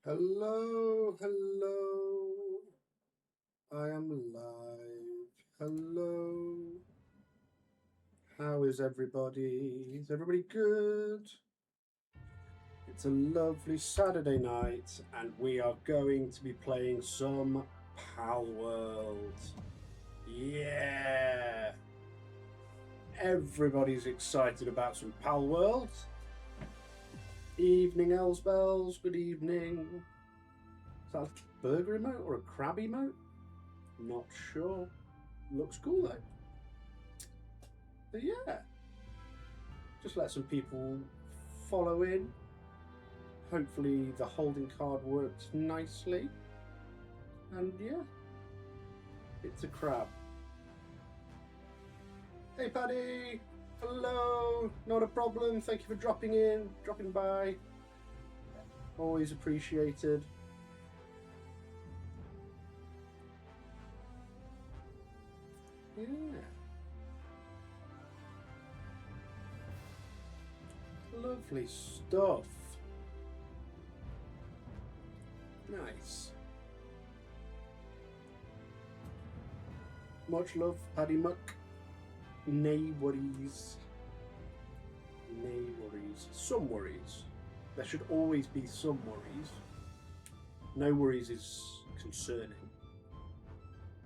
Hello, hello. I am live. Hello. How is everybody? Is everybody good? It's a lovely Saturday night, and we are going to be playing some Palworld. Yeah! Everybody's excited about some Palworld. Evening, Elsbells. Good evening. Is that a burger emote or a crab emote? Not sure. Looks cool though. But yeah, just let some people follow in. Hopefully the holding card works nicely. And yeah, it's a crab. Hey Paddy! Hello! Not a problem. Thank you for dropping by. Always appreciated. Yeah. Lovely stuff. Nice. Much love, Paddy Muck. Nay worries. Nay worries. Some worries. There should always be some worries. No worries is concerning.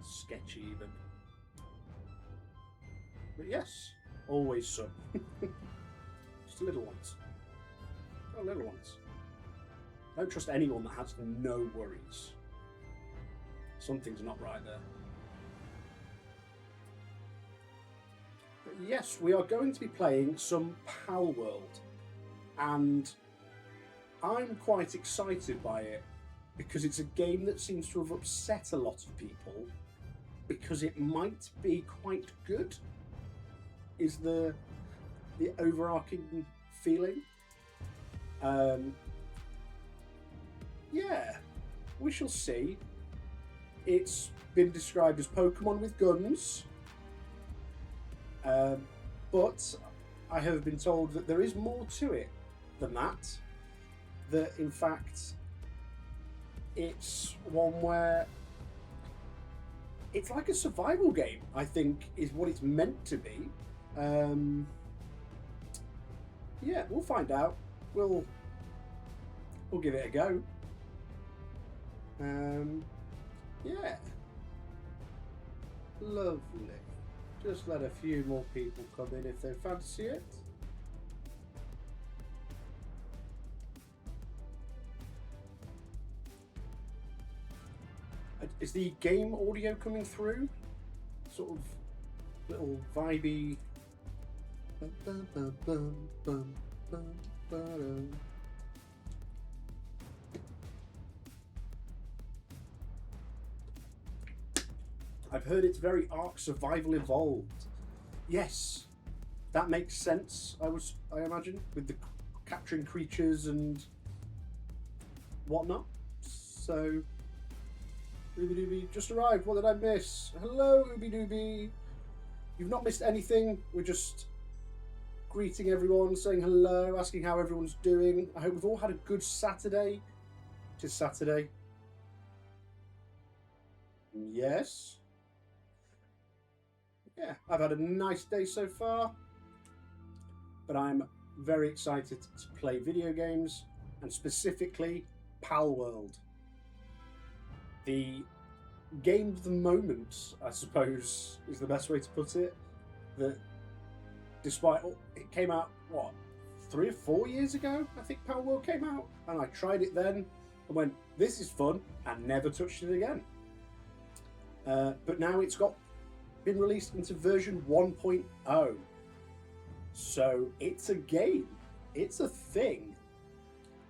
Sketchy even. But yes, always some. Just little ones. Oh, little ones. I don't trust anyone that has no worries. Something's not right there. But yes, we are going to be playing some Palworld. And I'm quite excited by it because it's a game that seems to have upset a lot of people because it might be quite good. Is the overarching feeling. Yeah, we shall see. It's been described as Pokemon with guns, but I have been told that there is more to it than that. That in fact, it's one where it's like a survival game, I think, is what it's meant to be. Yeah, we'll find out. We'll give it a go. Yeah. Lovely. Just let a few more people come in if they fancy it. Is the game audio coming through? Sort of little vibey. I've heard it's very Ark Survival involved. Yes, that makes sense. I imagine, with the capturing creatures and whatnot. So, Ooby Dooby just arrived. What did I miss? Hello, Ooby Dooby. You've not missed anything. We're just greeting everyone, saying hello, asking how everyone's doing. I hope we've all had a good Saturday. It is Saturday. Yes. Yeah, I've had a nice day so far. But I'm very excited to play video games, and specifically Palworld. The game of the moment, I suppose, is the best way to put it. That despite it came out, what, 3 or 4 years ago, I think Palworld came out, and I tried it then and went, this is fun, and never touched it again. But now it's been released into version 1.0. So it's a game, it's a thing,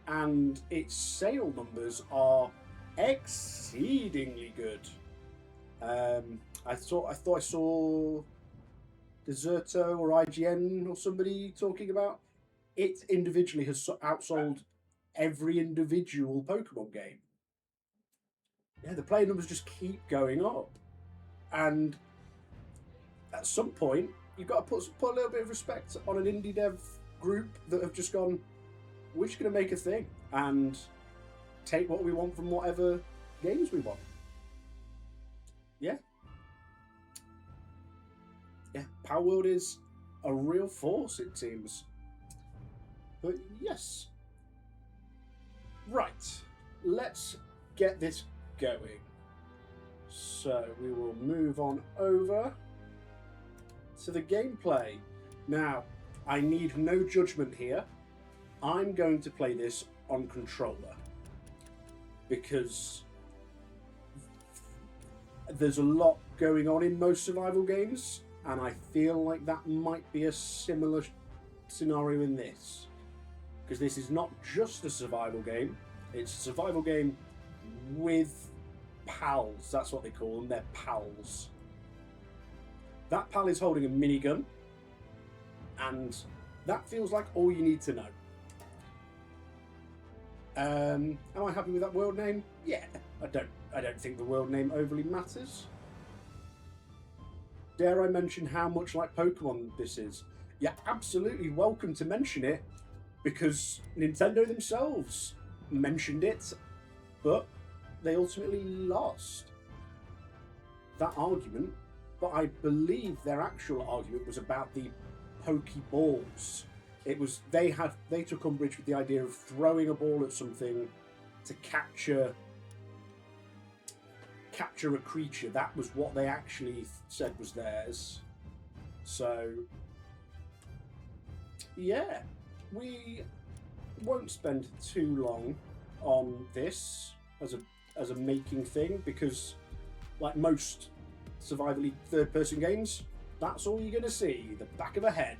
and its sale numbers are exceedingly good. I thought I saw Deserto or IGN or somebody talking about it individually has outsold every individual Pokemon game. Yeah, the player numbers just keep going up, and at some point you've got to put a little bit of respect on an indie dev group that have just gone, we're just going to make a thing and take what we want from whatever games we want. Yeah. Yeah, Palworld is a real force, it seems. But yes. Right. Let's get this going. So we will move on over to the gameplay. Now, I need no judgment here. I'm going to play this on controller because there's a lot going on in most survival games, and I feel like that might be a similar scenario in this. Because this is not just a survival game, it's a survival game with pals. That's what they call them, they're pals. That pal is holding a minigun, and that feels like all you need to know. Am I happy with that world name? Yeah, I don't think the world name overly matters. Dare I mention how much like Pokemon this is? You're absolutely welcome to mention it, because Nintendo themselves mentioned it, but they ultimately lost that argument. But I believe their actual argument was about the Pokeballs. It was they took umbrage with the idea of throwing a ball at something to capture a creature. That was what they actually said was theirs. So yeah, we won't spend too long on this as a making thing, because like most survival third-person games, that's all you're going to see, the back of a head.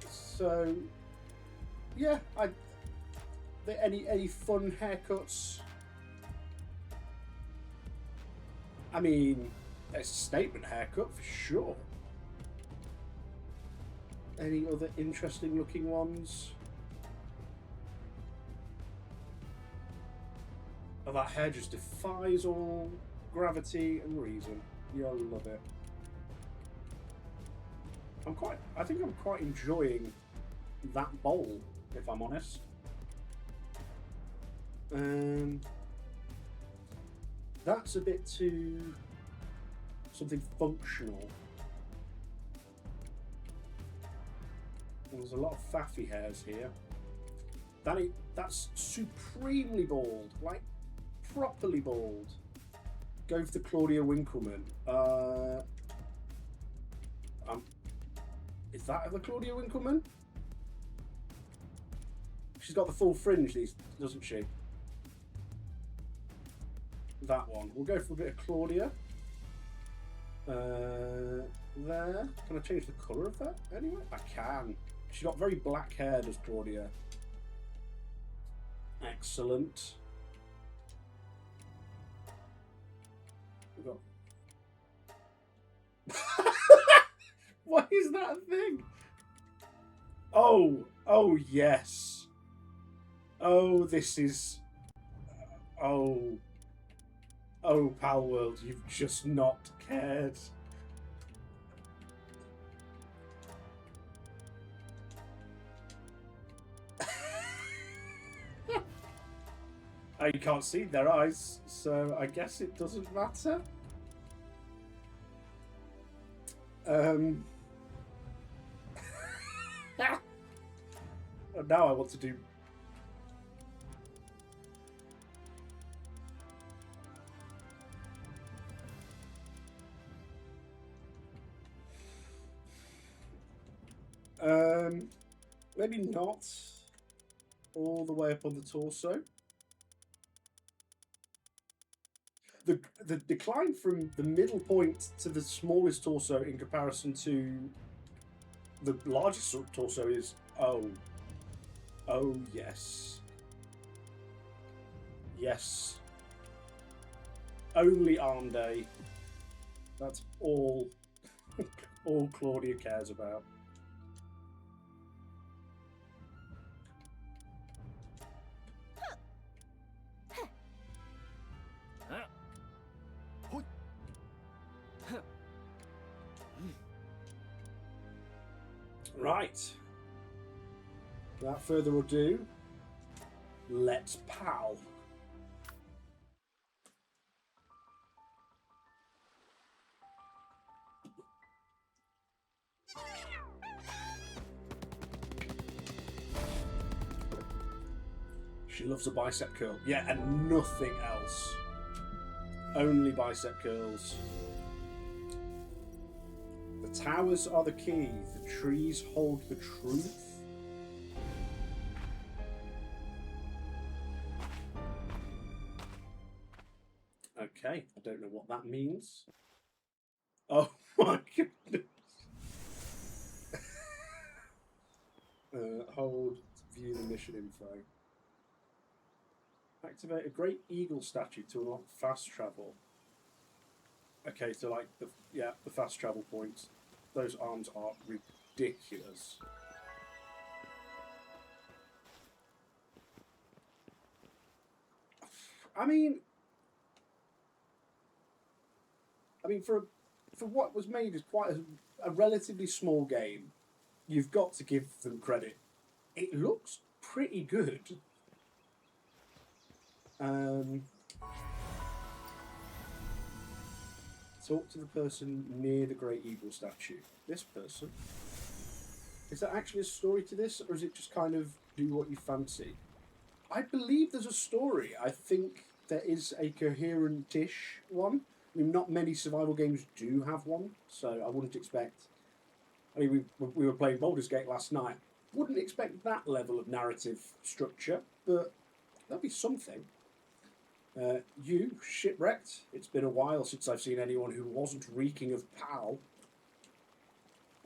So yeah, any fun haircuts? I mean, it's a statement haircut for sure. Any other interesting looking ones? Oh, that hair just defies all gravity and reason. You'll love it. I think I'm quite enjoying that bowl, if I'm honest. That's a bit too something functional. There's a lot of faffy hairs here. That's supremely bald, like properly bald. Go for the Claudia Winkleman. Is that the Claudia Winkleman? She's got the full fringe, doesn't she? That one. We'll go for a bit of Claudia. There. Can I change the colour of that anyway? I can. She's got very black hair, does Claudia. Excellent. We've got... What is that a thing? Oh yes. Oh, this is... Oh, Palworld, you've just not cared. You can't see their eyes, so I guess it doesn't matter. And now I want to do... maybe not all the way up on the torso. The decline from the middle point to the smallest torso in comparison to the largest torso is oh yes, only arm day. That's all all Claudia cares about. Right. without further ado, let's pal. She loves a bicep curl. Yeah, and nothing else. Only bicep curls. The towers are the key. The trees hold the truth. Okay, I don't know what that means. Oh my goodness. Hold, view the mission info. Activate a great eagle statue to unlock fast travel. Okay, so like the fast travel points. Those arms are ridiculous. I mean for what was made as quite a relatively small game, you've got to give them credit. It looks pretty good. Talk to the person near the Great Eagle statue. This person. Is there actually a story to this, or is it just kind of do what you fancy? I believe there's a story. I think there is a coherent-ish one. I mean, not many survival games do have one, so I wouldn't expect... I mean, we were playing Baldur's Gate last night. Wouldn't expect that level of narrative structure, but that'd be something. You, shipwrecked. It's been a while since I've seen anyone who wasn't reeking of Pal.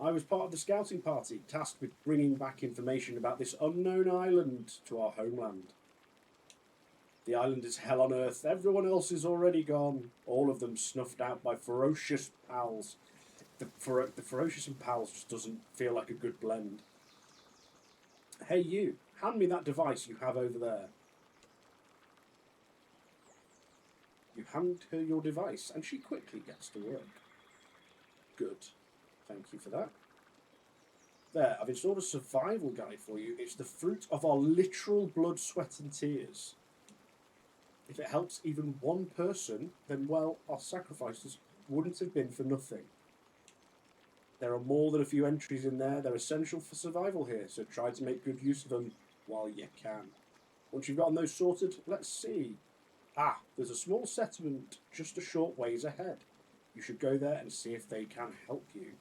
I was part of the scouting party, tasked with bringing back information about this unknown island to our homeland. The island is hell on earth. Everyone else is already gone. All of them snuffed out by ferocious pals. The ferocious and pals just doesn't feel like a good blend. Hey you, hand me that device you have over there. You hand her your device, and she quickly gets to work. Good. Thank you for that. There, I've installed a survival guide for you. It's the fruit of our literal blood, sweat and tears. If it helps even one person, then, well, our sacrifices wouldn't have been for nothing. There are more than a few entries in there. They're essential for survival here, so try to make good use of them while you can. Once you've gotten those sorted, let's see. Ah, there's a small settlement just a short ways ahead. You should go there and see if they can help you.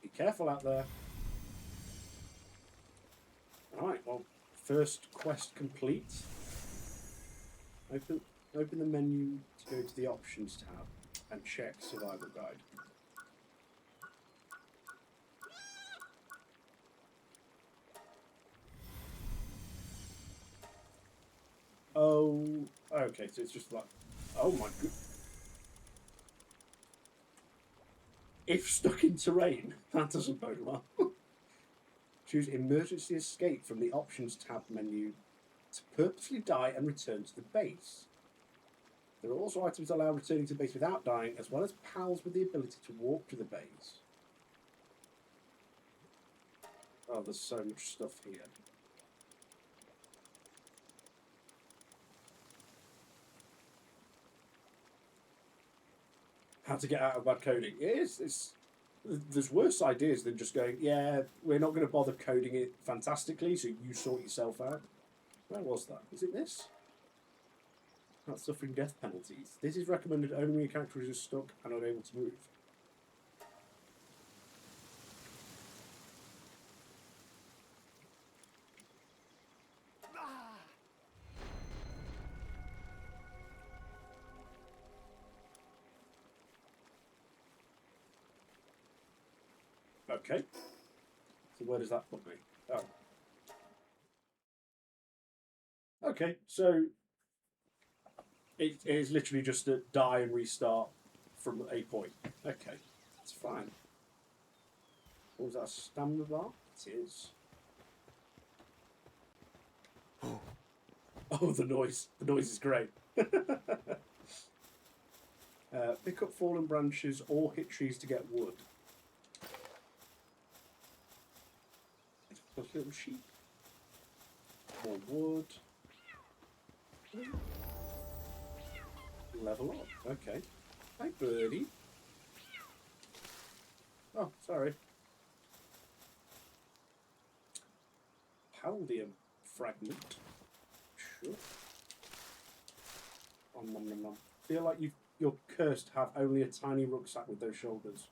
Be careful out there. Alright, well, first quest complete. Open the menu to go to the options tab and check survival guide. Oh, okay, so it's just like, oh my god. If stuck in terrain, that doesn't bode well. Choose emergency escape from the options tab menu to purposely die and return to the base. There are also items that allow returning to the base without dying, as well as pals with the ability to walk to the base. Oh, there's so much stuff here. How to get out of bad coding. There's worse ideas than just going, yeah, we're not going to bother coding it fantastically, so you sort yourself out. Where was that? Is it this? Not suffering death penalties. This is recommended only when your character is stuck and unable to move. Okay. So where does that put me? Oh. Okay, so it is literally just to die and restart from a point. Okay, that's fine. What was that, a stamina bar? It is. Oh, the noise. The noise is great. Pick up fallen branches or hit trees to get wood. Little sheep. More wood. Level up. Okay. Hi, birdie. Oh, sorry. Paldium fragment. Sure. Nom, nom, nom, nom. Feel like you're cursed to have only a tiny rucksack with those shoulders.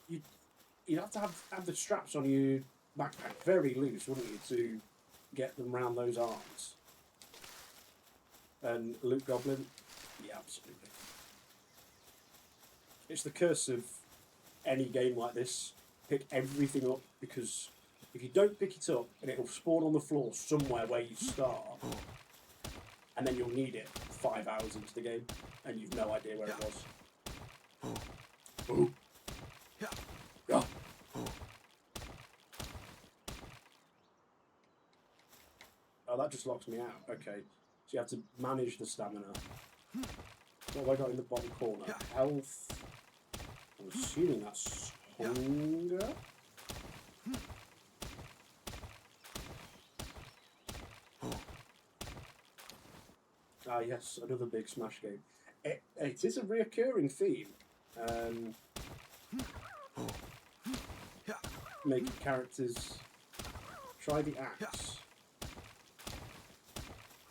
You'd have to have the straps on your backpack very loose, wouldn't you, to get them round those arms? And Loot Goblin? Yeah, absolutely. It's the curse of any game like this. Pick everything up, because if you don't pick it up, and it'll spawn on the floor somewhere where you start, and then you'll need it 5 hours into the game, and you've no idea where it was. Ooh. Yeah. Oh, that just locks me out. Okay. So you have to manage the stamina. What have I got in the bottom corner? Health. I'm assuming that's hunger. Ah, yes, another big Smash game. It is a reoccurring theme. Making characters try the axe.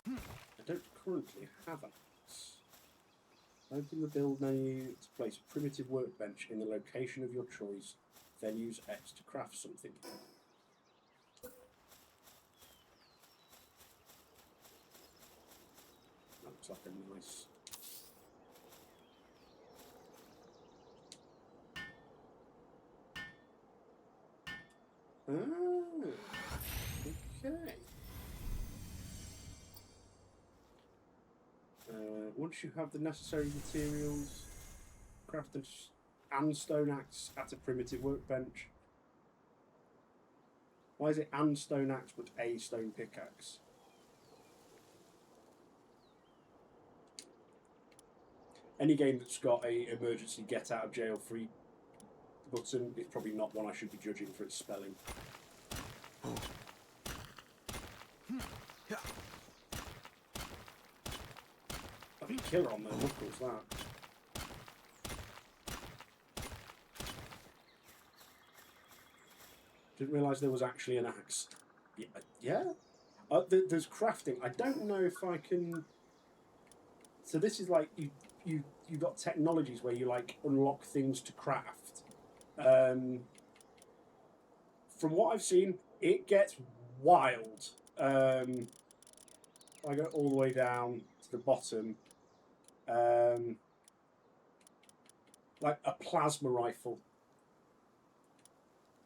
I don't currently have an axe. Open the build menu to place a primitive workbench in the location of your choice, then use X to craft something. That looks like a nice... Ah, okay. Once you have the necessary materials, craft and stone axe at a primitive workbench. Why is it and stone axe but a stone pickaxe? Any game that's got a emergency get out of jail free button is probably not one I should be judging for its spelling. Bloody killer on the knuckles, that. Didn't realise there was actually an axe. Yeah. There's crafting. I don't know if I can... So this is like you got technologies where you like unlock things to craft. From what I've seen, it gets wild. I go all the way down to the bottom. Like a plasma rifle,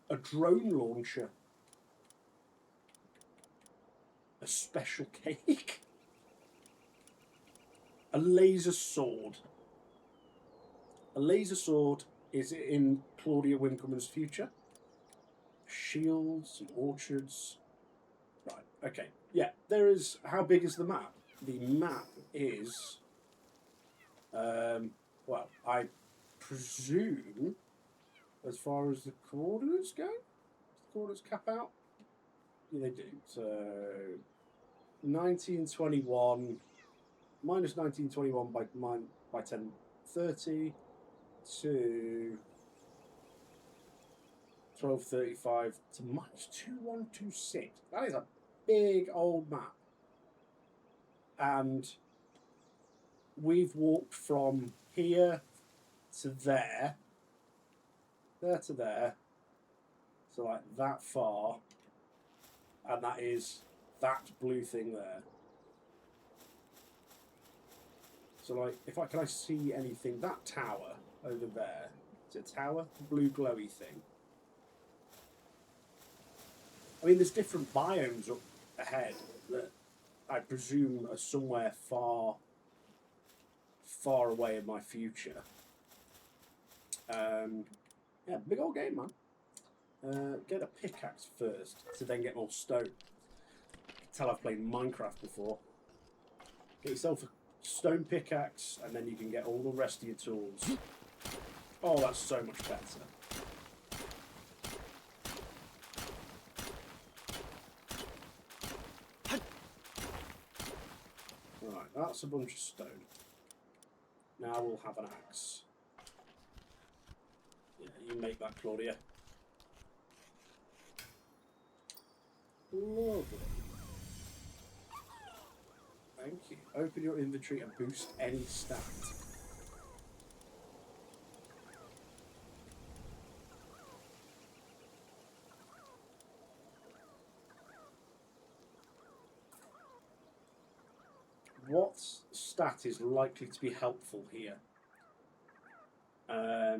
a drone launcher, a special cake, a laser sword. A laser sword is in Claudia Winkleman's future. Shields and orchards. Right, okay. Yeah, there is... How big is the map? The map is... well, I presume, as far as the coordinates go, does the coordinates cap out? Yeah, they do. So, 1921, minus 1921 by 1030 to 1235 to minus 2126. That is a big old map. And we've walked from here to there to there, so like that far, and that is that blue thing there. So like, can I see anything? That tower over there, is it a tower? Blue glowy thing. I mean, there's different biomes up ahead that I presume are somewhere far away in my future. Yeah, big old game, man. Get a pickaxe first to then get more stone. You can tell I've played Minecraft before. Get yourself a stone pickaxe, and then you can get all the rest of your tools. Oh, that's so much better. Right, that's a bunch of stone. Now we'll have an axe. Yeah, you make that, Claudia. Lovely. Thank you. Open your inventory and boost any stat. What stat is likely to be helpful here? I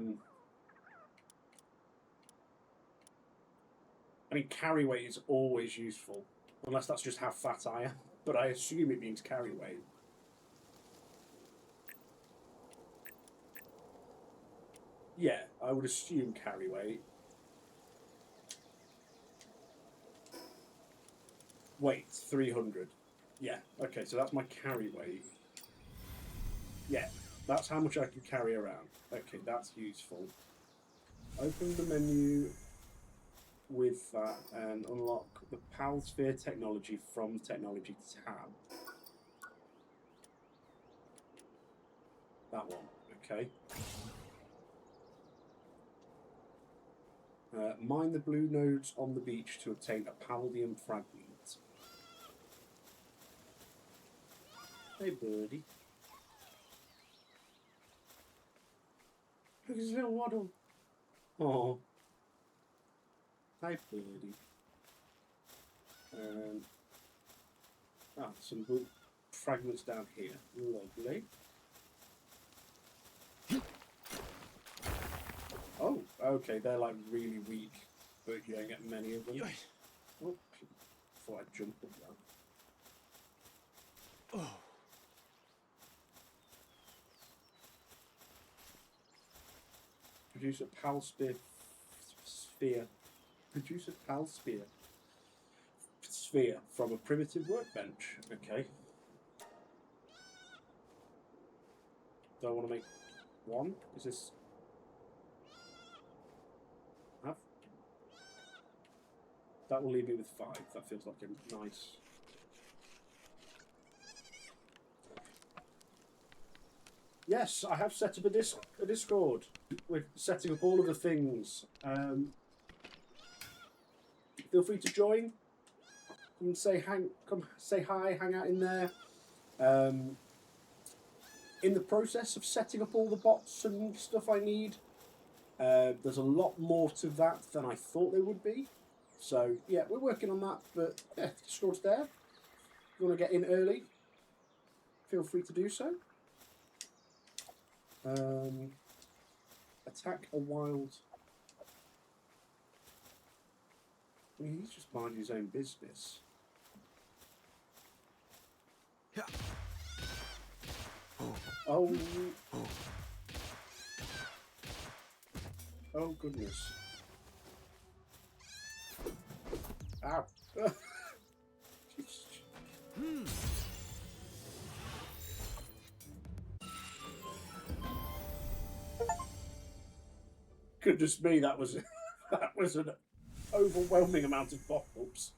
mean, carry weight is always useful, unless that's just how fat I am. But I assume it means carry weight. Yeah, I would assume carry weight. Weight, 300. Yeah, okay, so that's my carry weight. Yeah, that's how much I can carry around. Okay, that's useful. Open the menu with that and unlock the Palsphere technology from the technology tab. That one, okay. Mine the blue nodes on the beach to obtain a Paldium fragment. Hey, birdie. Look at his little waddle. Oh. Hi, birdie. Some good fragments down here. Lovely. Oh, okay, they're like really weak, but you don't get many of them. Oh, thought I'd jump up that. Oh. Produce a Palsphere sphere. Produce a Palsphere sphere from a primitive workbench. Okay. Do I want to make one? Is this... Have? That will leave me with 5. That feels like a nice... Yes, I have set up a Discord. We're setting up all of the things. Feel free to join. Come say hi, hang out in there. In the process of setting up all the bots and stuff I need, there's a lot more to that than I thought there would be. So yeah, we're working on that. But yeah, Discord's there. If you want to get in early, feel free to do so. Attack a wild... I mean, he's just minding his own business. Yeah. Oh. Oh, goodness. Ow. Goodness me, that was an overwhelming amount of pop-ups.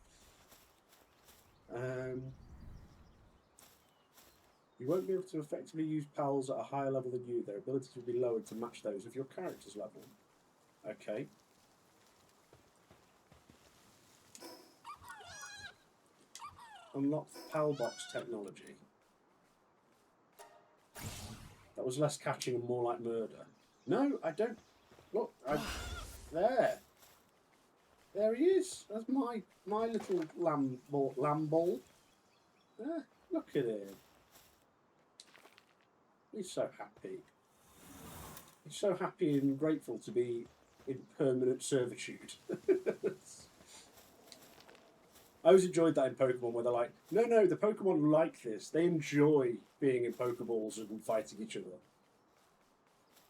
You won't be able to effectively use pals at a higher level than you. Their abilities will be lowered to match those of your character's level. Okay. Unlock Palbox technology. That was less catching and more like murder. No, I don't. Look, there. There he is. That's my little lamb ball. There, look at him. He's so happy. He's so happy and grateful to be in permanent servitude. I always enjoyed that in Pokemon, where they're like, no, the Pokemon like this. They enjoy being in Pokeballs and fighting each other.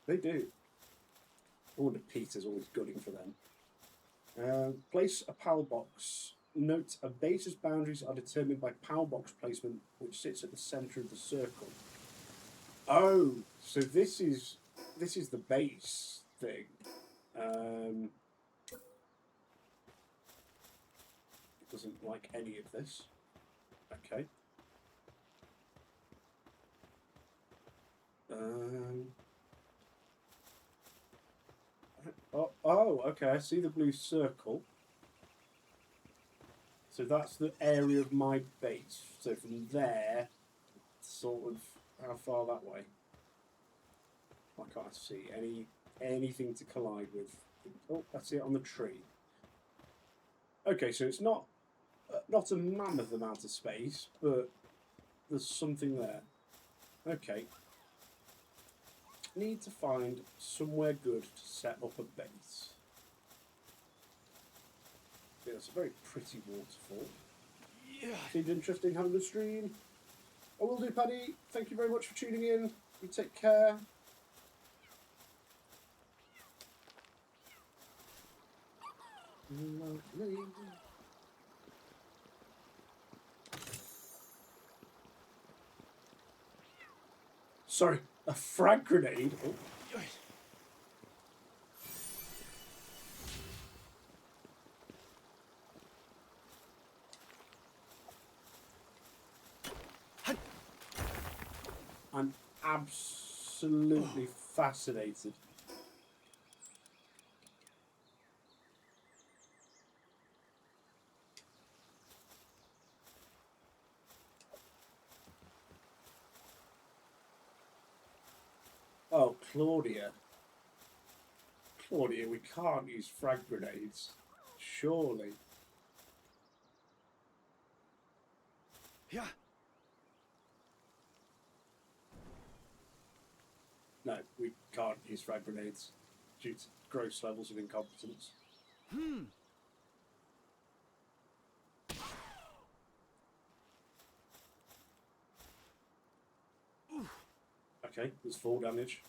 They do. I wonder if Peter's always gunning for them. Place a PAL box. Note, a base's boundaries are determined by PAL box placement, which sits at the centre of the circle. Oh, so this is the base thing. It doesn't like any of this. Okay. Oh, okay. I see the blue circle. So that's the area of my base. So from there, sort of, how far that way? I can't see anything to collide with. Oh, I see it on the tree. Okay, so it's not a mammoth amount of space, but there's something there. Okay. Need to find somewhere good to set up a base. Yeah, it's a very pretty waterfall. Yeah. Seems interesting having a stream. I will do, Paddy. Thank you very much for tuning in. You take care. Sorry, a frag grenade. Oh. I'm absolutely fascinated. Oh, Claudia. Claudia, we can't use frag grenades. Surely. Yeah. No, we can't use frag grenades due to gross levels of incompetence. Okay, there's fall damage.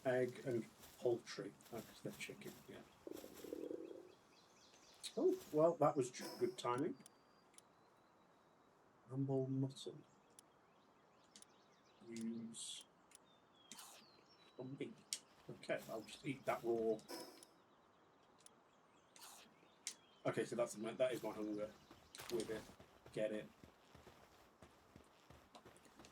Egg and poultry. Oh, because they're chicken, yeah. Oh, well, that was good timing. Humble mutton. Use on meat. Okay, I'll just eat that raw. Okay, so that is my hunger with it. Get it.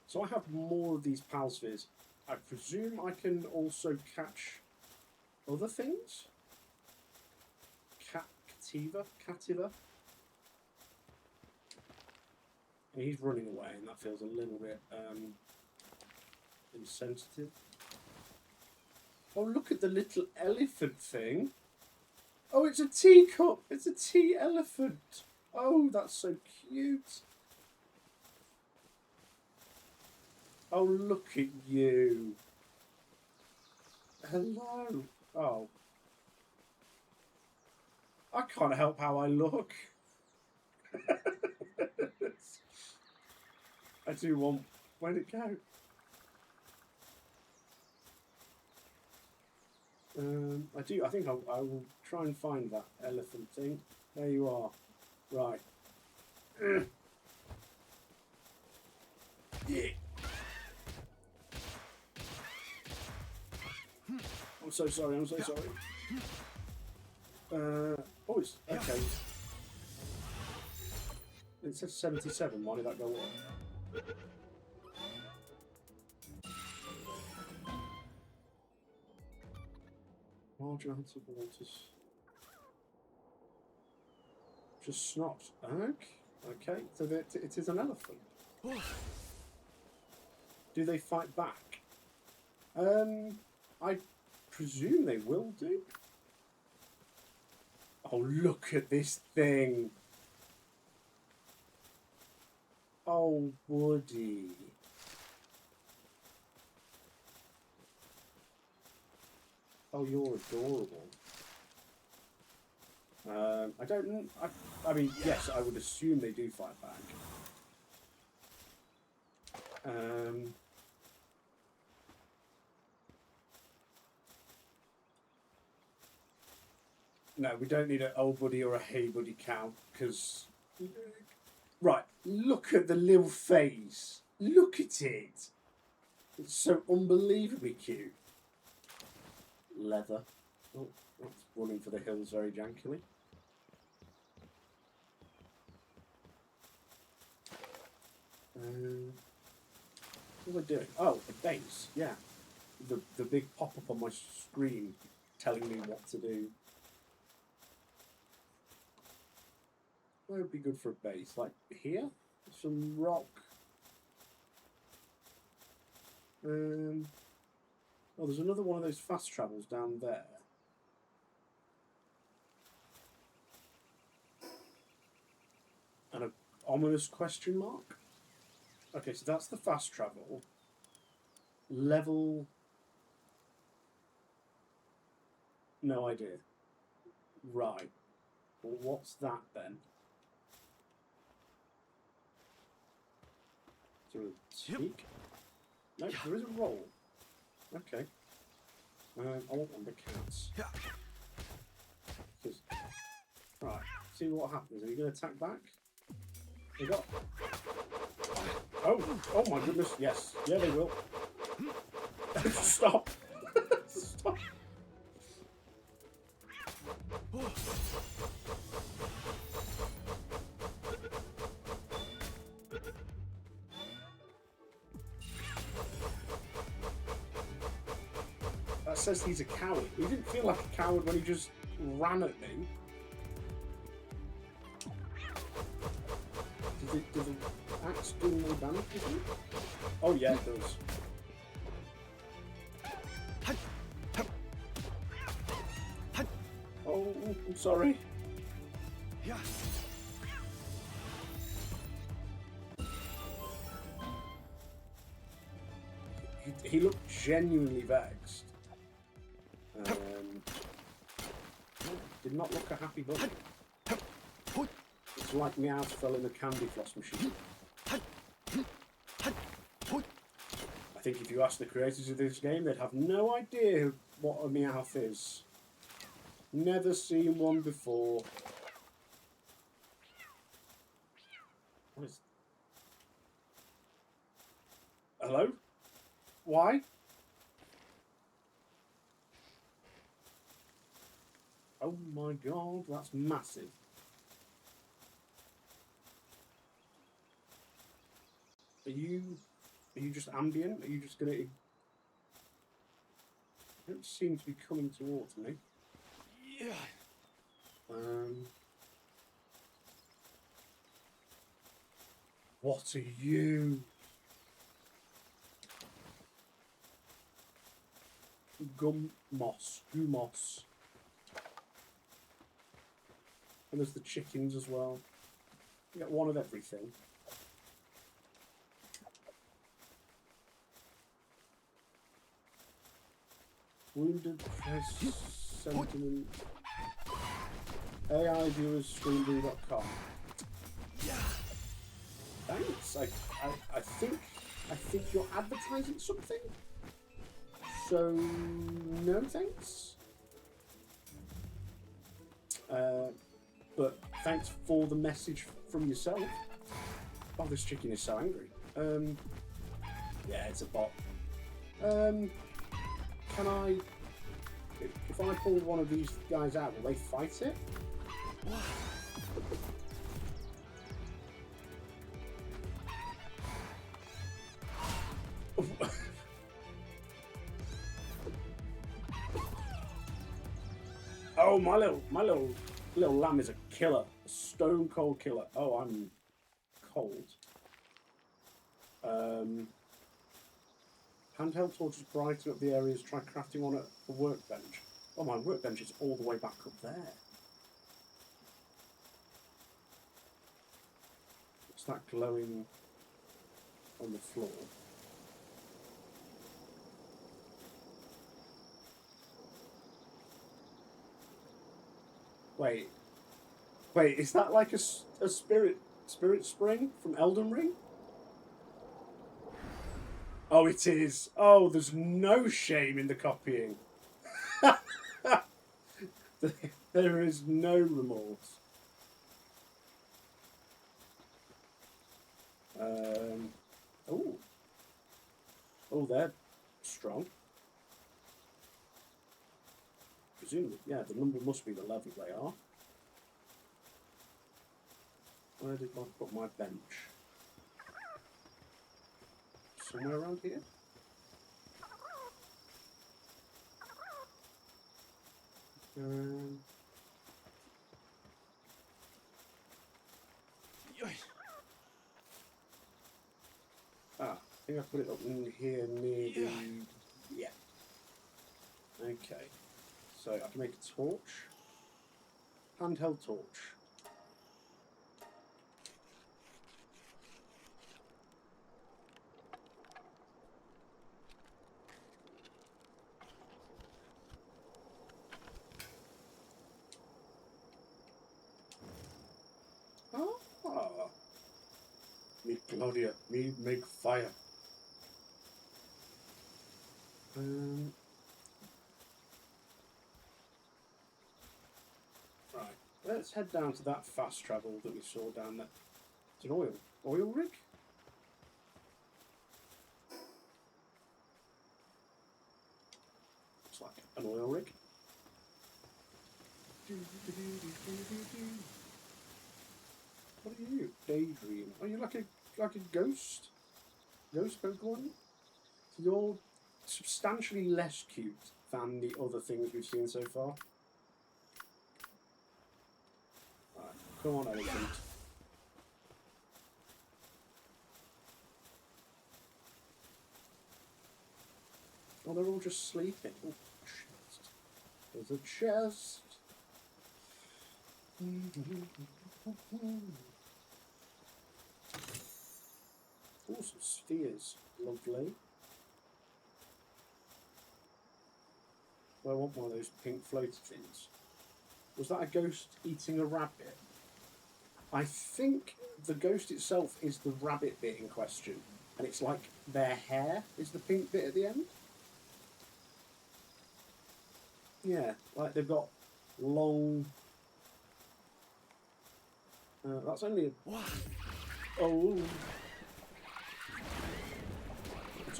So I have more of these Palspheres. I presume I can also catch other things? Cativa? And he's running away, and that feels a little bit insensitive. Oh, look at the little elephant thing. Oh, it's a teacup. It's a tea elephant. Oh, that's so cute. Oh, look at you. Hello. Oh. I can't help how I look. I do want... Where'd it go? I do. I think I will try and find that elephant thing. There you are. Right. Yeah. I'm so sorry. I'm so sorry. Oh, it's okay. It says 77. Why did that go up? Large amounts of waters. Just snot. Okay. So it is an elephant. Do they fight back? I presume they will do. Oh, look at this thing. Oh, Woody. Oh, you're adorable. I don't... I mean, yes, I would assume they do fight back. No, we don't need an old buddy or a hey buddy cow, because... Right, look at the little face. Look at it. It's so unbelievably cute. Leather. Oh, that's running for the hills very jankily. What was I doing? Oh, the base. Yeah. The big pop-up on my screen telling me what to do. Where would be good for a base? Like here? Some rock. Oh, there's another one of those fast travels down there. And an ominous question mark? Okay, so that's the fast travel. Level... No idea. Right. Well, what's that then? Is there a teak? No, there is a roll. Okay. I want one of the cats. Right, see what happens. Are you going to attack back? You got... Oh my goodness, yes. Yeah, they will. Stop. Stop. That says he's a coward. He didn't feel like a coward when he just ran at me. Does the axe do more damage, do you think? Oh yeah, it does. Oh, I'm sorry. He looked genuinely vexed. Did not look a happy bunny. It's like Meowth fell in a candy floss machine. I think if you ask the creators of this game, they'd have no idea what a Meowth is. Never seen one before. What is... Hello? Why? Oh my god, that's massive. Are you just ambient? Are you just gonna... You don't seem to be coming towards me. Yeah. What are you? Gummoss. And there's the chickens as well. You get one of everything. Wounded sentiment. AI viewers streaming.com. Thanks. I think you're advertising something. So no thanks. But thanks for the message from yourself. Oh, this chicken is so angry. Yeah, it's a bot. Can I... If I pull one of these guys out, will they fight it? Oh, my little lamb is a killer. A stone cold killer. Oh, I'm cold. Handheld torches brighten up the areas. Try crafting one at the workbench. Oh, my workbench is all the way back up there. What's that glowing on the floor? Wait, is that like a spirit spring from Elden Ring? Oh, it is. Oh, there's no shame in the copying. There is no remorse. Oh, they're strong. Presumably, yeah, the number must be the level they are. Where did I put my bench? somewhere around here. I think I put it up in here near the... Yeah. Okay. So I can make a torch. Handheld torch. Ah. Me Claudia, me make fire. Right, let's head down to that fast travel that we saw down there. It's an oil rig? Looks like an oil rig. What are you? Daydream. Are you like a ghost? Ghost Pokemon? So you're substantially less cute than the other things we've seen so far. Right, come on, elephant. Oh, they're all just sleeping. Oh, chest. There's a chest. Oh, some spheres. Lovely. Well, I want one of those pink floaty things. Was that a ghost eating a rabbit? I think the ghost itself is the rabbit bit in question. And it's like their hair is the pink bit at the end. Yeah, like they've got long... that's only a... Oh...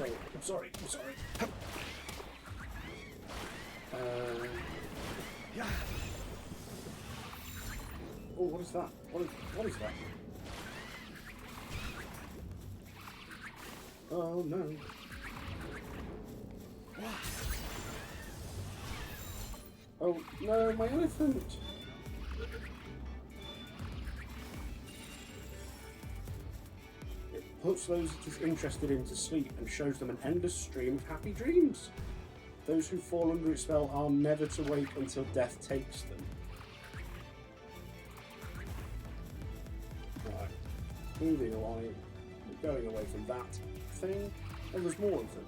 I'm sorry. Oh, what is that? What is that? Oh no. Oh no, my elephant! It puts those it is interested in to sleep and shows them an endless stream of happy dreams. Those who fall under its spell are never to wake until death takes them. Right, moving away, going away from that thing, and there's more of them.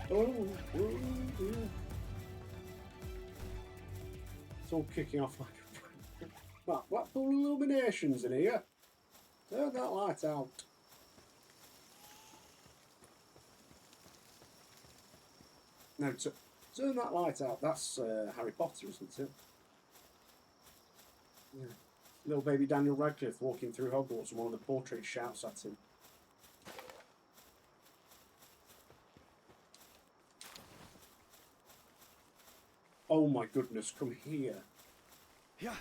Oh, it's all kicking off like a... Right, Blackpool Illuminations in here. Turn that light out. No, turn that light out. That's Harry Potter, isn't it? Yeah. Little baby Daniel Radcliffe walking through Hogwarts and one of the portraits shouts at him. Oh my goodness, come here. Yeah.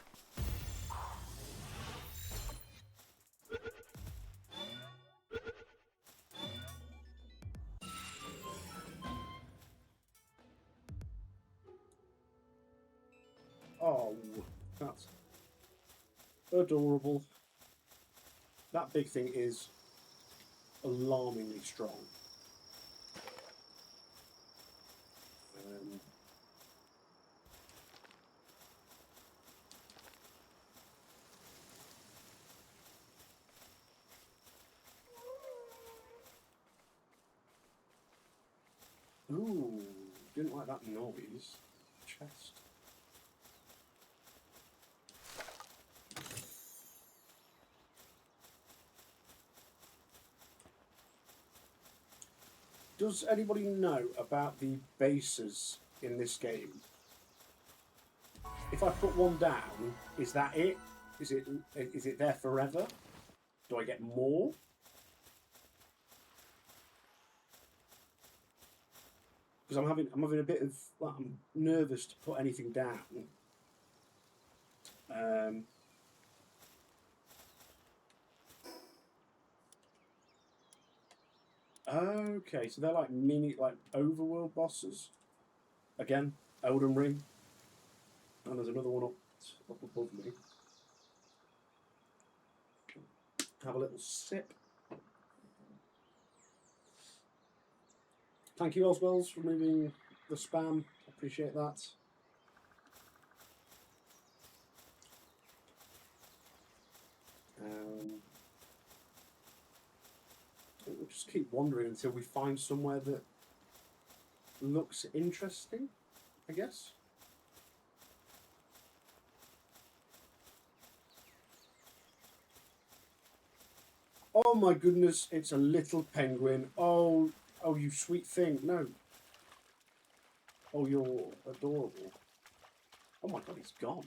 Oh, that's adorable. That big thing is alarmingly strong. Ooh, didn't like that noise. Chest. Does anybody know about the bases in this game? If I put one down, is that it? Is it there forever? Do I get more? Because I'm having a bit of, well, I'm nervous to put anything down. Okay, so they're like mini, like overworld bosses. Again, Elden Ring. And there's another one up above me. Have a little sip. Thank you, Oswells, for moving the spam. Appreciate that. We'll just keep wandering until we find somewhere that looks interesting, I guess. Oh my goodness, it's a little penguin. Oh, you sweet thing. No. Oh, you're adorable. Oh my god, he's gone.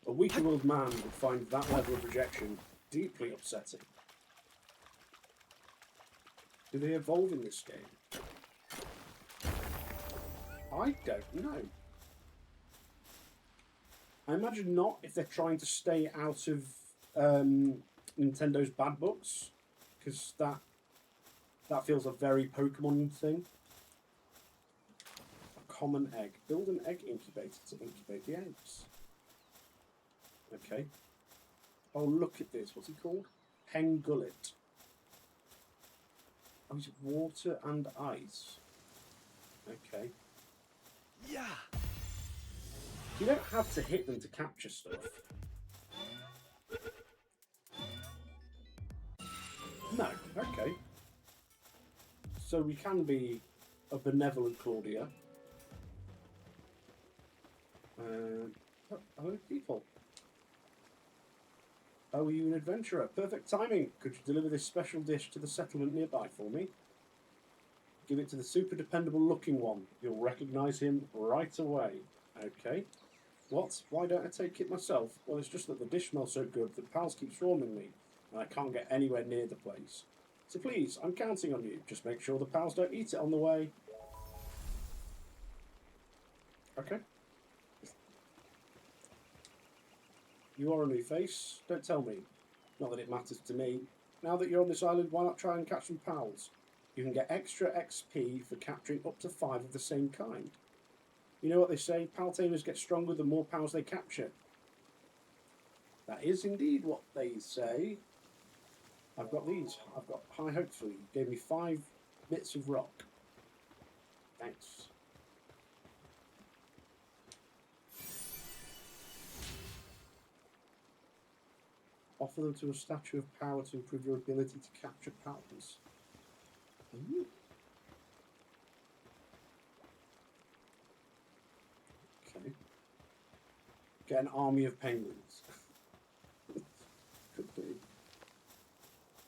A week-year-old man would find that level of rejection deeply upsetting. Do they evolve in this game? I don't know. I imagine not, if they're trying to stay out of Nintendo's bad books, because that feels a very Pokemon thing. A common egg. Build an egg incubator to incubate the eggs. Okay. Oh, look at this. What's he called? Pengullet. Oh, is it water and ice? Okay. Yeah. You don't have to hit them to capture stuff. No. Okay. So we can be a benevolent Claudia. Hello, people. Oh, are you an adventurer? Perfect timing. Could you deliver this special dish to the settlement nearby for me? Give it to the super dependable looking one. You'll recognise him right away. Okay. What? Why don't I take it myself? Well, it's just that the dish smells so good that Pals keeps warming me, and I can't get anywhere near the place. So please, I'm counting on you. Just make sure the Pals don't eat it on the way. Okay. You are a new face. Don't tell me. Not that it matters to me. Now that you're on this island, why not try and catch some Pals? You can get extra XP for capturing up to 5 of the same kind. You know what they say, Pal tamers get stronger the more Pals they capture. That is indeed what they say. I've got these. I've got high hopes for you. Gave me 5 bits of rock. Thanks. Offer them to a statue of power to improve your ability to capture Pals. Ooh. Okay. Get an army of penguins. Could be.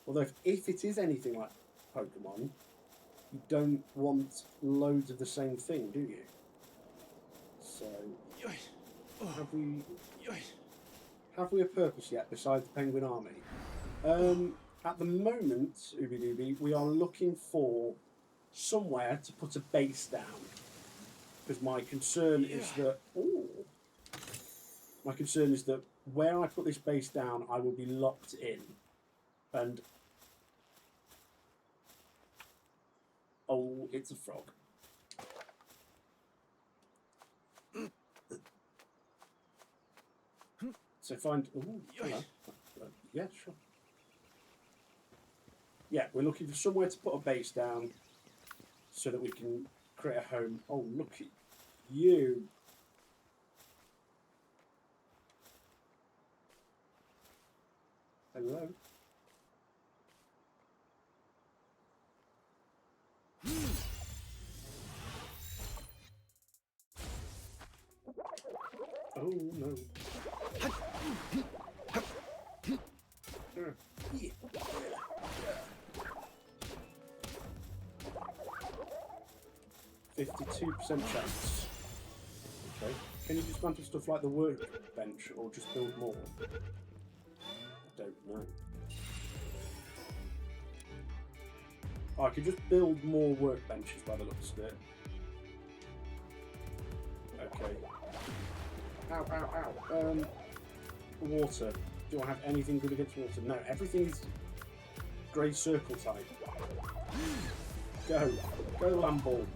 Although if it is anything like Pokemon, you don't want loads of the same thing, do you? So have we a purpose yet besides the penguin army? At the moment, Ooby Dooby, we are looking for somewhere to put a base down. Because my concern is that... Ooh, my concern is that where I put this base down, I will be locked in. And... Oh, it's a frog. So find... Ooh, hello. Yeah, sure. Yeah, we're looking for somewhere to put a base down so that we can create a home. Oh, look at you. Hello. Oh, no. Yeah. 52% chance. Okay. Can you dismantle stuff like the workbench or just build more? I don't know. Oh, I could just build more workbenches by the looks of it. Okay. Ow, ow, ow. water? Do I have anything good against water? No, everything is grey circle type. Go. Go, Lamball.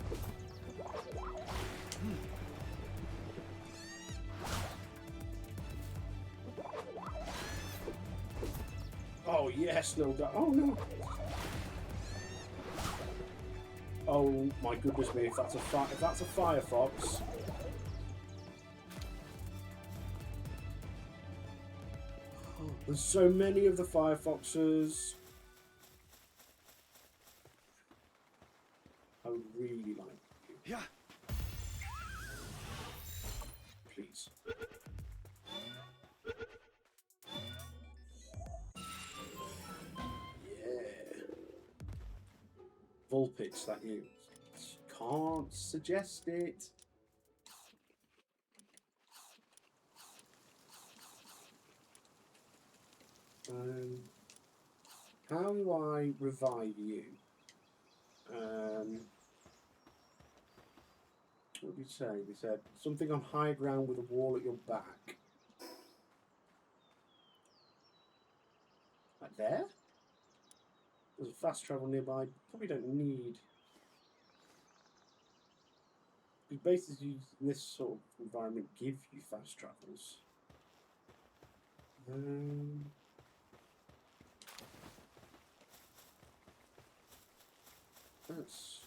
Oh, yes, little duck. Oh, no. Oh, my goodness me, if that's a Firefox. Oh, there's so many of the Firefoxes. I really like you. Yeah. Please. Vulpix, that you can't suggest it. How do I revive you? What did we say? We said something on high ground with a wall at your back. Like there? There's a fast travel nearby. Probably don't need. Because bases in this sort of environment give you fast travels. That's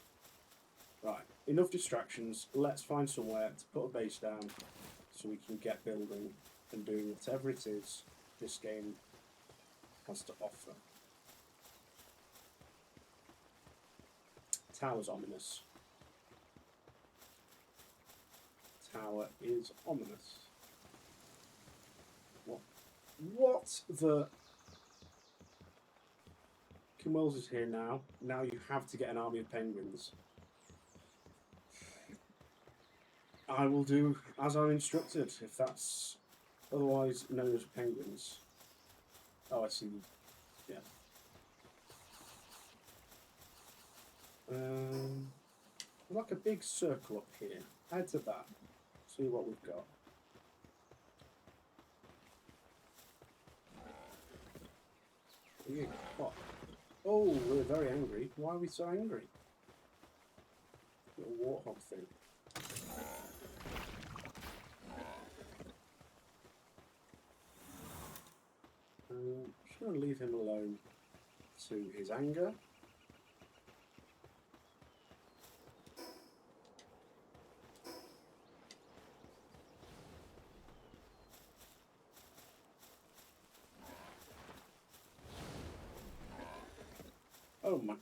right. Enough distractions. Let's find somewhere to put a base down so we can get building and doing whatever it is this game has to offer. Tower's ominous. Tower is ominous. What the... Kim Wells is here now. Now you have to get an army of penguins. I will do as I'm instructed, if that's otherwise known as penguins. Oh, I see. Yeah. Like a big circle up here. Add to that. See what we've got. What? Oh, we're very angry. Why are we so angry? Little warthog thing. Just going to leave him alone to his anger. Oh my,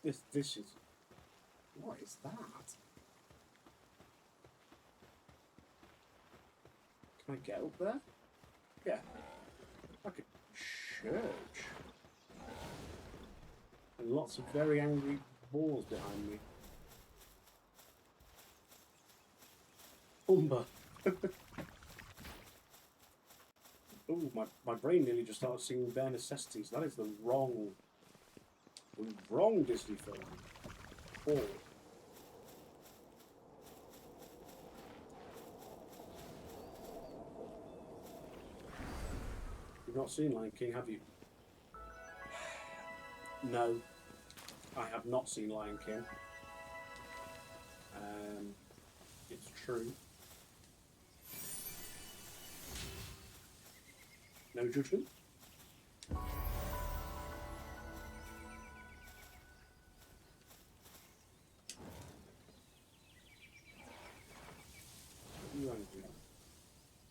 this is, what is that? Can I get up there? Yeah, like a church. And lots of very angry boars behind me. Umber. Oh, my brain nearly just started singing Bare Necessities. That is the wrong Disney film. Oh. You've not seen Lion King, have you? No, I have not seen Lion King. It's true. No judgment.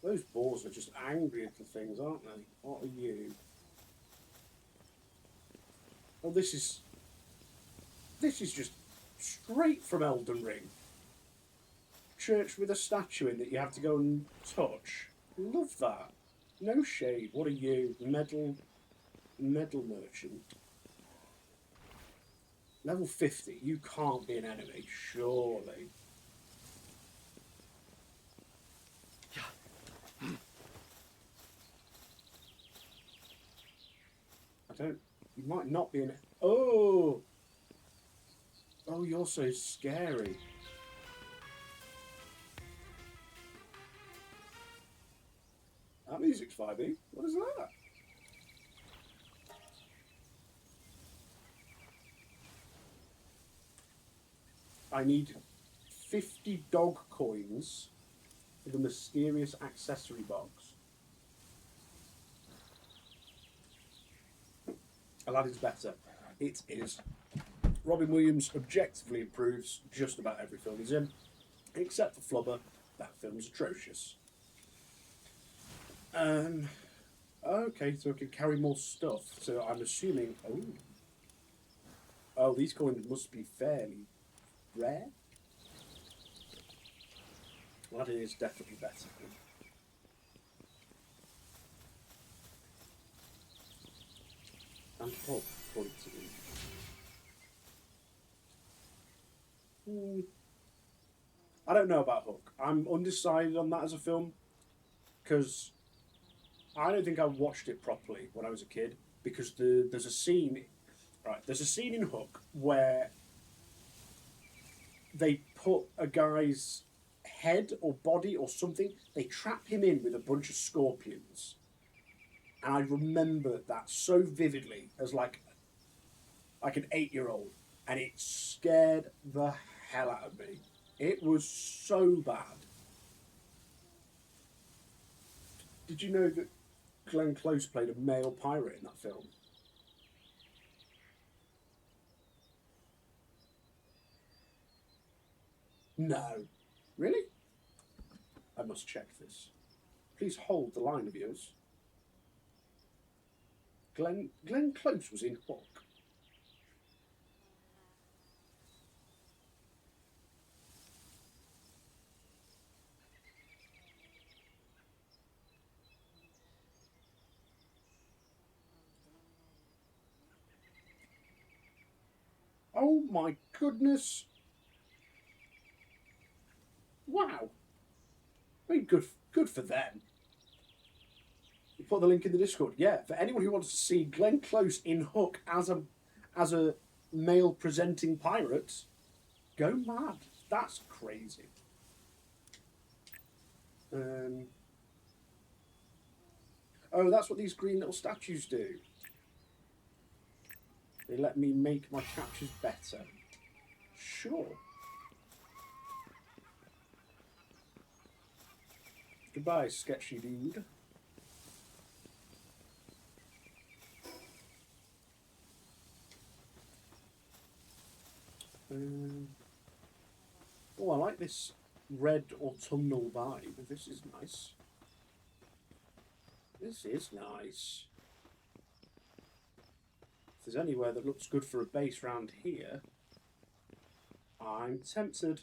Those boars are just angry at the things, aren't they? What are you? Oh, this is just straight from Elden Ring. Church with a statue in that you have to go and touch. Love that. No shade. What are you? Medal merchant. Level 50. You can't be an enemy, surely. You might not be an... Oh! Oh, you're so scary. That music's vibey. What is that? I need 50 dog coins for the mysterious accessory box. Aladdin's better. It is. Robin Williams objectively improves just about every film he's in, except for Flubber. That film's atrocious. Okay, so I can carry more stuff. So I'm assuming. Oh, these coins must be fairly rare. Aladdin is definitely better. And Hook, according to me. I don't know about Hook. I'm undecided on that as a film because I don't think I watched it properly when I was a kid. Because there's a scene, right? There's a scene in Hook where they put a guy's head or body or something. They trap him in with a bunch of scorpions, and I remember that so vividly as like an 8-year-old, and it scared the hell out of me. It was so bad. Did you know that Glenn Close played a male pirate in that film? No. Really? I must check this. Please hold the line, viewers. Glenn Close was in Hook. Oh my goodness. Wow. I mean, good for them. You put the link in the Discord. Yeah, for anyone who wants to see Glenn Close in Hook as a male presenting pirate, go mad. That's crazy. Oh, that's what these green little statues do. They let me make my captures better. Sure. Goodbye, sketchy dude. Oh, I like this red autumnal vibe. This is nice. This is nice. If there's anywhere that looks good for a base round here, I'm tempted.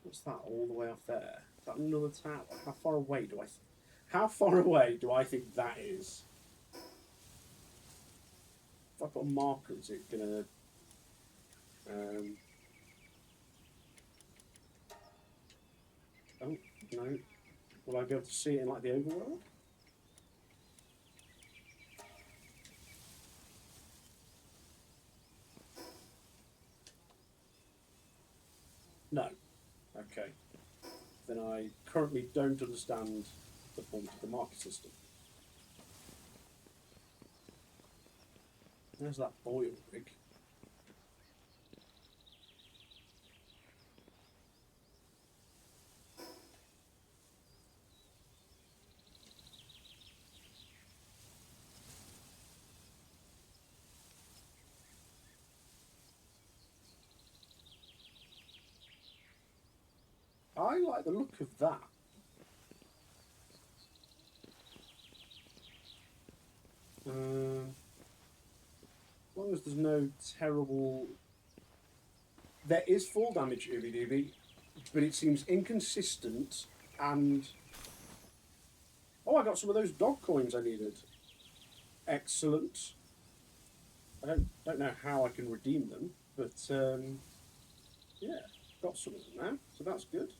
What's that all the way off there? Is that another tower? How far away do I think that is? If I put a marker, is it gonna oh, no. Will I be able to see it in like the overworld? No. Okay. Then I currently don't understand the point of the marker system. There's that oil rig. I like the look of that. As long as there's no terrible... There is fall damage, Ooby Dooby, but it seems inconsistent and... Oh, I got some of those dog coins I needed. Excellent. I don't know how I can redeem them, but yeah, got some of them now, so that's good.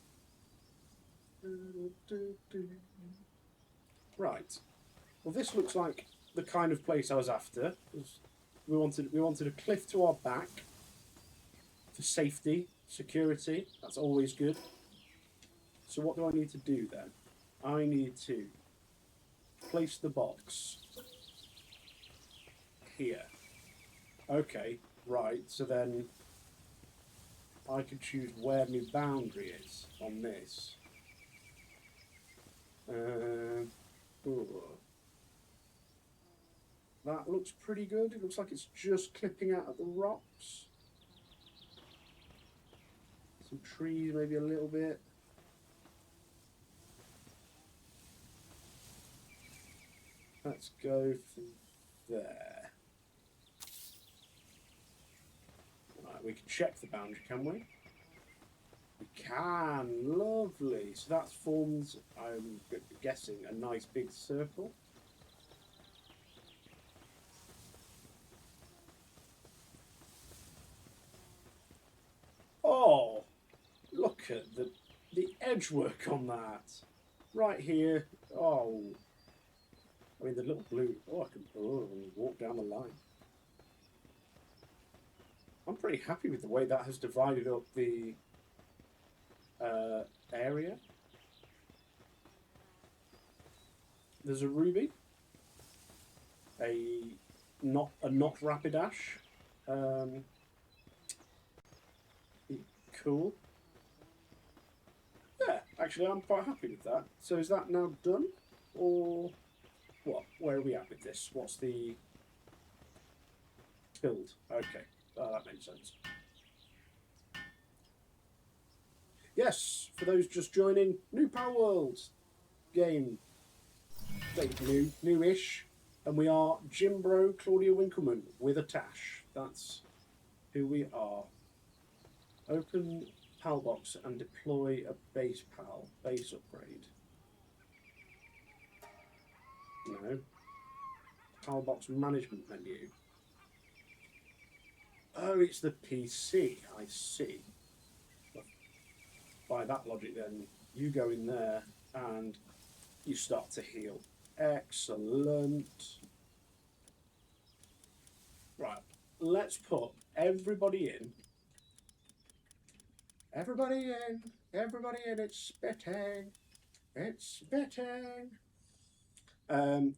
Right. Well, this looks like the kind of place I was after. There's We wanted a cliff to our back for safety, security. That's always good. So what do I need to do then? I need to place the box here. Okay, right. So then I can choose where my boundary is on this. That looks pretty good. It looks like it's just clipping out of the rocks. Some trees, maybe a little bit. Let's go for there. Right, we can check the boundary, can we? We can. Lovely. So that forms, I'm guessing, a nice big circle. Oh, look at the edge work on that. Right here. Oh, I mean the little blue. Oh, I can walk down the line. I'm pretty happy with the way that has divided up the area. There's a ruby, a not rapidash. Cool. Yeah, actually, I'm quite happy with that. So is that now done, or what? Where are we at with this? What's the build? Okay, that makes sense. Yes, for those just joining, new Palworld game. New-ish, and we are Jimbro Claudia Winkleman with a Tash. That's who we are. Open Palbox and deploy a base upgrade. No. Palbox management menu. Oh, it's the PC. I see. By that logic, then you go in there and you start to heal. Excellent. Right, let's put everybody in. Everybody in. Everybody in. It's spitting. It's spitting. And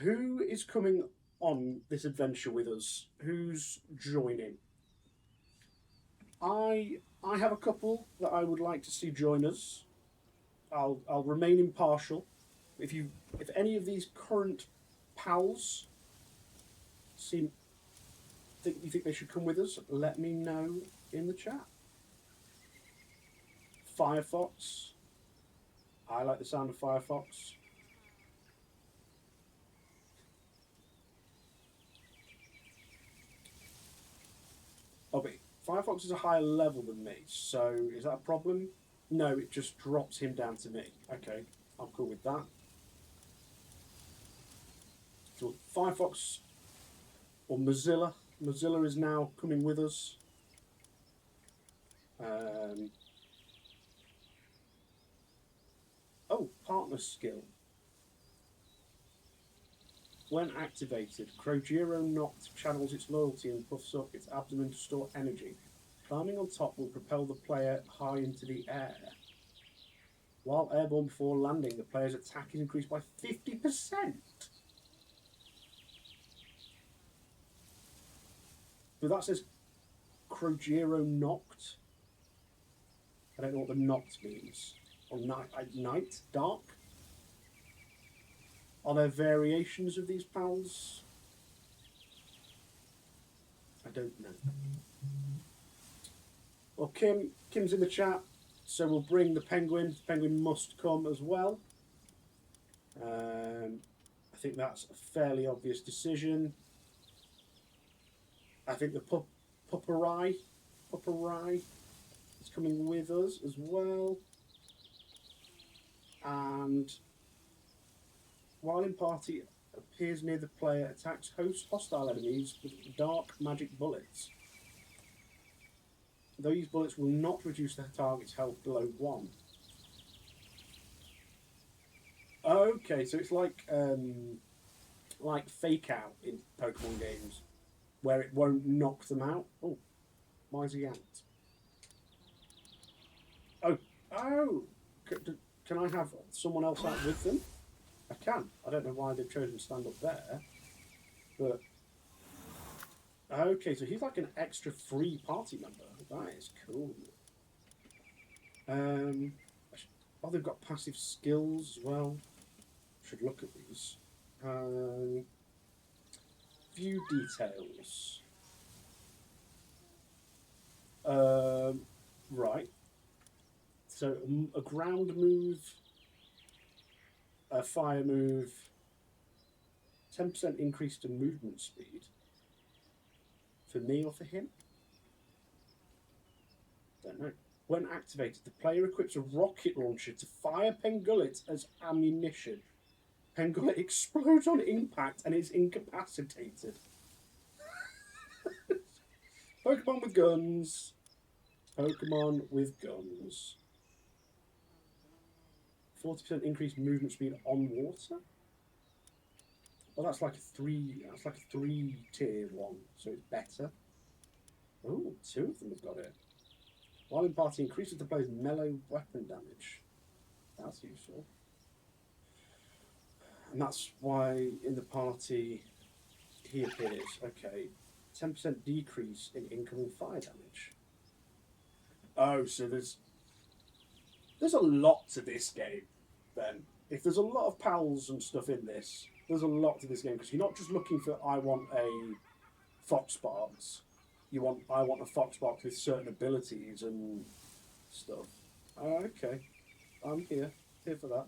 who is coming on this adventure with us? Who's joining? I have a couple that I would like to see join us. I'll remain impartial. If any of these current pals think they should come with us, let me know in the chat. Firefox. I like the sound of Firefox. Okay, Firefox is a higher level than me, so is that a problem? No, it just drops him down to me. Okay, I'm cool with that. So Firefox or Mozilla. Mozilla is now coming with us. Oh, partner skill. When activated, Krojiro Noct channels its loyalty and puffs up its abdomen to store energy. Climbing on top will propel the player high into the air. While airborne before landing, the player's attack is increased by 50%. So that says Krojiro Noct. I don't know what the Noct means. Or night? Dark? Are there variations of these pals? I don't know. Well, Kim's in the chat, so we'll bring the penguin. The penguin must come as well. I think that's a fairly obvious decision. I think the Pupperai is coming with us as well. And while in party, appears near the player, attacks hostile enemies with dark magic bullets. These bullets will not reduce their target's health below 1. Okay, so it's like Fake Out in Pokemon games. where it won't knock them out. Oh, why's he out? Oh! Can I have someone else out with them? I can. I don't know why they've chosen to stand up there, but okay. So he's like an extra free party member. That is cool. Oh, they've got passive skills as well. Should look at these. View details. Right. So a ground move, a fire move, 10% increase to movement speed. For me or for him? Don't know. When activated, the player equips a rocket launcher to fire Pengullet as ammunition. Pengullet explodes on impact and is incapacitated. Pokemon with guns. Pokemon with guns. 40% increased movement speed on water. Well, that's like a three tier one, so it's better. Oh, 2 of them have got it. While in party, increases the player's melee weapon damage. That's useful. And that's why in the party he appears. Okay, 10% decrease in incoming fire damage. Oh, so there's a lot to this game, then. If there's a lot of pals and stuff in this, there's a lot to this game, because you're not just looking for, I want a Foxbox. I want a Foxbox with certain abilities and stuff. Okay. I'm here for that.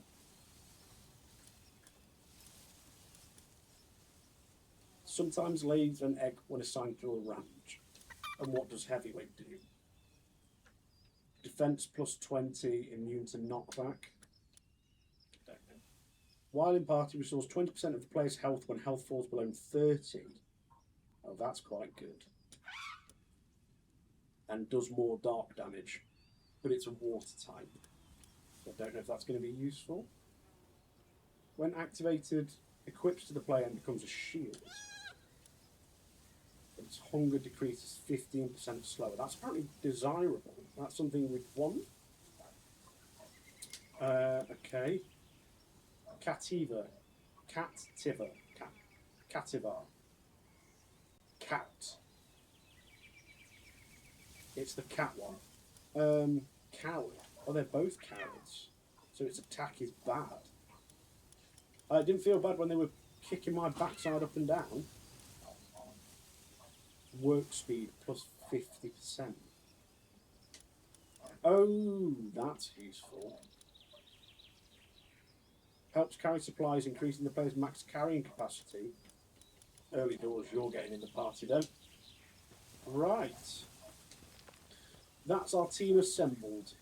Sometimes lays an egg when assigned to a ranch. And what does heavyweight do? Defense plus 20, immune to knockback. Don't know. While in party, restores 20% of the player's health when health falls below 30. Oh, that's quite good. And does more dark damage. But it's a water type. So I don't know if that's going to be useful. When activated, equips to the player and becomes a shield. Its hunger decreases 15% slower. That's apparently desirable. That's something we'd want. Okay. Cativar. Cat. It's the cat one. Coward. Oh, they're both cowards. So its attack is bad. I didn't feel bad when they were kicking my backside up and down. Work speed plus 50%. Oh, that's useful. Helps carry supplies, increasing the player's max carrying capacity. Early doors, you're getting in the party then. Right. That's our team assembled.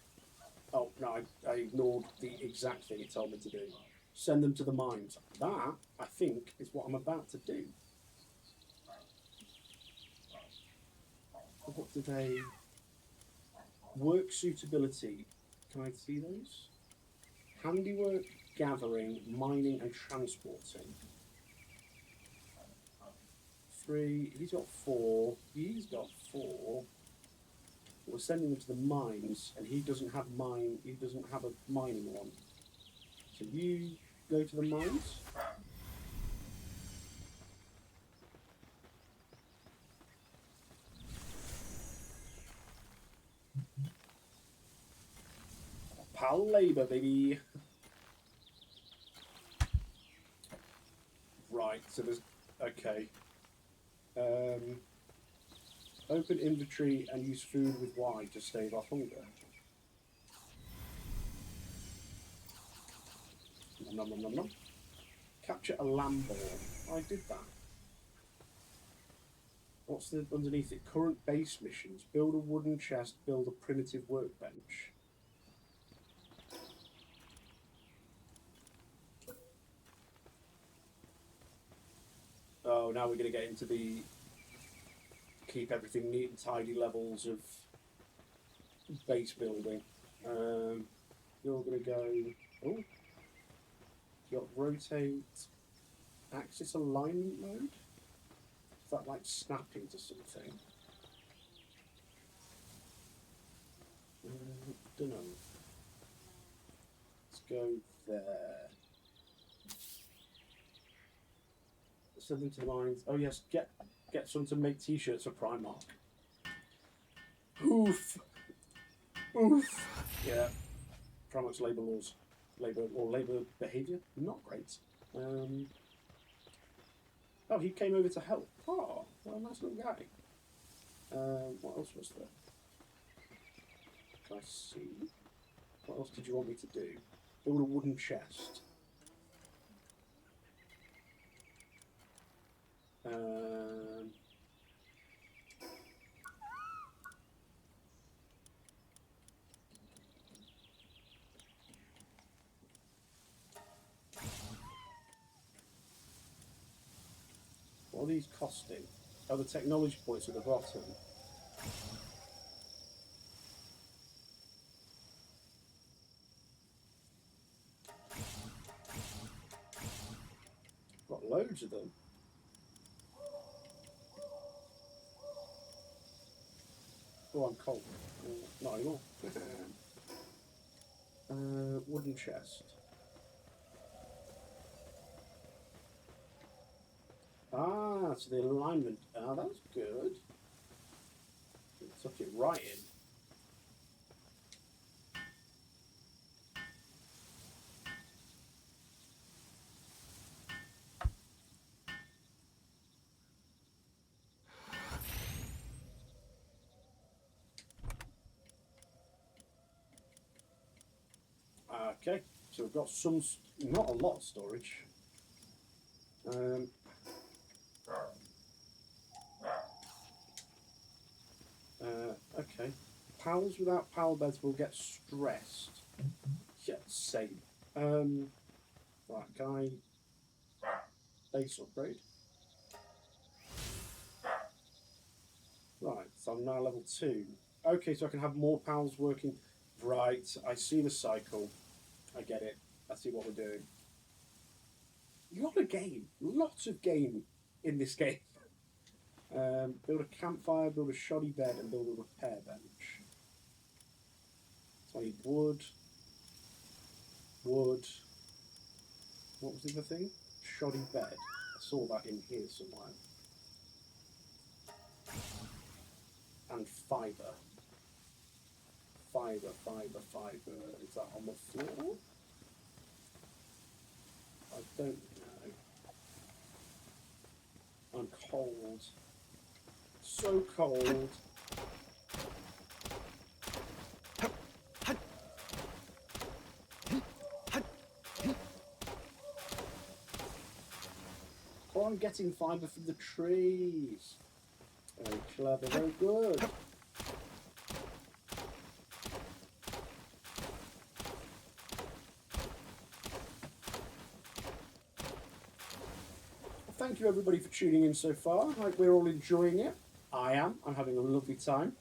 Oh, no, I ignored the exact thing it told me to do. Send them to the mines. That, I think, is what I'm about to do. What do they... Work suitability. Can I see those? Handiwork, gathering, mining and transporting. 3. He's got 4. He's got 4. We're sending him to the mines, and he doesn't have a mining one. So you go to the mines. Pal labour, baby. Right, so there's... Okay. Open inventory and use food with Y to stave off hunger. Nom nom nom nom. Capture a lamborn. I did that. What's the underneath it? Current base missions. Build a wooden chest, build a primitive workbench. Oh, now we're going to get into the keep everything neat and tidy levels of base building. You're going to go... Oh. You've got rotate, axis alignment mode. Is that like snapping to something? Don't know. Let's go there. Send them to the mines. Oh yes, get some to make t-shirts for Primark. Oof. Oof. Yeah. Primark's labour laws. Labour behaviour? Not great. Oh, he came over to help. Oh, what a nice little guy. What else was there? Can I see? What else did you want me to do? Build a wooden chest. What are these costing? Oh, the technology points at the bottom. Got loads of them. Oh, I'm cold. Not anymore. Wooden chest. Ah, so the alignment. Ah, that's good. It took it right in. Okay, so we've got some, not a lot of storage. Okay. Pals without pal beds will get stressed. Yeah, same. Right, can I base upgrade? Right, so I'm now level 2. Okay, so I can have more pals working. Right, I see the cycle. I get it. I see what we're doing. Lot of game. Lots of game in this game. Build a campfire, build a shoddy bed, and build a repair bench. So I need wood. Wood. What was the other thing? Shoddy bed. I saw that in here somewhere. And fibre. Fibre. Is that on the floor? I don't know. I'm cold. So cold. Oh, I'm getting fibre from the trees. Very clever, very good. Thank you everybody for tuning in so far. Like we're all enjoying it. I am. I'm having a lovely time.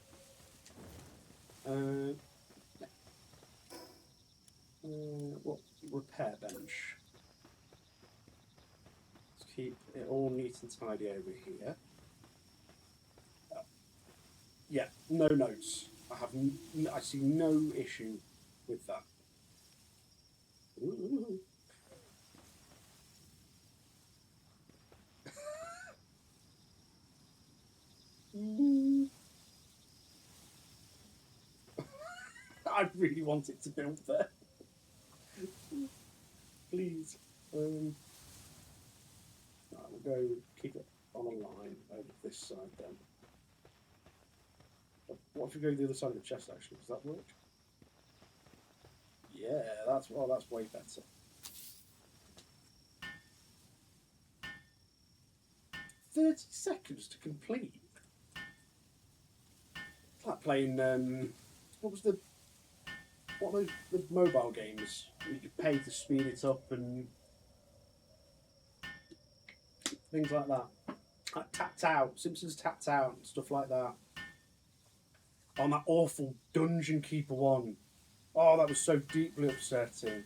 What repair bench? Let's keep it all neat and tidy over here. Yeah, no notes. I see no issue with that. Ooh. I really want it to build there. Please. Right, we'll go keep it on a line over this side then. What if we go to the other side of the chest actually? Does that work? Yeah, that's way better. 30 seconds to complete. It's like playing what are the mobile games? You could pay to speed it up and things like that. Like Tapped Out, Simpsons Tapped Out, and stuff like that. On that awful Dungeon Keeper one. Oh, that was so deeply upsetting.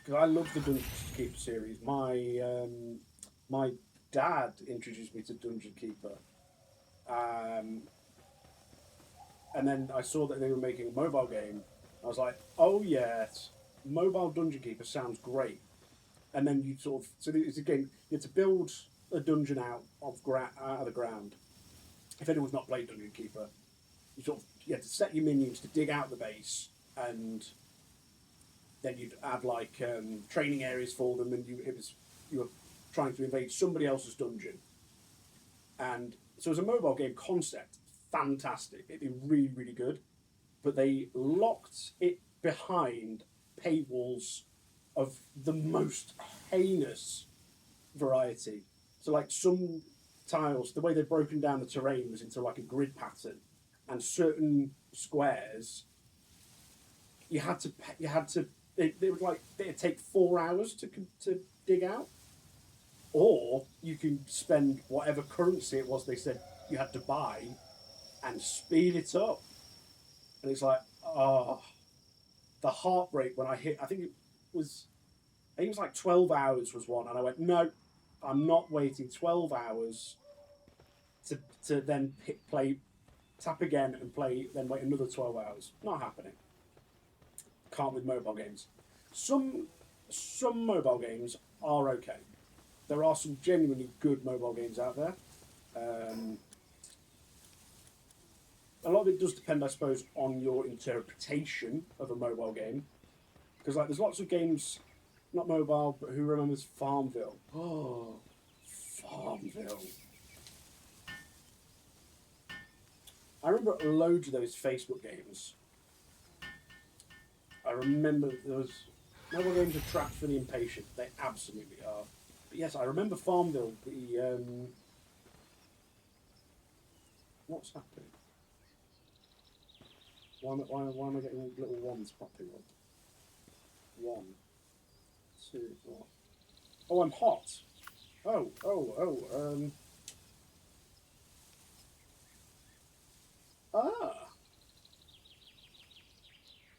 Because I love the Dungeon Keeper series. My dad introduced me to Dungeon Keeper. And then I saw that they were making a mobile game. I was like, oh yes, mobile Dungeon Keeper sounds great. And then you sort of, so it's a game, you have to build a dungeon out of the ground. If anyone's not played Dungeon Keeper, you have to set your minions to dig out the base, and then you'd add like training areas for them, and you were trying to invade somebody else's dungeon. And so as a mobile game concept, fantastic. It'd be really, really good. But they locked it behind paywalls of the most heinous variety. So like some tiles, the way they'd broken down the terrain was into like a grid pattern, and certain squares you had to it was like it'd take 4 hours to dig out, or you can spend whatever currency it was they said you had to buy and speed it up. And it's like, oh, the heartbreak when I think it was like 12 hours was one, and I went, no, I'm not waiting 12 hours to then tap again and play, then wait another 12 hours. Not happening. Can't with mobile games. Some mobile games are okay. There are some genuinely good mobile games out there. A lot of it does depend, I suppose, on your interpretation of a mobile game. Because like, there's lots of games, not mobile, but who remembers Farmville? Oh, Farmville. I remember loads of those Facebook games. I remember those mobile games are trapped for the impatient. They absolutely are. But yes, I remember Farmville. What's happening? Why am I getting little ones popping up? 1, 2, 4. Oh, I'm hot.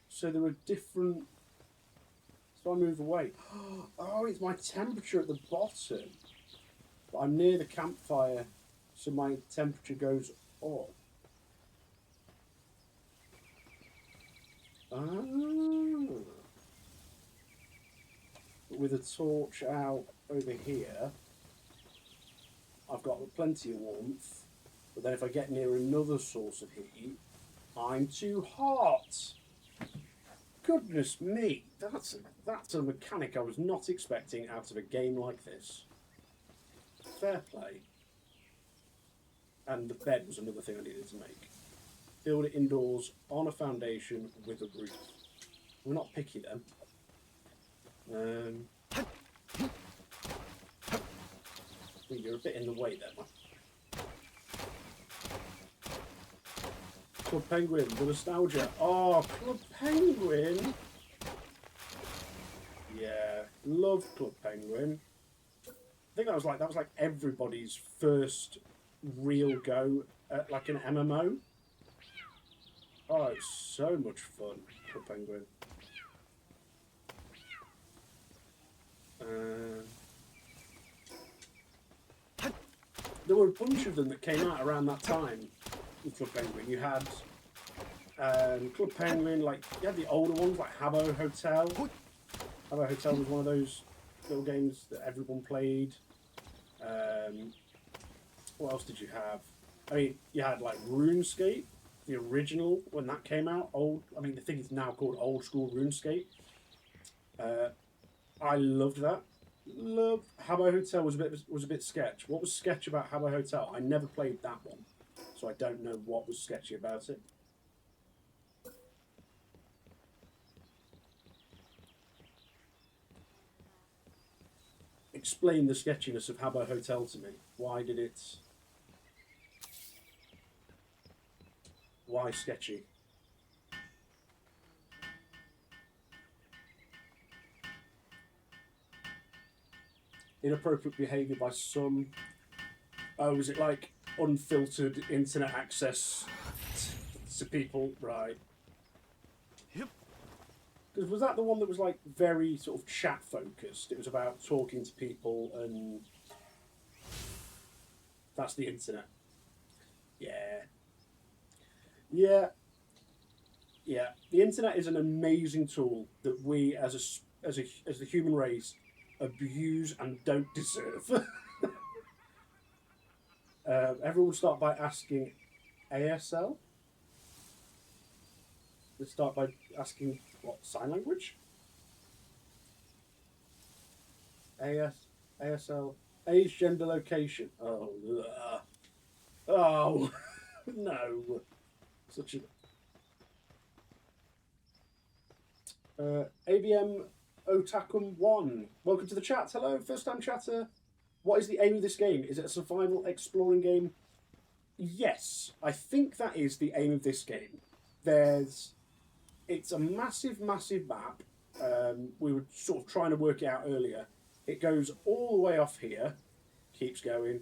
So there are different. So I move away. Oh, it's my temperature at the bottom. But I'm near the campfire, so my temperature goes up. With a torch out over here, I've got plenty of warmth. But then if I get near another source of heat, I'm too hot. Goodness me, that's a mechanic I was not expecting out of a game like this. Fair play. And the bed was another thing I needed to make. Build it indoors on a foundation with a roof. We're not picky then. You're a bit in the way there, man. Club Penguin, the nostalgia. Oh, Club Penguin. Yeah, love Club Penguin. I think that was like everybody's first real go at like an MMO. Oh, it's so much fun, Club Penguin. There were a bunch of them that came out around that time with Club Penguin. You had Club Penguin, like you had the older ones like Habbo Hotel. Habbo Hotel was one of those little games that everyone played. What else did you have? I mean, you had like RuneScape, the original when that came out. The thing is now called old school RuneScape. I loved that. Habbo Hotel was a bit sketch. What was sketch about Habbo Hotel? I never played that one, so I don't know what was sketchy about it. Explain the sketchiness of Habbo Hotel to me. Why sketchy? Inappropriate behaviour by some. Oh, was it like unfiltered internet access to people? Right. Yep. Because was that the one that was like very sort of chat focused? It was about talking to people and That's the internet. Yeah. Yeah. Yeah. The internet is an amazing tool that we, as the human race, abuse and don't deserve. Everyone start by asking ASL. Let's start by asking what sign language. ASL, age, gender, location. Oh, no, such a. ABM Otakum 1. Welcome to the chat. Hello, first time chatter. What is the aim of this game? Is it a survival exploring game? Yes, I think that is the aim of this game. It's a massive, massive map. We were sort of trying to work it out earlier. It goes all the way off here, keeps going.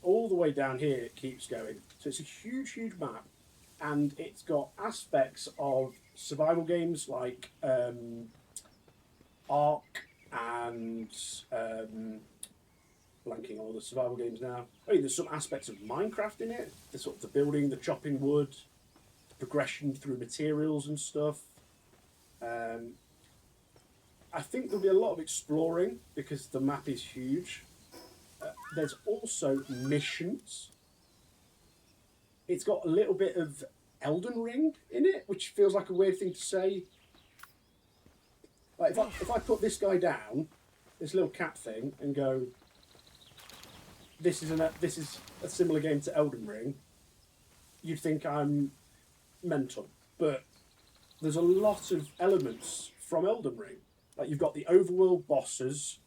All the way down here, it keeps going. So it's a huge, huge map. And it's got aspects of survival games like Ark and blanking all the survival games now. I mean, there's some aspects of Minecraft in it. The sort of the building, the chopping wood, the progression through materials and stuff. I think there'll be a lot of exploring because the map is huge. There's also missions. It's got a little bit of Elden Ring in it, which feels like a weird thing to say. Like if I put this guy down, this little cat thing, and go, this is a similar game to Elden Ring, you'd think I'm mental. But there's a lot of elements from Elden Ring. Like you've got the overworld bosses,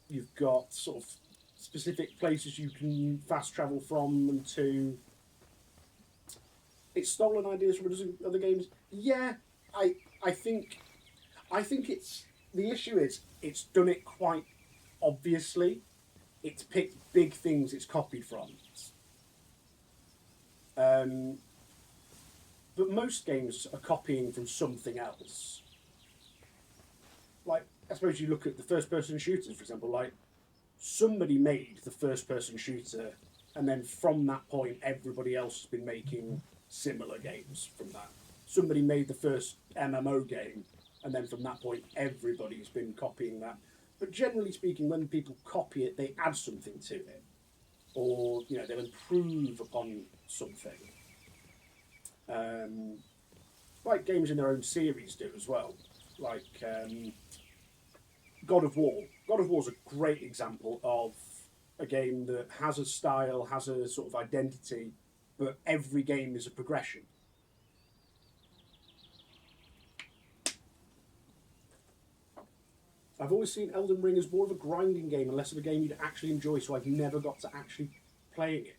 you've got sort of specific places you can fast travel from and to. It's stolen ideas from other games. Yeah, I think it's the issue is it's done it quite obviously. It's picked big things it's copied from. But most games are copying from something else. Like, I suppose you look at the first-person shooters, for example, like, somebody made the first-person shooter, and then from that point, everybody else has been making similar games from that. Somebody made the first MMO game, and then from that point, everybody's been copying that. But generally speaking, when people copy it, they add something to it. Or, you know, they'll improve upon something. Like games in their own series do as well. Like God of War. God of War is a great example of a game that has a style, has a sort of identity, but every game is a progression. I've always seen Elden Ring as more of a grinding game and less of a game you'd actually enjoy, so I've never got to actually playing it.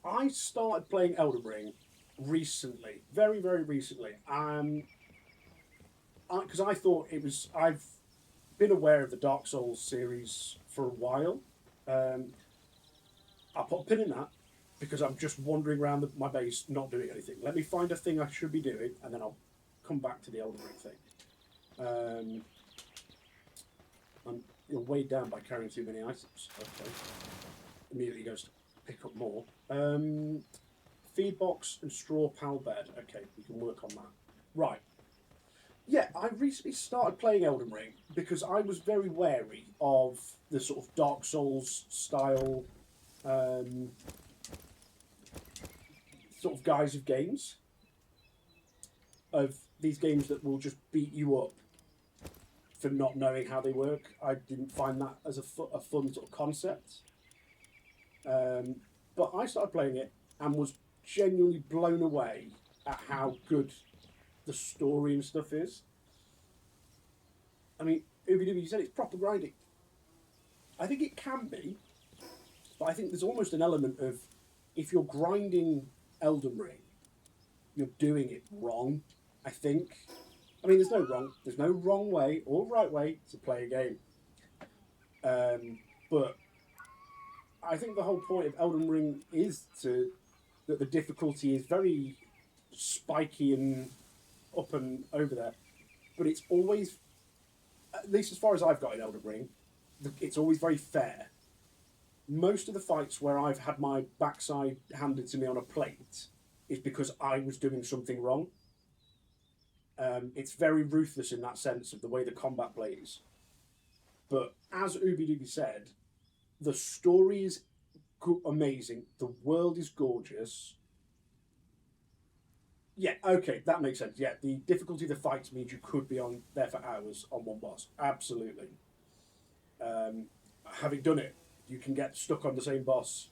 I started playing Elden Ring recently, very, very recently. Because I thought it was... I've been aware of the Dark Souls series for a while. I'll put a pin in that because I'm just wandering around my base not doing anything. Let me find a thing I should be doing and then I'll come back to the Elden Ring thing. I'm weighed down by carrying too many items. Okay. Immediately goes to pick up more. Feed box and straw pal bed. Okay, we can work on that. Right. Yeah, I recently started playing Elden Ring because I was very wary of the sort of Dark Souls style sort of guise of games. Of these games that will just beat you up for not knowing how they work. I didn't find that as a fun sort of concept. But I started playing it and was genuinely blown away at how good the story and stuff is. I mean, you said it's proper grinding. I think it can be, but I think there's almost an element of if you're grinding Elden Ring, you're doing it wrong, I think. I mean, there's no wrong way or right way to play a game. But I think the whole point of Elden Ring is that the difficulty is very spiky and up and over there. But it's always, at least as far as I've got in Elden Ring, it's always very fair. most of the fights where I've had my backside handed to me on a plate is because I was doing something wrong. It's very ruthless in that sense of the way the combat plays. But as Ubi Dubi said, the story is amazing. The world is gorgeous. Yeah, okay, that makes sense. Yeah, the difficulty of the fights means you could be on there for hours on one boss. Absolutely. Having done it, you can get stuck on the same boss.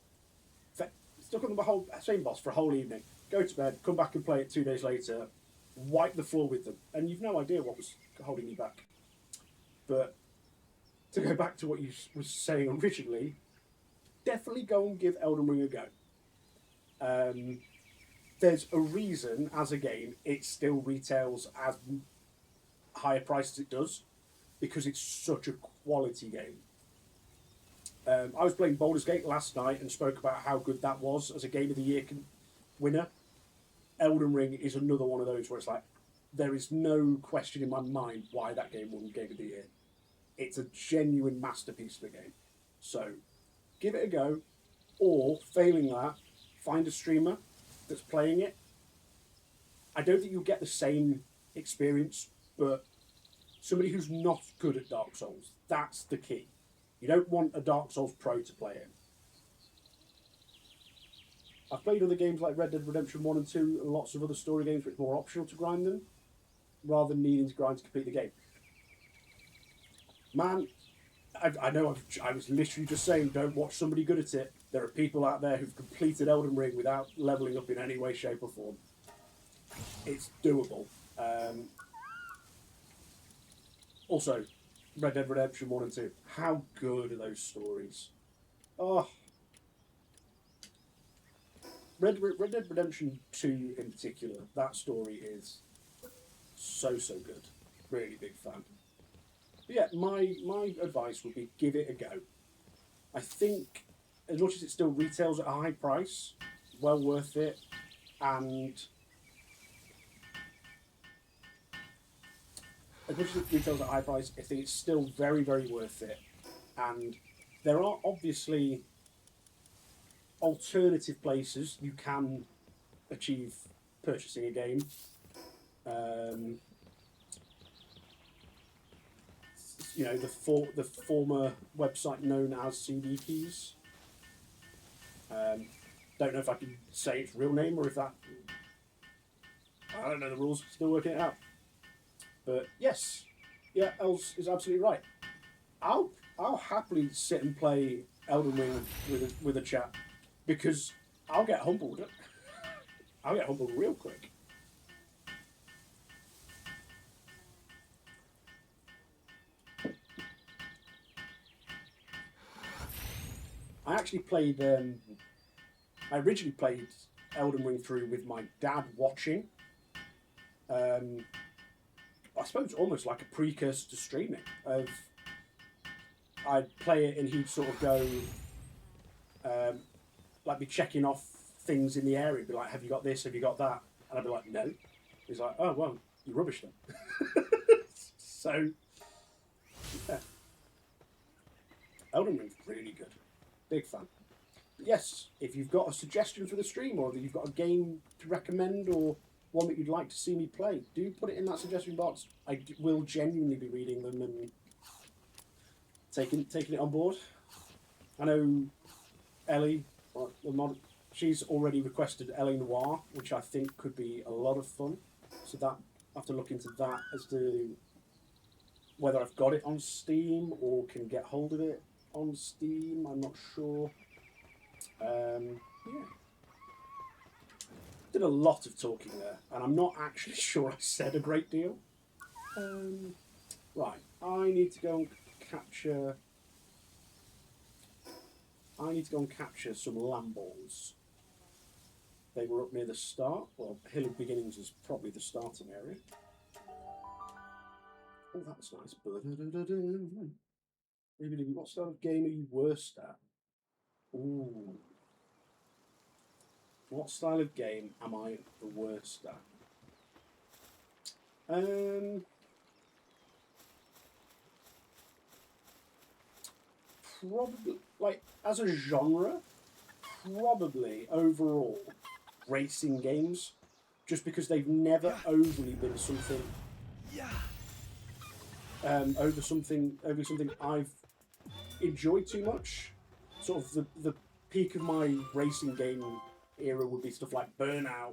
Stuck on the whole same boss for a whole evening. Go to bed, come back and play it 2 days later, wipe the floor with them, and you've no idea what was holding you back. But to go back to what you was saying originally, definitely go and give Elden Ring a go. There's a reason, as a game, it still retails as higher price as it does, because it's such a quality game. I was playing Baldur's Gate last night and spoke about how good that was as a Game of the Year winner. Elden Ring is another one of those where it's like, there is no question in my mind why that game won Game of the Year. It's a genuine masterpiece of a game. So, give it a go, or, failing that, find a streamer that's playing it. I don't think you'll get the same experience, but somebody who's not good at Dark Souls, that's the key. You don't want a Dark Souls pro to play it. I've played other games like Red Dead Redemption 1 and 2 and lots of other story games where it's more optional to grind them, rather than needing to grind to complete the game. Man, I know I was literally just saying don't watch somebody good at it. There are people out there who've completed Elden Ring without leveling up in any way, shape or form. It's doable. Also, Red Dead Redemption 1 and 2. How good are those stories? Oh. Red Dead Redemption 2 in particular, that story is so good. Really big fan. But yeah, my advice would be give it a go. I think, as much as it still retails at a high price, well worth it, and as much as it retails at a high price, I think it's still very, very worth it. And there are obviously alternative places you can achieve purchasing a game. You know, the former website known as CD Keys. Don't know if I can say its real name or if that... I don't know the rules, still working it out. But yes, yeah, Els is absolutely right. I'll happily sit and play Elden Ring with a chat, because I'll get humbled. I'll get humbled real quick. I actually played. I originally played Elden Ring through with my dad watching. I suppose almost like a precursor to streaming. I'd play it and he'd sort of go, like be checking off things in the area, be like, "Have you got this? Have you got that?" And I'd be like, "No." He's like, "Oh well, you rubbish then." So, yeah. Elden Ring's really good. Big fan. But yes, if you've got a suggestion for the stream, or that you've got a game to recommend, or one that you'd like to see me play, do put it in that suggestion box. I will genuinely be reading them and taking it on board. I know Ellie, she's already requested Ellie Noir, which I think could be a lot of fun. So that I have to look into that as to whether I've got it on Steam or can get hold of it on Steam. I'm not sure. Yeah. Did a lot of talking there, and I'm not actually sure I said a great deal. Right, I need to go and capture some lamb balls. They were up near the start. Well, Hill of Beginnings is probably the starting area. Oh, that's nice. What sort of game are you worst at? Ooh. What style of game am I the worst at? probably, like, as a genre, probably overall racing games, just because they've never overly been something over something I've enjoyed too much. Sort of the peak of my racing game era would be stuff like Burnout.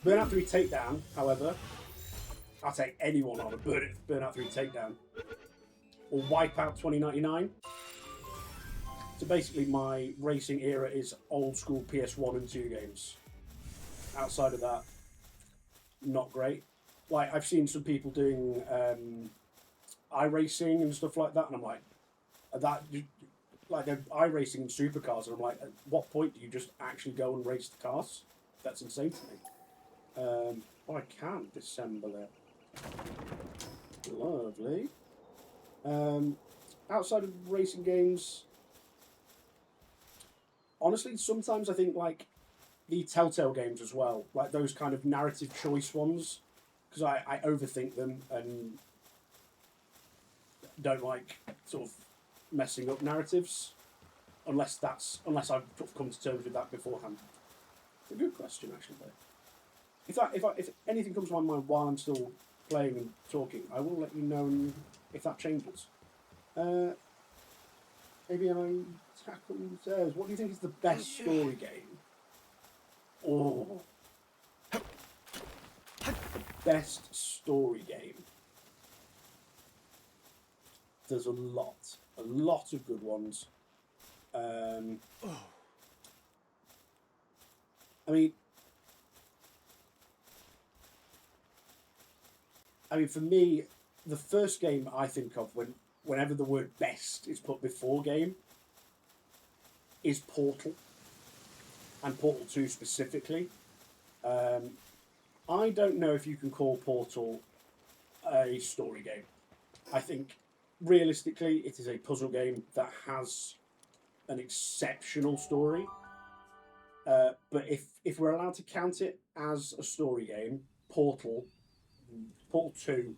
Burnout 3 Takedown, however, I'll take anyone on a Burnout 3 Takedown. Or Wipeout 2099. So basically my racing era is old school PS1 and 2 games. Outside of that, not great. Like, I've seen some people doing iRacing and stuff like that, and I'm like, they're iRacing in supercars, and I'm like, at what point do you just actually go and race the cars? That's insane to me. I can disassemble it. Lovely. Outside of racing games, honestly, sometimes I think like the Telltale games as well, like those kind of narrative choice ones, because I overthink them and don't like sort of messing up narratives, unless I've sort of come to terms with that beforehand. It's a good question, actually, though. If anything comes to my mind while I'm still playing and talking, I will let you know if that changes. Maybe I tackle says, what do you think is the best story game? Oh, the best story game. There's a lot of good ones. I mean, for me, the first game I think of whenever the word best is put before game is Portal, and Portal 2 specifically. I don't know if you can call Portal a story game. I think, realistically, it is a puzzle game that has an exceptional story. But if we're allowed to count it as a story game, Portal 2,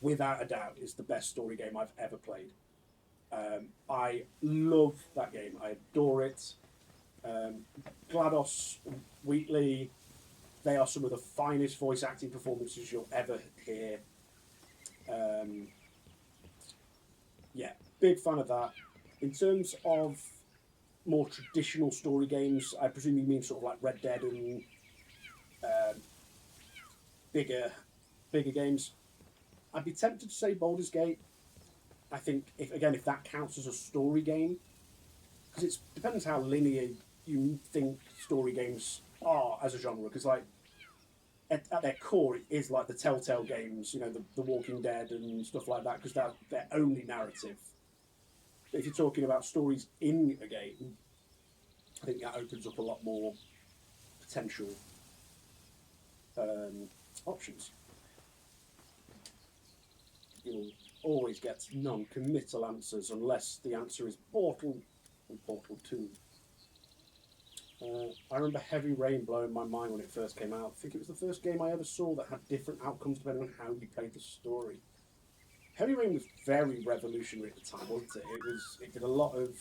without a doubt, is the best story game I've ever played. I love that game. I adore it. GLaDOS, Wheatley, they are some of the finest voice acting performances you'll ever hear. Yeah, big fan of that. In terms of more traditional story games, I presume you mean sort of like Red Dead and bigger games. I'd be tempted to say Baldur's Gate. I think if that counts as a story game, because it depends how linear you think story games are as a genre. Because like at their core, it is like the Telltale games, you know, the Walking Dead and stuff like that, because they're only narrative. But if you're talking about stories in a game, I think that opens up a lot more potential options. You'll always get non-committal answers unless the answer is Portal and Portal 2. I remember Heavy Rain blowing my mind when it first came out. I think it was the first game I ever saw that had different outcomes depending on how you played the story. Heavy Rain was very revolutionary at the time, wasn't it? It did a lot of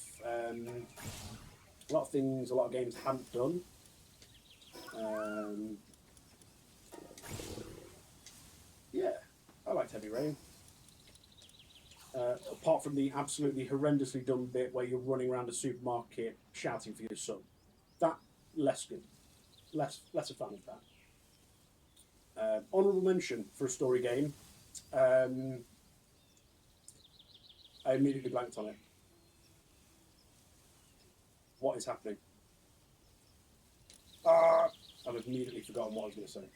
things a lot of games hadn't done. Yeah, I liked Heavy Rain. Apart from the absolutely horrendously dumb bit where you're running around a supermarket shouting for your son. That, less good. Less a fan of that. Honourable mention for a story game. I immediately blanked on it. What is happening? I've immediately forgotten what I was going to say.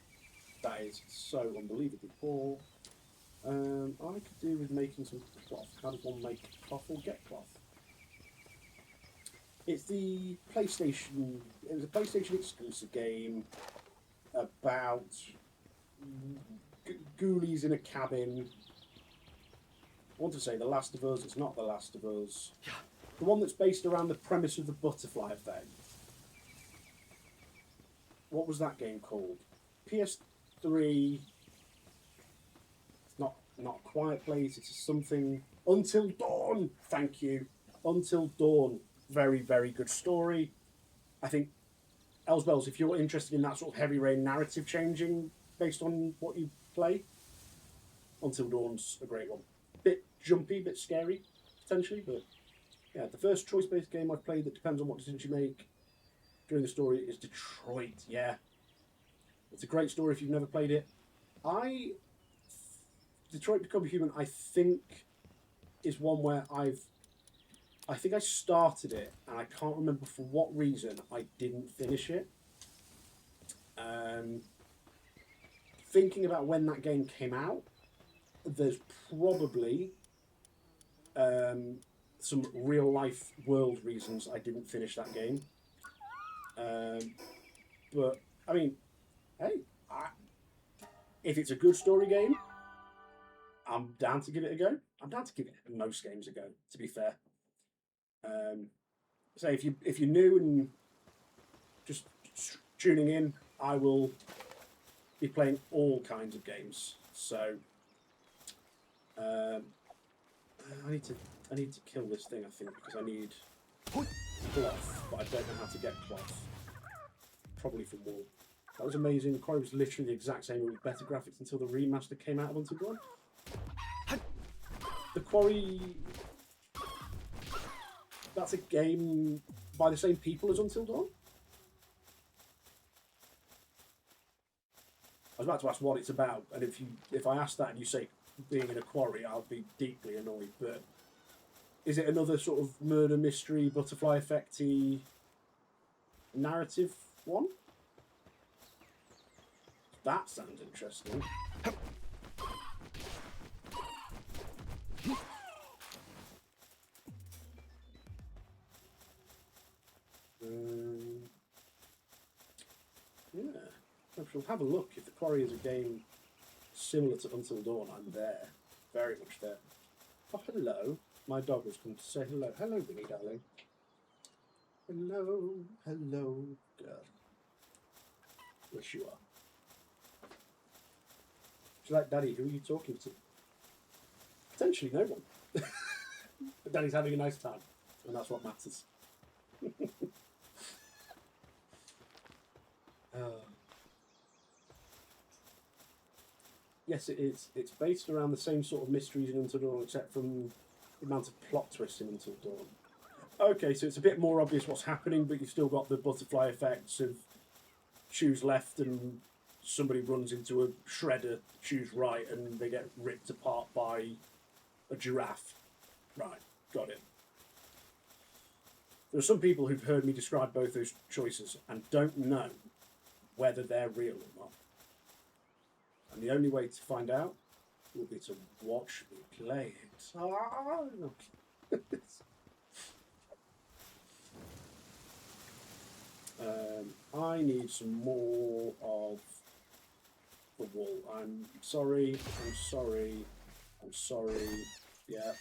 That is so unbelievably poor. I could do with making some cloth. How does one make cloth or get cloth? It's the PlayStation. It was a PlayStation exclusive game about ghoulies in a cabin. I want to say The Last of Us. It's not The Last of Us. The one that's based around the premise of the butterfly effect. What was that game called? PS3. It's not Quiet Place. It's something. Until Dawn. Thank you. Until Dawn, very, very good story. I think Elsbells, if you're interested in that sort of heavy rain narrative changing based on what you play, Until Dawn's a great one. Bit jumpy, bit scary, potentially, but yeah, the first choice-based game I've played that depends on what decisions you make during the story is Detroit. Yeah, it's a great story if you've never played it. Detroit Become Human, I think, is one where I think I started it and I can't remember for what reason I didn't finish it. Thinking about when that game came out, there's probably some real life world reasons I didn't finish that game. But I mean, hey, if it's a good story game, I'm down to give it a go. I'm down to give it most games a go, to be fair. So if you're new and just tuning in, I will be playing all kinds of games. So I need to kill this thing, I think, because I need cloth, but I don't know how to get cloth. Probably from wool. That was amazing. The quarry was literally the exact same with better graphics until the remaster came out of Until Dawn. The Quarry, that's a game by the same people as Until Dawn? I was about to ask what it's about, and if I ask that and you say being in a quarry, I'll be deeply annoyed. But is it another sort of murder mystery, butterfly effect-y narrative one? That sounds interesting. Yeah, I shall have a look. If the Quarry is a game similar to Until Dawn, I'm there. Very much there. Oh, hello. My dog has come to say hello. Hello, Winnie, darling. Hello, hello, girl. Yes, you are. She's like, Daddy, who are you talking to? Potentially no one. But Daddy's having a nice time, and that's what matters. Yes, it is. It's based around the same sort of mysteries in Until Dawn, except from the amount of plot twists in Until Dawn. Okay, so it's a bit more obvious what's happening, but you've still got the butterfly effects of choose left and somebody runs into a shredder, choose right, and they get ripped apart by a giraffe. Right, got it. There are some people who've heard me describe both those choices and don't know whether they're real or not. And the only way to find out will be to watch me play it. I need some more of the wool. I'm sorry. Yeah.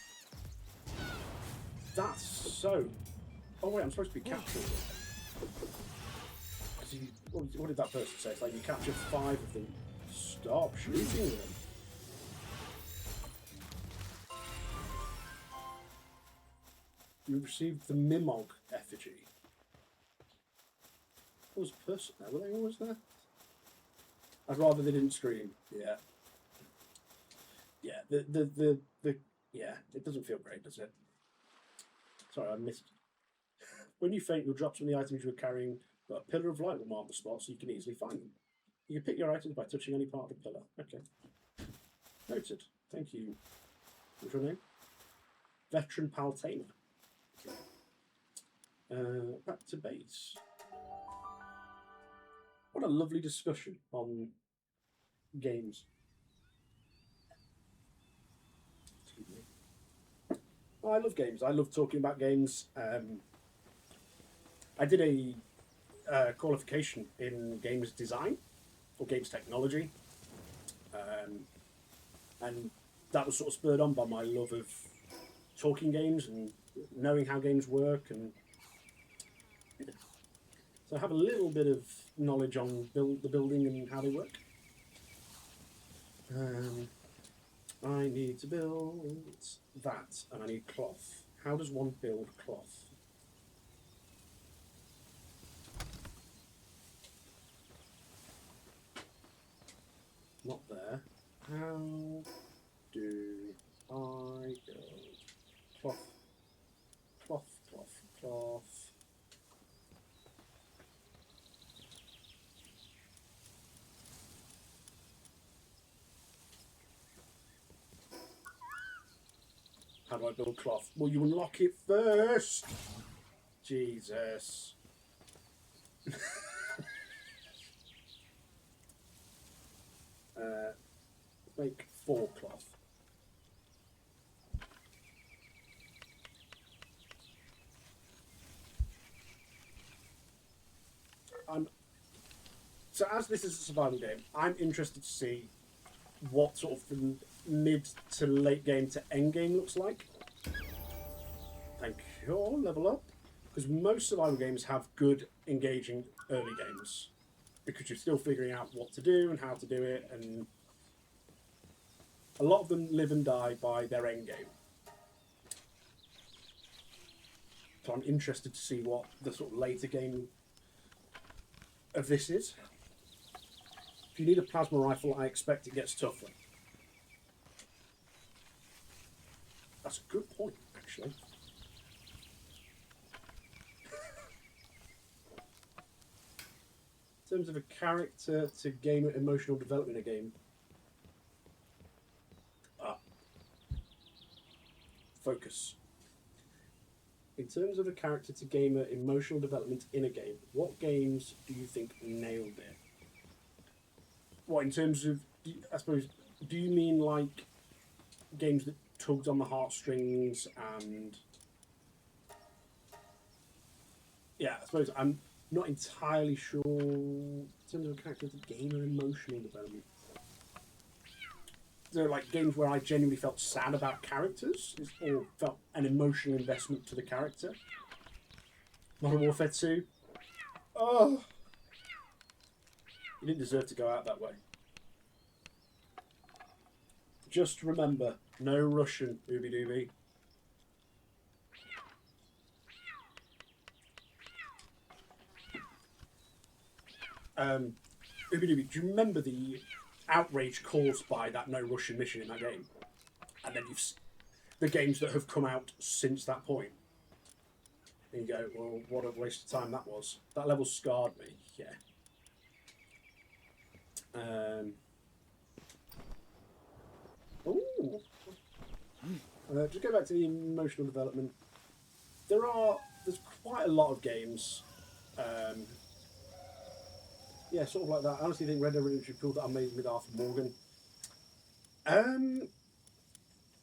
That's so... Oh wait, I'm supposed to be capturing them. What did that person say? It's like you capture 5 of them. Stop shooting them. You received the Mimog effigy. There was a person there. Were they always there? I'd rather they didn't scream. Yeah. Yeah. Yeah. It doesn't feel great, does it? Sorry, I missed. When you faint, you'll drop some of the items you were carrying, but a pillar of light will mark the spot so you can easily find them. You can pick your items by touching any part of the pillar. Okay. Noted. Thank you. What's your name? Veteran Paltainer. Back to base. What a lovely discussion on games. Excuse me. Oh, I love games. I love talking about games. I did a qualification in games design or games technology, and that was sort of spurred on by my love of talking games and knowing how games work, and so I have a little bit of knowledge on the building and how they work. I need to build that, and I need cloth. How does one build cloth? Not there. How do I build cloth? Cloth, cloth, cloth. How do I build cloth? Well, you unlock it first. Jesus. Make 4 cloth. So as this is a survival game, I'm interested to see what sort of the mid to late game to end game looks like. Thank you. Level up. Because most survival games have good, engaging early games. Because you're still figuring out what to do and how to do it, and a lot of them live and die by their end game. So I'm interested to see what the sort of later game of this is. If you need a plasma rifle, I expect it gets tougher. That's a good point, actually. In terms of a character to gamer emotional development in a game. Focus. In terms of a character to gamer emotional development in a game, what games do you think nailed it? What, in terms of, I suppose, do you mean like games that tugged on the heartstrings and... Yeah, I suppose I'm not entirely sure in terms of a character to gamer emotional development. So, like, games where I genuinely felt sad about characters, or felt an emotional investment to the character. Modern Warfare 2. Oh! You didn't deserve to go out that way. Just remember, no Russian, Ooby Dooby. Ooby Dooby, do you remember the outrage caused by that no Russian mission in that game? And then you've the games that have come out since that point. And you go, well, what a waste of time that was. That level scarred me, yeah. Ooh. Just go back to the emotional development. There's quite a lot of games. Yeah, sort of like that. I honestly think Red Dead Redemption pulled that amazing with Arthur Morgan.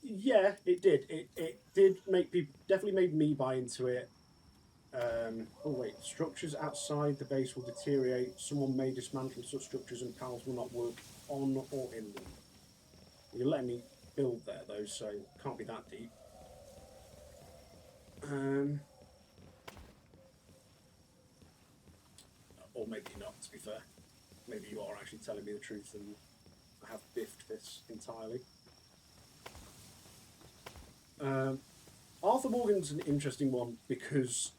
Yeah, it did. It did make people, definitely made me buy into it. Oh wait, structures outside the base will deteriorate. Someone may dismantle such structures and pals will not work on or in them. You're letting me build there though, so it can't be that deep. Or maybe not, to be fair. Maybe you are actually telling me the truth and I have biffed this entirely. Arthur Morgan's an interesting one because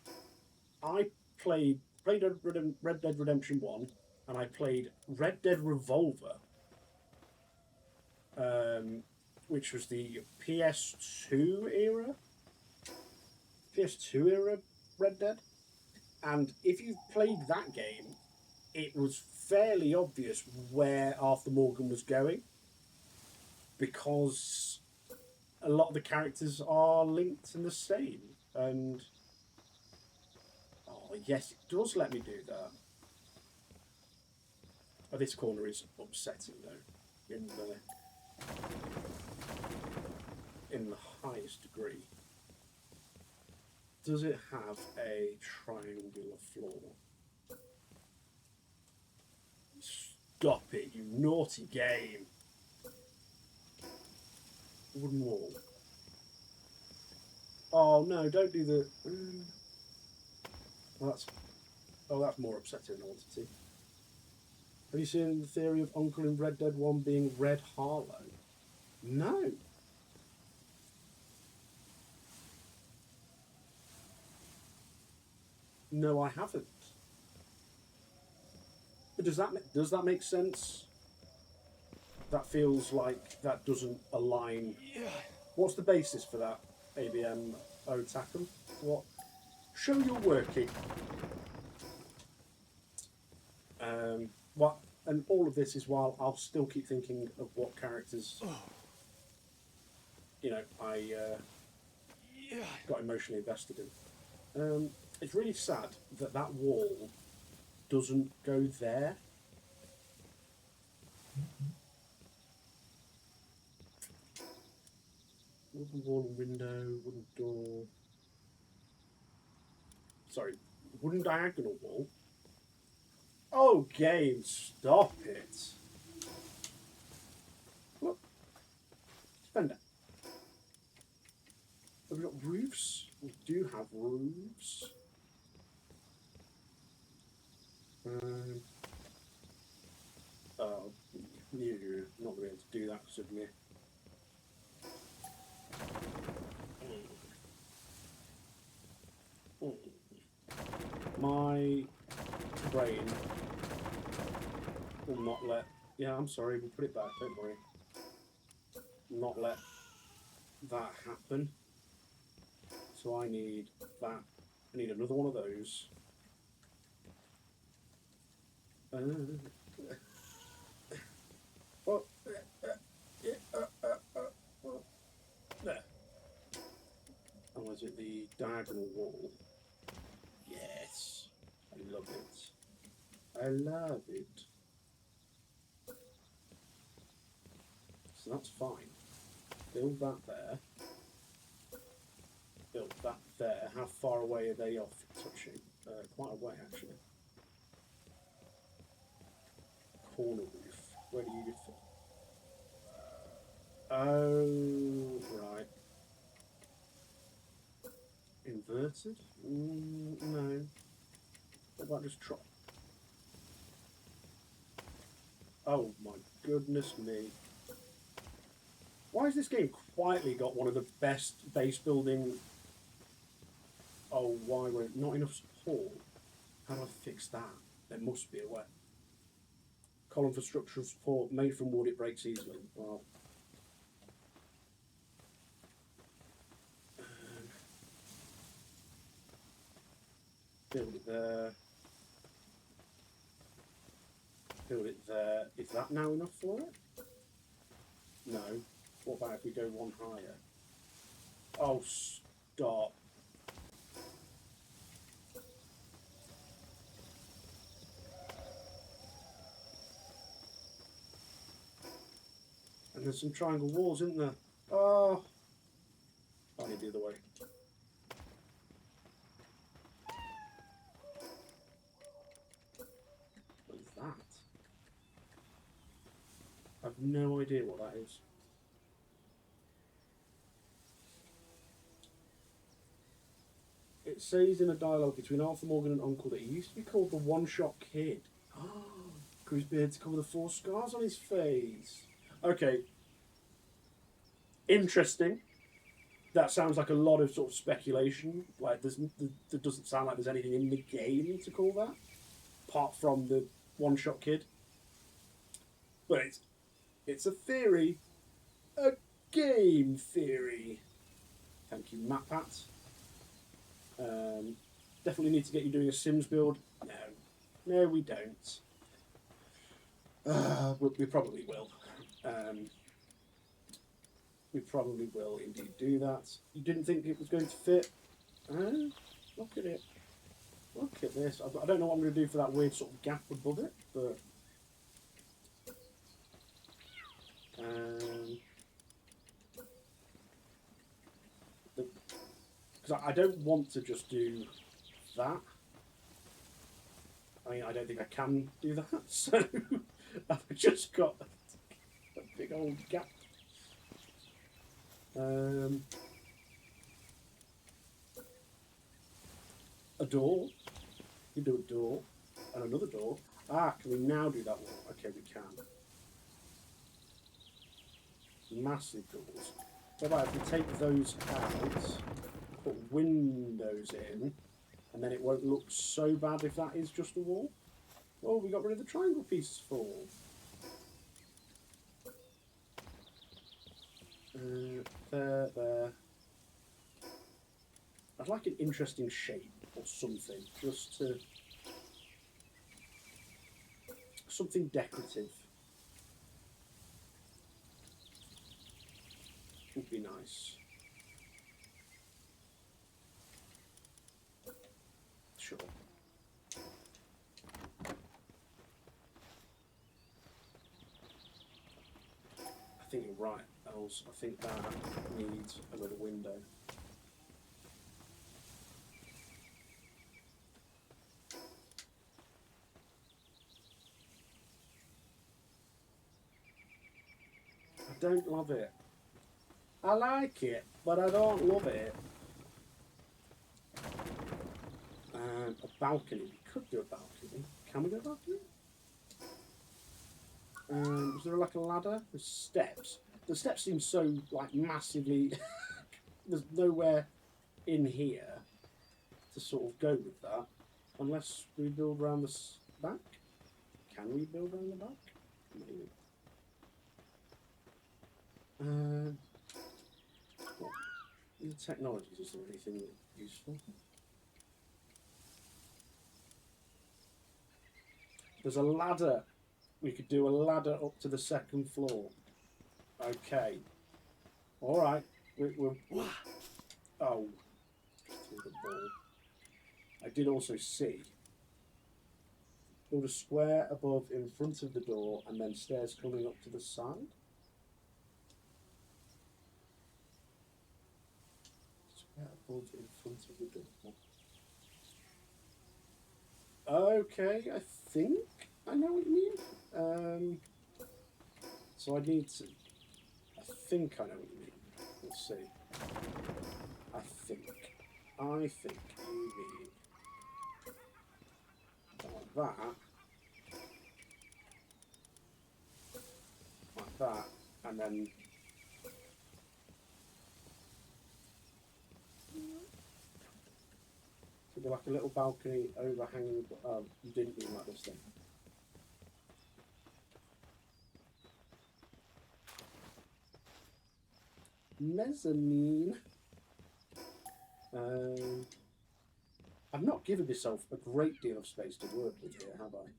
I played Red Dead Redemption 1 and I played Red Dead Revolver, which was the PS2 era Red Dead. And if you've played that game, it was fairly obvious where Arthur Morgan was going because a lot of the characters are linked and the same. And oh yes, it does let me do that. Oh, this corner is upsetting though, in the highest degree. Does it have a triangular floor? Stop it, you naughty game. Wooden wall. Oh no, don't do the... that's more upsetting than I wanted to. Have you seen the theory of Uncle in Red Dead 1 being Red Harlow? No. No, I haven't. But does that make sense? That feels like that doesn't align. What's the basis for that, ABM Otakum? What? Show your working. What? And all of this is while I'll still keep thinking of what characters, you know, I got emotionally invested in. It's really sad that that wall doesn't go there. Wooden wall, window, wooden door. Sorry, wooden diagonal wall. Oh, game, stop it. Look. Fender. Have we got roofs? We do have roofs. You're not going to be able to do that because of me. My brain will not let... Yeah, I'm sorry, we'll put it back, don't worry. Not let that happen. So I need that. I need another one of those. There. And was it the diagonal wall? Yes. I love it. I love it. So that's fine. Build that there. Build that there. How far away are they off touching? Quite a way, actually. Corner roof. Where do you fit? Oh, right. Inverted? No. What about just trot? Oh my goodness me. Why has this game quietly got one of the best base building... Oh, why won't... Not enough support? How do I fix that? There must be a way. Column for structural support, made from wood, it breaks easily. Well... build it there. Build it there. Is that now enough for it? No. What about if we go one higher? Oh, stop. And there's some triangle walls, isn't there? Oh. I need the other way. What is that? I've no idea what that is. It says in a dialogue between Arthur Morgan and Uncle that he used to be called the One-Shot Kid. Oh, grew his beard to cover the 4 scars on his face. Okay. Interesting. That sounds like a lot of sort of speculation. Like, there doesn't sound like there's anything in the game to call that, apart from the One-Shot Kid. But it's a theory. A game theory. Thank you, MatPat. Definitely need to get you doing a Sims build. No, we don't. We probably will. We probably will indeed do that. You didn't think it was going to fit? Look at it. Look at this. I don't know what I'm going to do for that weird sort of gap above it, but... Because I don't want to just do that. I mean, I don't think I can do that, so I've just got a big old gap. A door. You do a door and another door. Ah, can we now do that one? Okay, we can. Massive doors. What about if we take those out, put windows in, And then it won't look so bad if that is just a wall. Oh, we got rid of the triangle pieces for. There. I'd like an interesting shape or something, just to... something decorative. Would be nice. Sure. I think you're right, Els. I think that needs another window. I don't love it. I like it, but I don't love it. A balcony. We could do a balcony. Can we do a balcony? Is there like a ladder? There's steps. The steps seem so like massively. There's nowhere in here to sort of go with that, unless we build around the back. Can we build around the back? Maybe. What? The technologies, is there anything useful? There's a ladder. We could do a ladder up to the second floor. Okay. All right. We're oh. Through the ball. I did also see. Build a square above in front of the door and then stairs coming up to the side. Square above in front of the door. Okay, I think I know what you mean. So I need to... I think I know what you mean. Let's see. I think you mean like that. Like that. And then... Could be like a little balcony overhanging... Oh, you didn't mean like this thing. Mezzanine. I've not given myself a great deal of space to work with here, have I?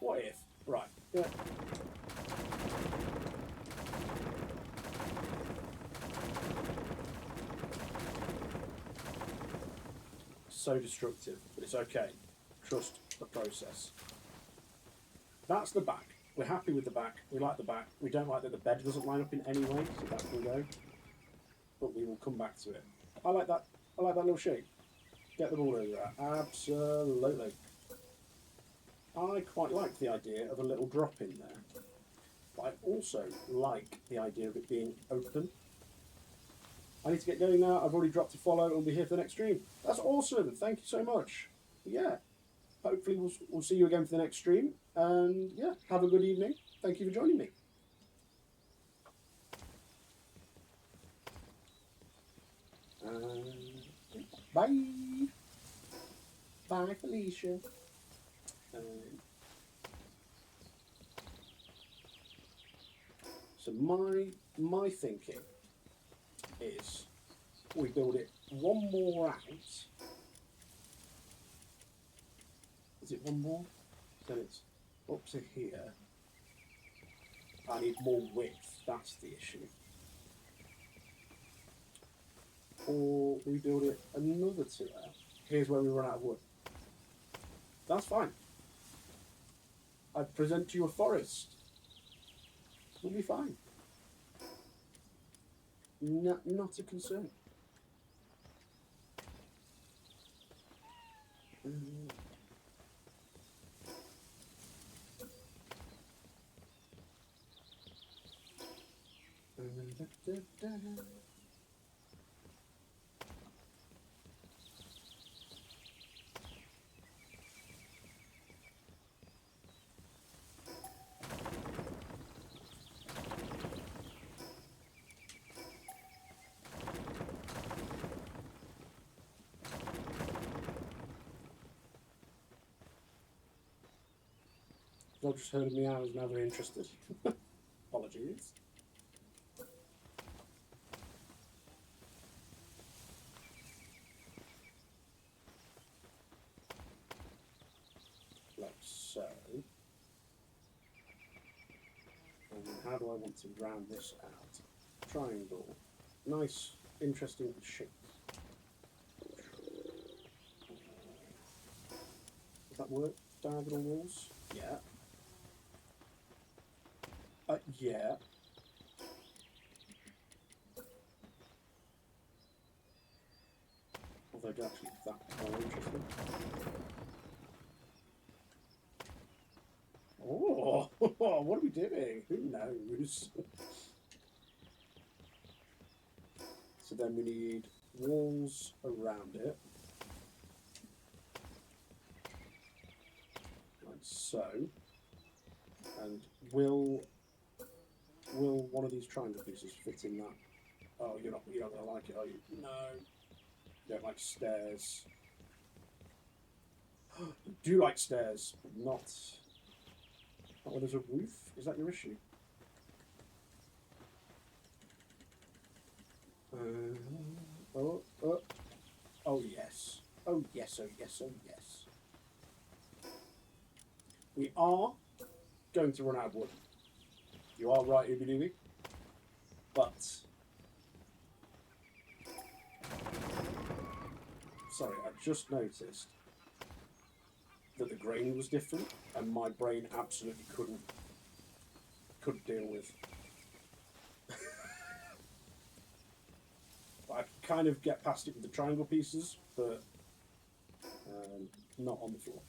What if? Right. Yeah. So destructive, but it's okay. Trust the process. That's the back. We're happy with the back. We like the back. We don't like that the bed doesn't line up in any way, so that can go. But we will come back to it. I like that. I like that little shape. Get them all over that. Absolutely. I quite like the idea of a little drop in there. But I also like the idea of it being open. I need to get going now. I've already dropped a follow and we'll be here for the next stream. That's awesome. Thank you so much. Yeah. Hopefully we'll see you again for the next stream. And yeah, have a good evening. Thank you for joining me. Bye. Bye, Felicia. So my thinking is we build it one more out. Is it one more? Then it's up to here. I need more width, that's the issue. Or we build it another 2 out. Here's where we run out of wood. That's fine. I present you a forest. We'll be fine. Not a concern. dog just heard me out. I was now very interested. Apologies. Like so. And how do I want to round this out? Triangle. Nice, interesting shape. Does that work? Diagonal walls? Yeah. Yeah. Although actually that's more interesting. Oh, what are we doing? Who knows? So then we need walls around it. Like so. And will one of these triangle pieces fit in that? Oh, you're not gonna like it, are you? No. You don't like stairs. You do like stairs, but not when there's a roof? Is that your issue? Oh yes. Oh yes, oh yes, oh yes. We are going to run out of wood. You are right, Ooby Dooby. But sorry, I just noticed that the grain was different and my brain absolutely couldn't deal with. I kind of get past it with the triangle pieces, but not on the floor.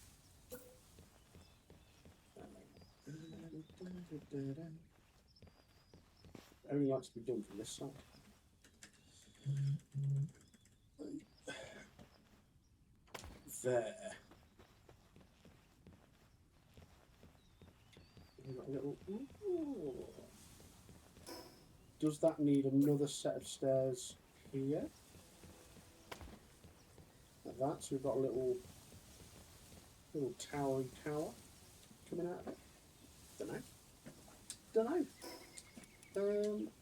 Everything likes to be done from this side. There. We've got a little. Ooh. Does that need another set of stairs here? Like that. So we've got a little towery tower coming out of it. Don't know.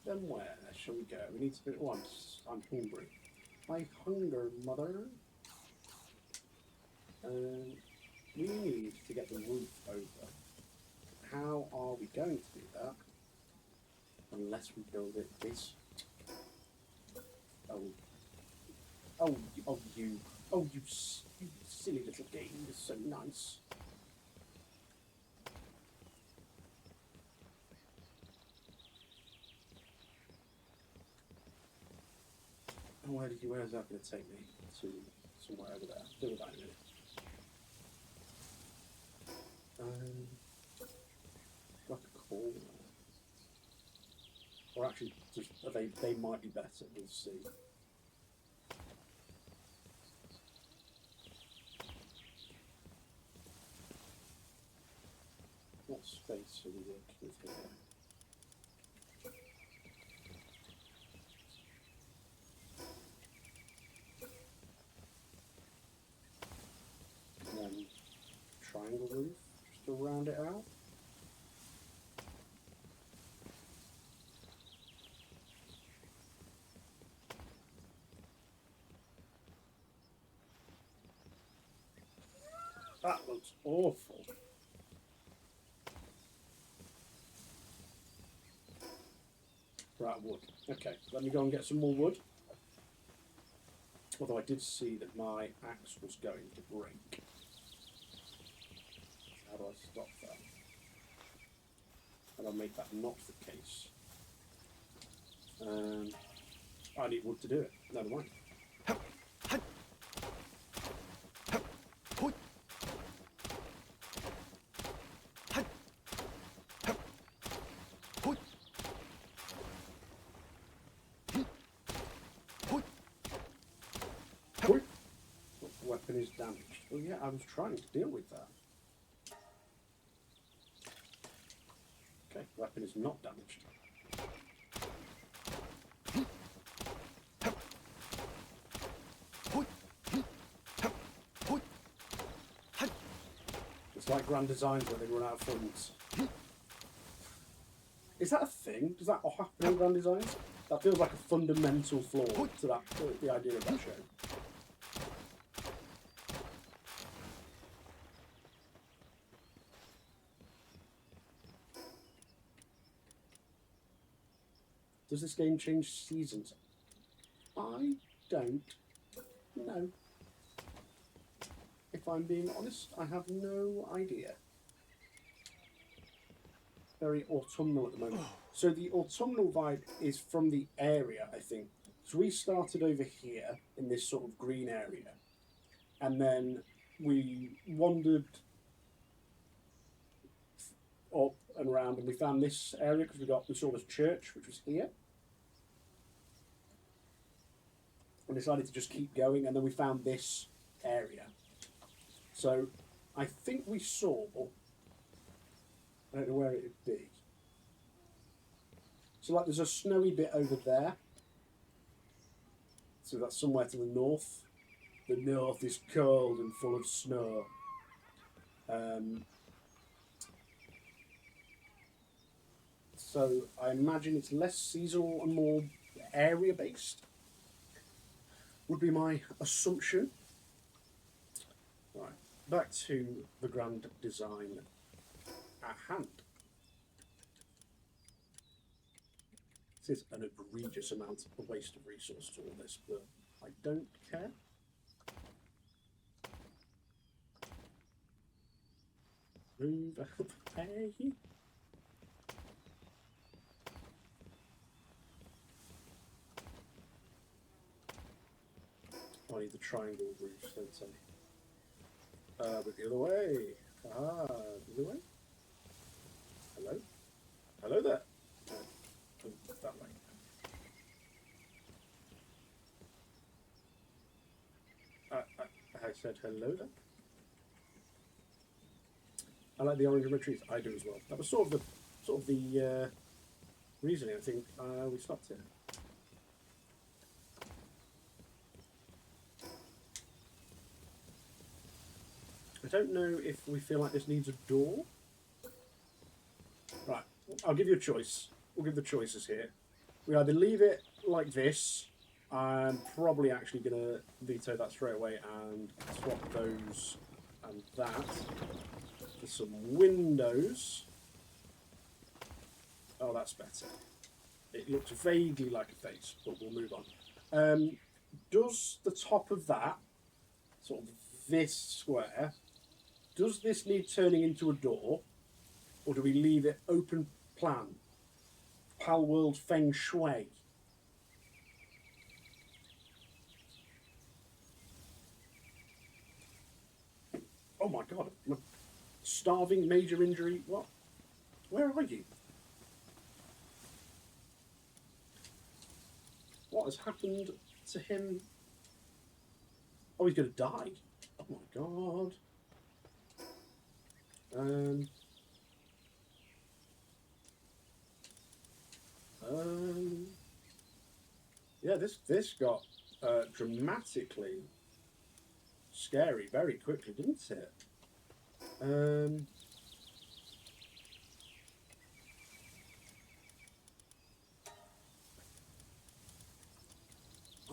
Then where shall we go? We need to do it once. I'm hungry. My hunger, mother. We need to get the roof over. How are we going to do that? Unless we build it this. You silly little game. It's so nice. Where is that going to take me? To somewhere over there. Do that in a minute. Like a corner. Or actually, just they might be better. We'll see. What space are we working with here? And then triangle roof, just to round it out. That looks awful. Right, wood. Okay, let me go and get some more wood. Although I did see that my axe was going to break. How do I stop that? And I'll make that not the case. I need wood to do it. Never mind. Weapon is damaged. Oh yeah, I was trying to deal with that. Okay, weapon is not damaged. This It's like Grand Designs where they run out of funds. Is that a thing? Does that happen in Grand Designs? That feels like a fundamental flaw to that, the idea of that show. Does this game change seasons? I don't know. If I'm being honest, I have no idea. Very autumnal at the moment. So the autumnal vibe is from the area, I think. So we started over here in this sort of green area. And then we wandered up and around and we found this area because we saw this church, which was here. And decided to just keep going, and then we found this area. So I think we saw, I don't know where it would be. So like there's a snowy bit over there. So that's somewhere to the north. The north is cold and full of snow. So I imagine it's less seasonal and more area based. Would be my assumption. Right, back to the grand design at hand. This is an egregious amount of waste of resource to all this, but I don't care. Move out of the way. I need the triangle roof, don't I? But the other way. The other way? Hello? Hello there. That way. I said hello there. I like the orange red trees. I do as well. That was sort of the reasoning. I think we stopped here. I don't know if we feel like this needs a door. Right, I'll give you a choice. We'll give the choices here. We either leave it like this. I'm probably actually going to veto that straight away and swap those and that for some windows. Oh, that's better. It looks vaguely like a face, but we'll move on. Does the top of that, sort of this square, does this need turning into a door, or do we leave it open plan? Palworld Feng Shui. Oh my god, starving, major injury, what? Where are you? What has happened to him? Oh, he's going to die. Oh my god. Yeah, this got dramatically scary very quickly, didn't it? Oh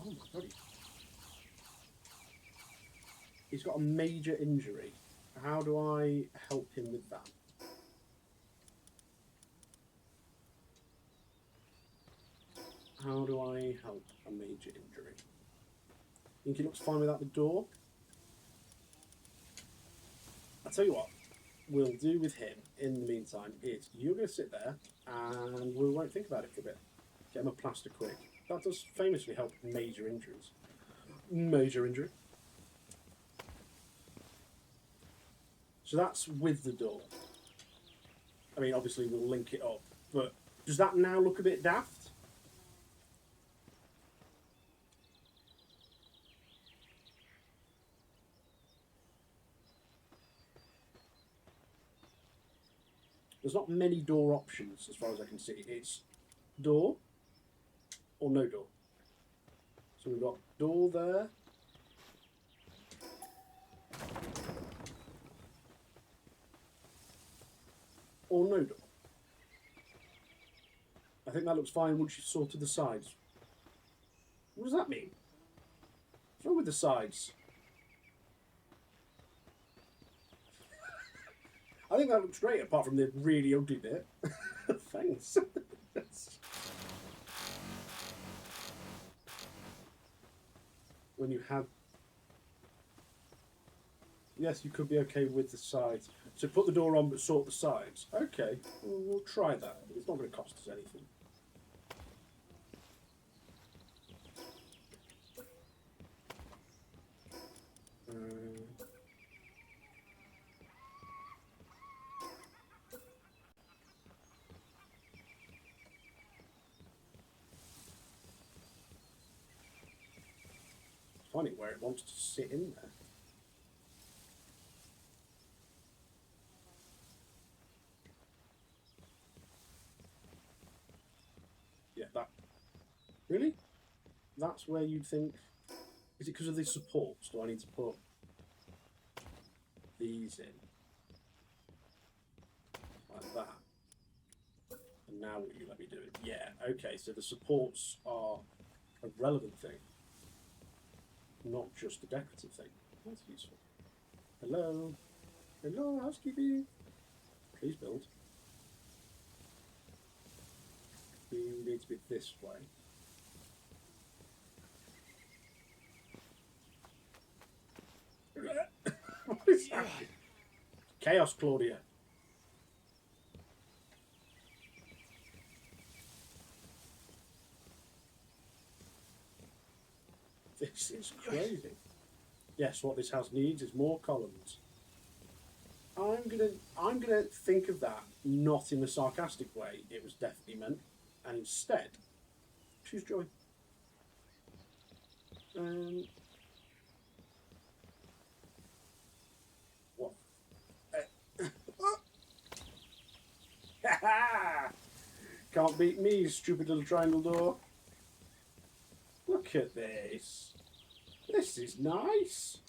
my god. He's got a major injury. How do I help him with that? How do I help a major injury? Think he looks fine without the door? I'll tell you what we'll do with him in the meantime is you're going to sit there and we won't think about it for a bit. Get him a plaster quick. That does famously help major injuries. Major injury. So that's with the door. I mean, obviously we'll link it up, but does that now look a bit daft? There's not many door options as far as I can see. It's door or no door. So we've got door there. or no door? I think that looks fine once you've sorted the sides. What does that mean? What's wrong with the sides? I think that looks great, apart from the really ugly bit. Thanks. When you have... Yes, you could be okay with the sides. So put the door on but sort the sides. Okay, we'll try that. It's not going to cost us anything. Funny where it wants to sit in there. Yeah, that. Really? That's where you'd think. Is it because of the supports? Do I need to put these in? Like that. And now will you let me do it? Yeah, okay, so the supports are a relevant thing. Not just a decorative thing. That's useful. Hello? Hello, housekeeping? Please build. You need to be this way. What is that? Chaos, Claudia. This is crazy. Yes, what this house needs is more columns. I'm gonna think of that not in a sarcastic way it was definitely meant, and instead choose joy. What? Can't beat me, stupid little triangle door. Look at this. This is nice.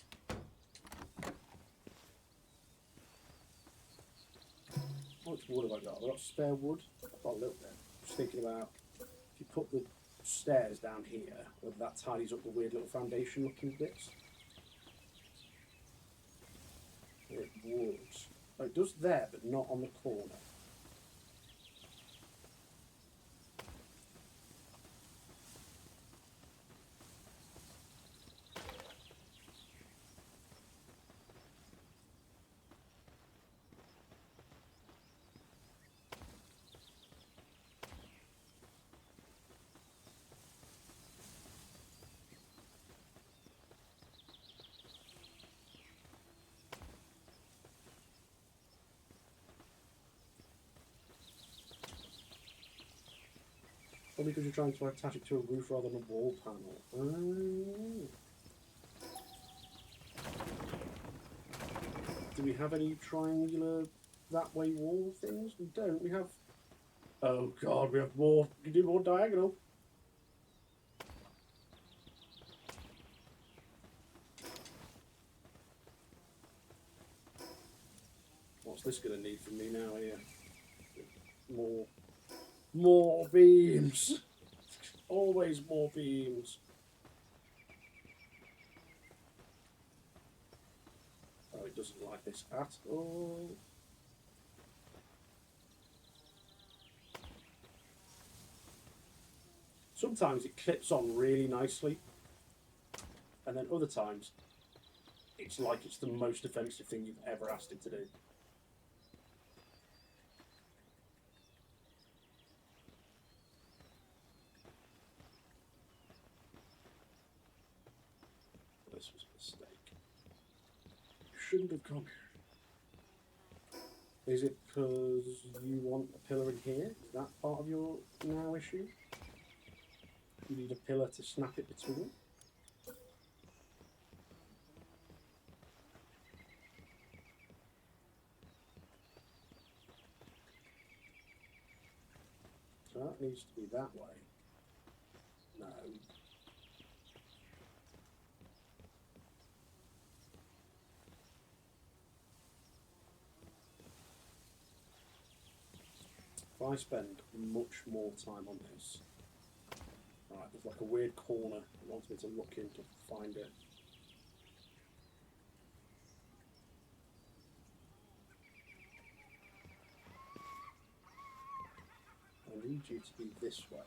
How much wood have I got? Have I got spare wood? I've got a little bit. Just thinking about if you put the stairs down here, whether that tidies up the weird little foundation looking bits. It would. Oh, it does there, but not on the corner. Probably because you're trying to attach it to a roof rather than a wall panel. Do we have any triangular that way wall things? We don't. We have... Oh god, we have more... You do more diagonal. What's this going to need from me now here? More beams. Always more beams. Oh, it doesn't like this at all. Sometimes it clips on really nicely, and then other times it's like it's the most offensive thing you've ever asked it to do. This was a mistake. You shouldn't have come here. Is it because you want a pillar in here? Is that part of your now issue? You need a pillar to snap it between. So that needs to be that way. No. I spend much more time on this... Right, there's like a weird corner that wants me to look in to find it. I need you to be this way.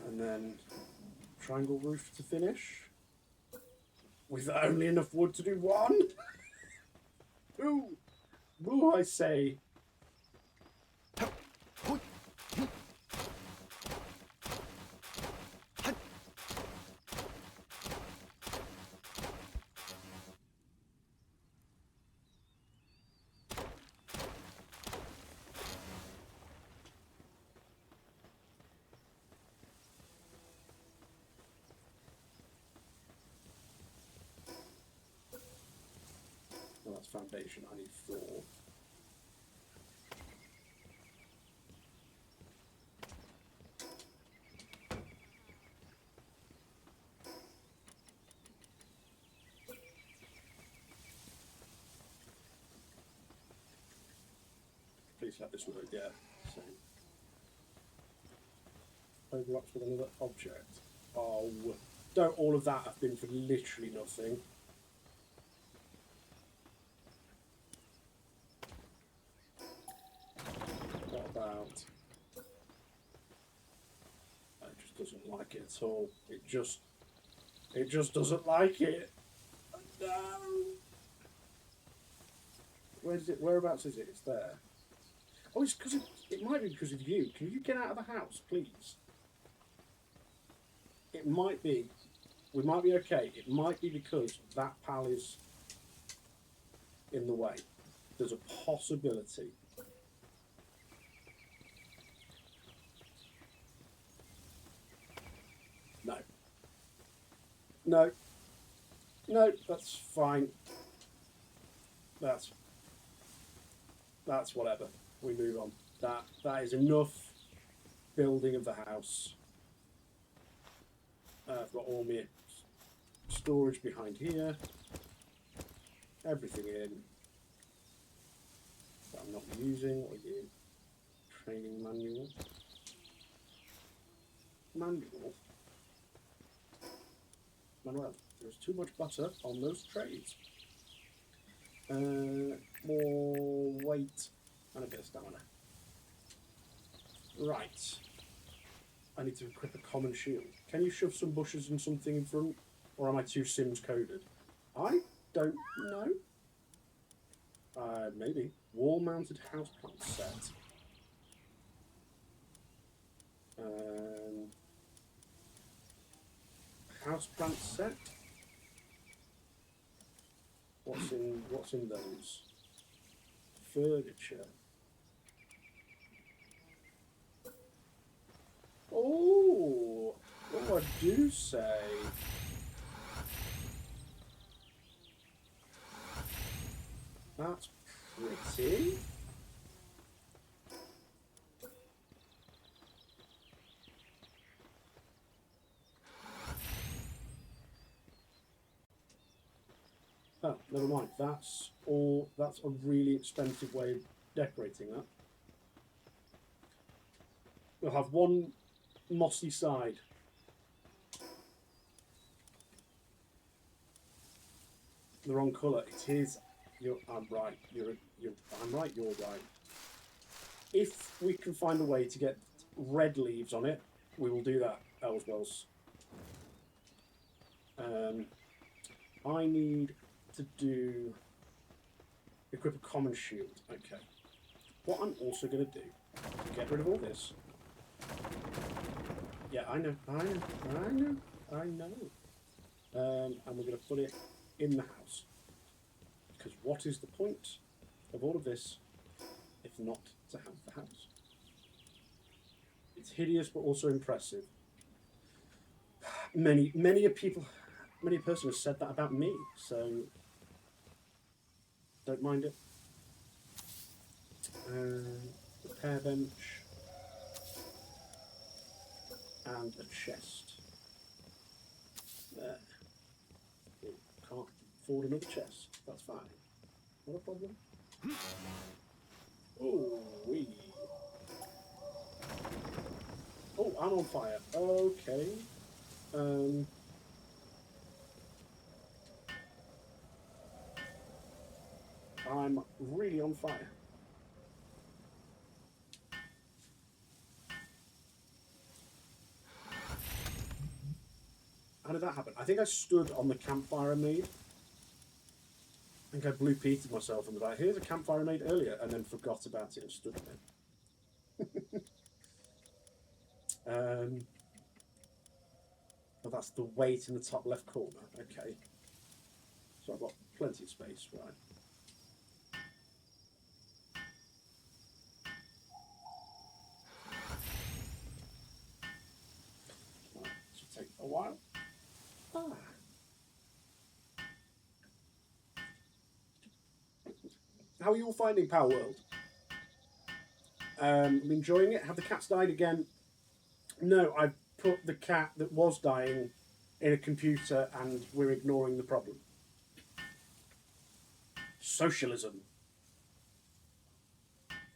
And then triangle roof to finish. With only enough wood to do one? Ooh! Ooh, I say. Well, that's foundation. I need 4. Please let this work, yeah. So, overlaps with another object. Oh, don't all of that have been for literally nothing? What about... It just doesn't like it at all. It just doesn't like it. No. Whereabouts is it? It's there. Oh, it's because it might be because of you. Can you get out of the house, please? It might be. We might be okay. It might be because that pal is in the way. There's a possibility. No. No. No, that's fine. That's whatever. We move on. That is enough building of the house. I've got all my storage behind here. Everything in. That I'm not using. What are you? Training manual. Manual. Manuel, there's too much butter on those trays. More weight and a bit of stamina. Right. I need to equip a common shield. Can you shove some bushes and something in front? Or am I too Sims coded? I don't know. Maybe. Wall mounted houseplant set. Houseplant set? What's in those? Furniture. Oh, what I do say? That's pretty. Oh, never mind. That's all. That's a really expensive way of decorating that. We'll have one mossy side. The wrong colour. It is. I'm right. I'm right. You're right. If we can find a way to get red leaves on it, we will do that. Ellswells. I need to do equip a common shield. Okay. What I'm also going to do, get rid of all this. Yeah, I know. And we're going to put it in the house. Because what is the point of all of this if not to have the house? It's hideous but also impressive. Many a person has said that about me, so don't mind it. Repair bench and a chest. There. Can't afford another chest. That's fine. Not a problem. Oh, wee. Oh, I'm on fire. Okay. I'm really on fire. How did that happen? I think I stood on the campfire I made. I think I blue peated myself and was like, here's a campfire I made earlier, and then forgot about it and stood on it. Oh, that's the weight in the top left corner. Okay. So I've got plenty of space, right? Right, this will take a while. How are you all finding Palworld? I'm enjoying it. Have the cats died again? No, I've put the cat that was dying in a computer and we're ignoring the problem. Socialism.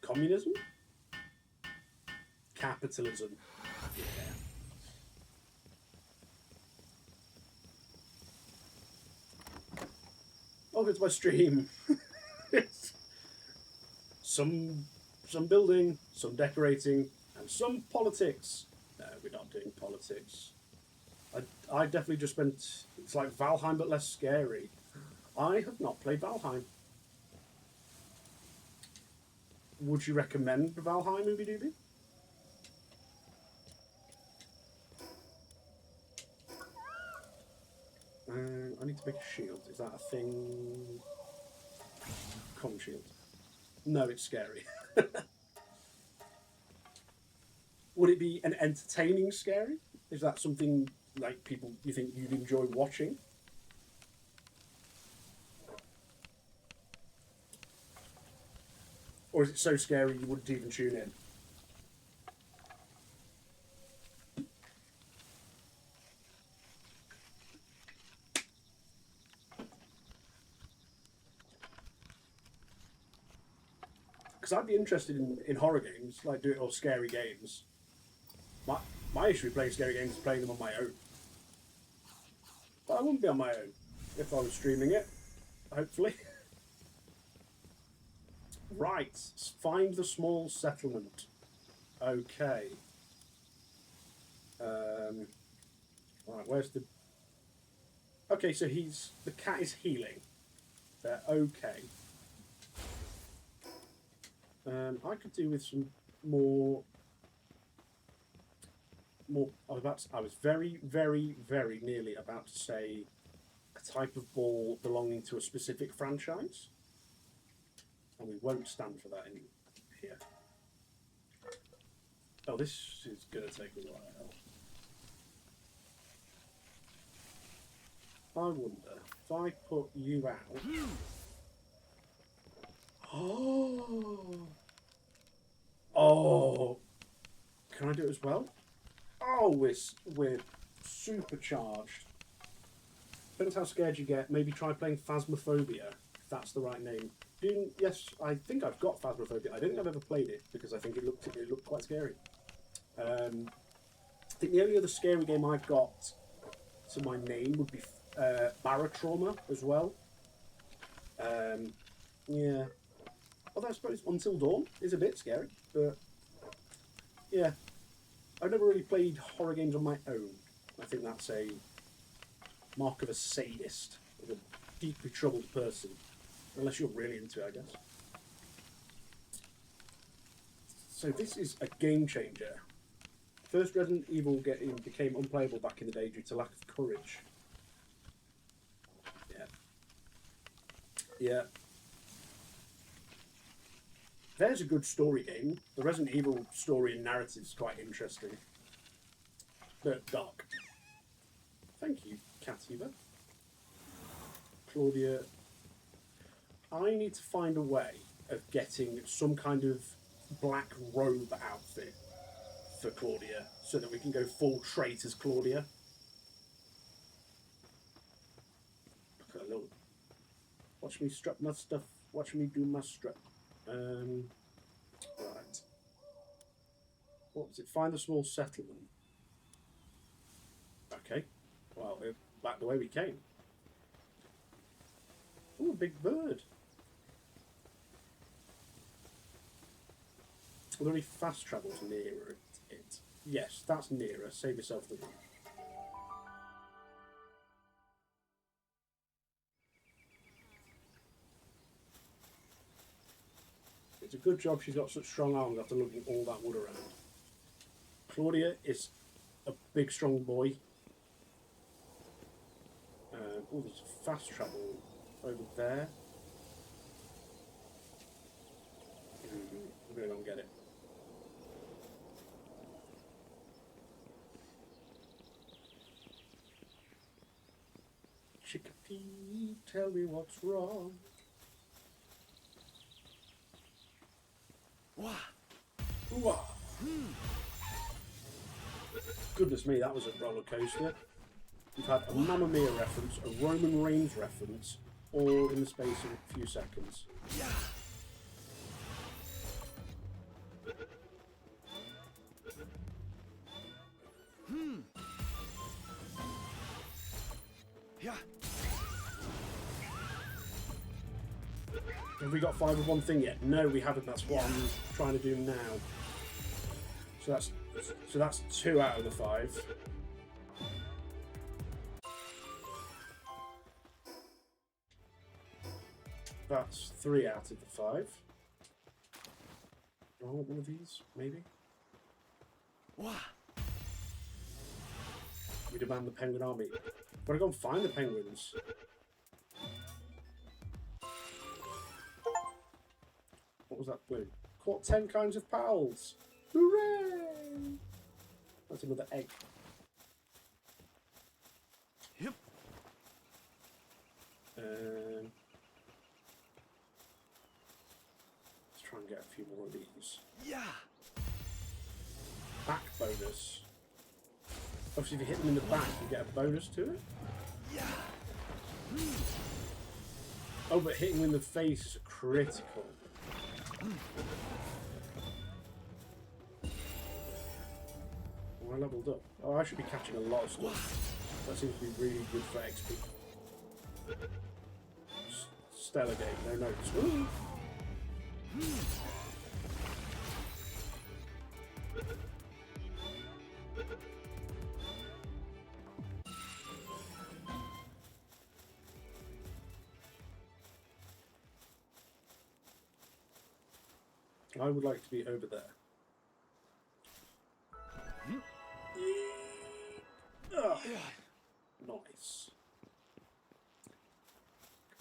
Communism? Capitalism. Yeah. Welcome to my stream. Some building, some decorating, and some politics. No, we're not doing politics. I definitely just spent... It's like Valheim, but less scary. I have not played Valheim. Would you recommend Valheim, Movie Doobie? I need to make a shield. Is that a thing? Common shield. No, it's scary. Would it be an entertaining scary? Is that something like people you think you'd enjoy watching? Or is it so scary you wouldn't even tune in? Because I'd be interested in horror games, like or scary games. My issue with playing scary games is playing them on my own. But I wouldn't be on my own if I was streaming it, hopefully. Right, find the small settlement. Okay. Right, where's the... Okay, so the cat is healing. Okay. I could do with some more... I was very, very, very nearly about to say a type of ball belonging to a specific franchise. And we won't stand for that in here. Oh, this is going to take a while. I wonder if I put you out. Oh! Can I do it as well? Oh, we're supercharged. Depends how scared you get. Maybe try playing Phasmophobia, if that's the right name. Yes, I think I've got Phasmophobia. I don't think I've ever played it because I think it looked quite scary. I think the only other scary game I've got to my name would be Barotrauma as well. Yeah. Although I suppose Until Dawn is a bit scary, but yeah. I've never really played horror games on my own. I think that's a mark of a sadist, of a deeply troubled person. Unless you're really into it, I guess. So this is a game changer. First Resident Evil game became unplayable back in the day due to lack of courage. Yeah. Yeah. There's a good story game. The Resident Evil story and narrative is quite interesting. But dark. Thank you, Cativa. Claudia. I need to find a way of getting some kind of black robe outfit for Claudia so that we can go full trait as Claudia. Watch me strut my stuff. Watch me do my strut. Right. What was it? Find the small settlement. Okay. Well, back the way we came. Ooh, a big bird. Are there any fast travels nearer it? Yes, that's nearer. Save yourself the room. It's a good job she's got such strong arms after lugging all that wood around. Claudia is a big, strong boy. Oh, there's fast travel over there. I'm going to go and get it. Chickpea, tell me what's wrong. Wah. Ooh-ah. Goodness me, that was a roller coaster. We've had a Mamma Mia reference, a Roman Reigns reference, all in the space of a few seconds. Yeah. Yeah. Have we got 5 of one thing yet? No, we haven't. That's what I'm trying to do now. So that's 2 out of the 5. That's 3 out of the 5. Do I want one of these? Maybe. Wah. We demand the penguin army. Gotta go and find the penguins. What was that blue? Caught 10 kinds of pals. Hooray! That's another egg. Yep. Let's try and get a few more of these. Yeah. Back bonus. Obviously, if you hit them in the back, you get a bonus to it. Yeah. Oh, but hitting them in the face is critical. Oh, I leveled up. Oh, I should be catching a lot of stuff. That seems to be really good for XP. Stellar game, no notes. Woo! I would like to be over there. Oh, nice.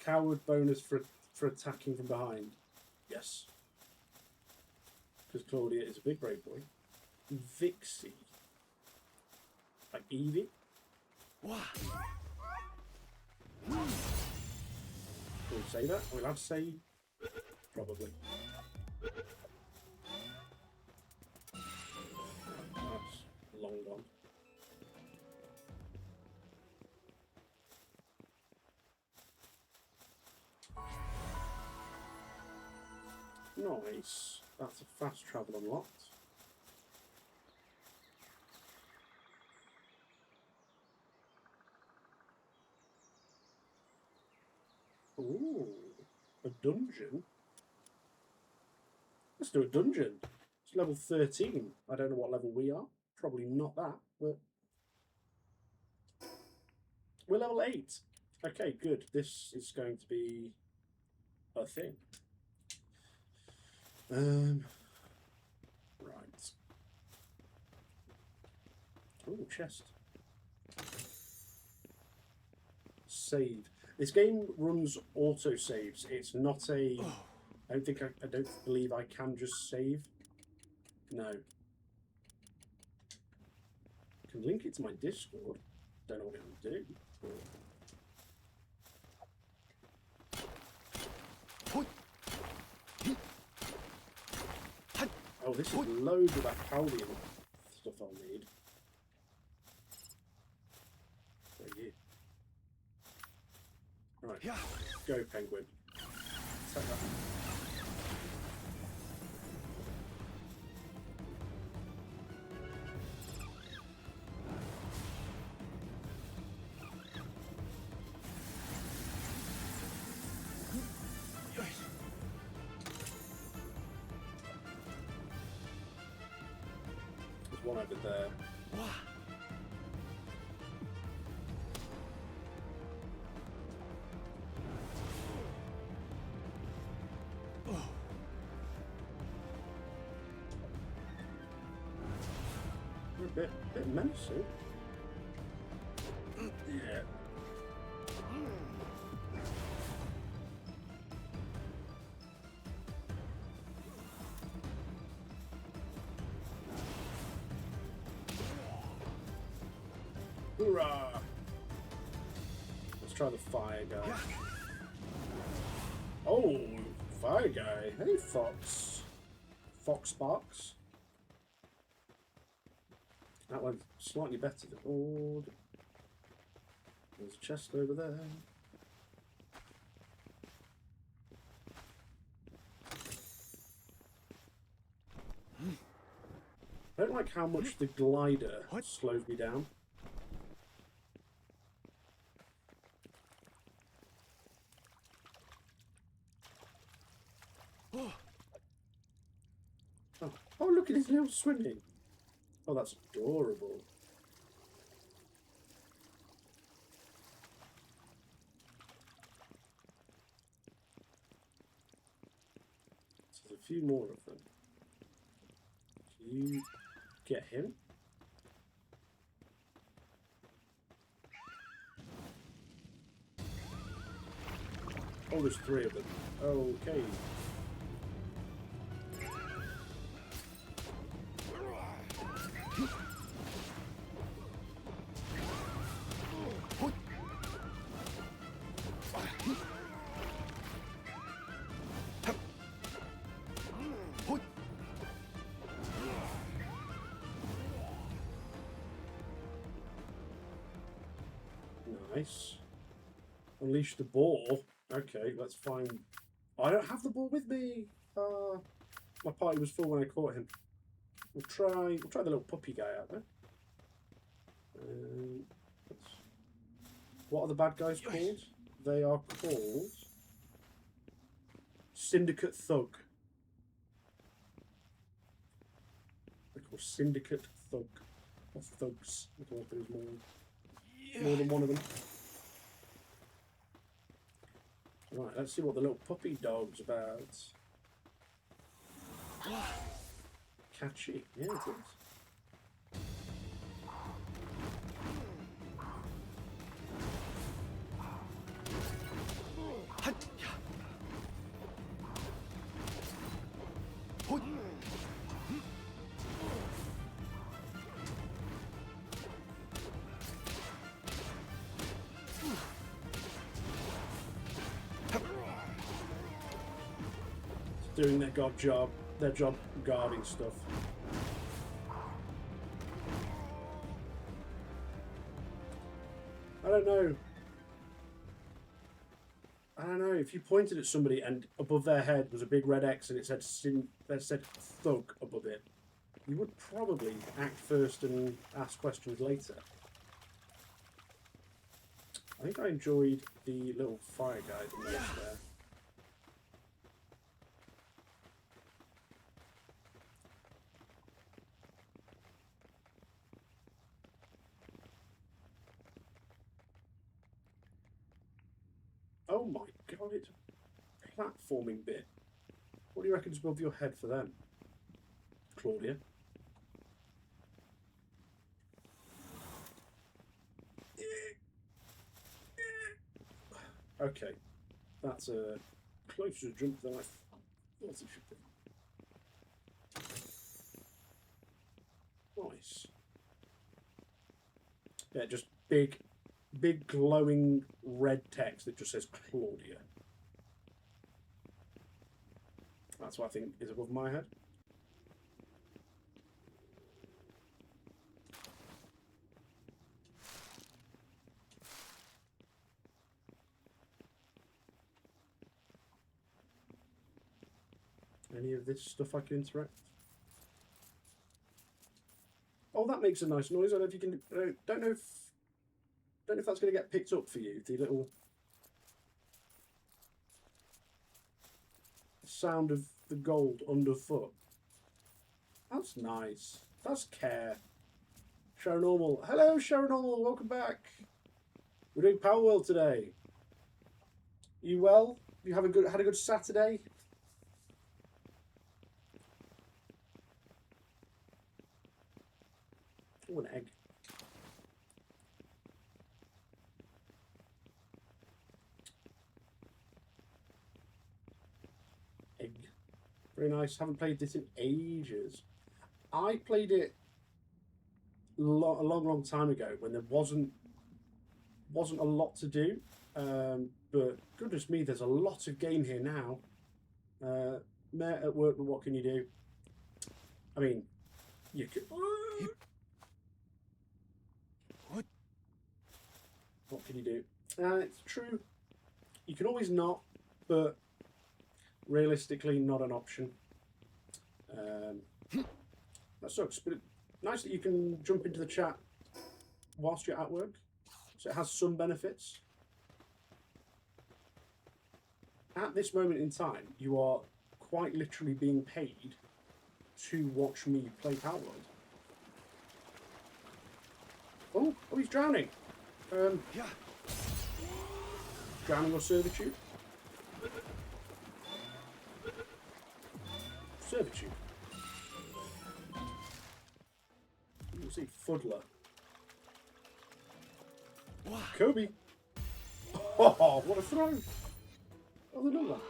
Coward bonus for attacking from behind. Yes. Because Claudia is a big brave boy. Vixie. Like Evie. Wah. Can we say that? Are we allowed to say? Probably. That's long gone. Nice. That's a fast travel unlocked. Ooh, a dungeon. Let's do a dungeon. It's level 13. I don't know what level we are. Probably not that, but we're level 8. Okay, good. This is going to be a thing. Right. Oh, chest. Save. This game runs auto saves. It's not a. I don't believe I can just save. No. I can link it to my Discord. Don't know what it will do. Oh, this is loads of that Palworld stuff I'll need. Right here. Right. Yeah. go, penguin. Take that. There's one over there. You're a bit menacing. Yeah. Hoorah! Let's try the fire guy. Oh, fire guy. Hey, Fox. Fox Sparks. That went slightly better than Ord. There's a chest over there. I don't like how much the glider slows me down. Oh, look at his little swimming. Oh, that's adorable. So there's a few more of them. Can you get him? Oh, there's 3 of them. Okay. Nice. Unleash the ball. Okay, let's find... I don't have the ball with me. My party was full when I caught him. We'll try the little puppy guy out there. What are the bad guys called? They are called Syndicate Thug. They're called Syndicate Thug. Or Thugs. I don't know if there's more than one of them. Right, let's see what the little puppy dog's about. Catchy. Yeah, it is. Doing their job guarding stuff. I don't know. If you pointed at somebody and above their head was a big red X and it said thug above it, you would probably act first and ask questions later. I think I enjoyed the little fire guy the most there. Oh my god, it's a platforming bit. What do you reckon's above your head for them, Claudia? Okay, that's a closer jump than I thought it should be. Nice. Yeah, just big glowing red text that just says Claudia. That's what I think is above my head. Any of this stuff I can interact? Oh, that makes a nice noise. I don't know if you can. Don't know if that's going to get picked up for you. The little sound of the gold underfoot. That's nice. That's care. Sharanormal. Hello, Sharanormal. Welcome back. We're doing Palworld today. You well? You had a good Saturday? Oh, an egg. Egg. Very nice. Haven't played this in ages. I played it a long time ago when there wasn't a lot to do. But goodness me, there's a lot of game here now. Met at work, but what can you do? I mean, you could. What can you do? It's true. You can always not, but realistically, not an option. That sucks, but nice that you can jump into the chat whilst you're at work. So it has some benefits. At this moment in time, you are quite literally being paid to watch me play Palworld. Oh, he's drowning. Drowning or servitude? Servitude. You see, Fuddler. Kobe. Oh, what a throw! Oh, another one.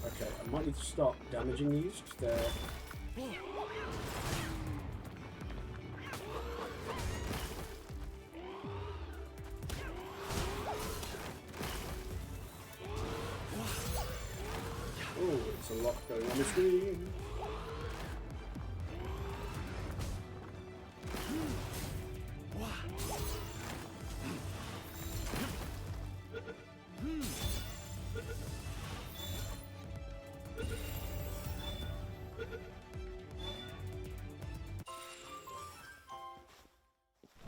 Okay, I might need to start damaging these because they're. Oh, it's a lot going on the screen.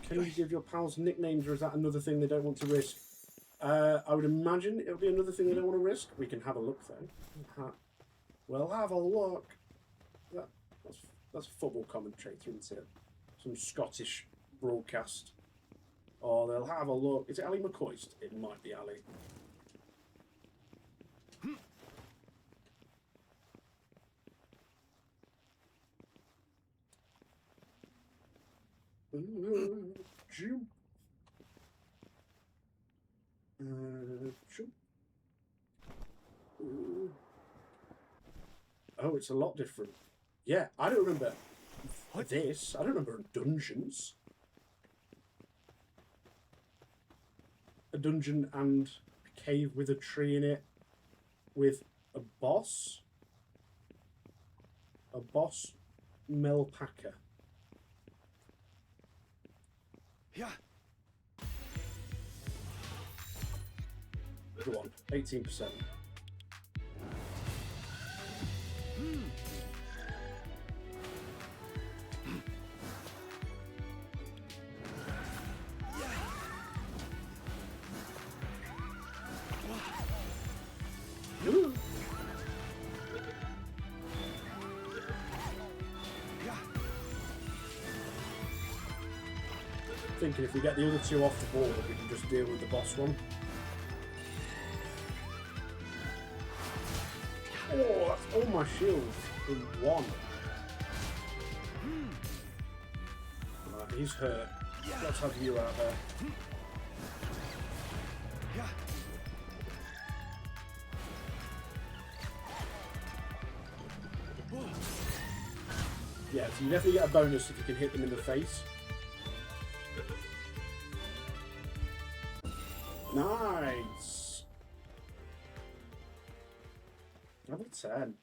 Can you give your pals nicknames, or is that another thing they don't want to risk? I would imagine it'll be another thing they don't want to risk. We can have a look though. We'll have a look. That's football commentator, isn't it? Some Scottish broadcast. Oh, they'll have a look. Is it Ali McCoist? It might be Ali. Jump. Jump. Oh, it's a lot different. Yeah, I don't remember this. I don't remember dungeons. A dungeon and a cave with a tree in it, with a boss. A boss, Melpacker. Yeah. Go on, 18%. Thinking if we get the other two off the board, we can just deal with the boss one. Oh, that's all my shields in one. Right, he's hurt. Let's have you out there. Yeah, so you definitely get a bonus if you can hit them in the face. Nice. Level 10.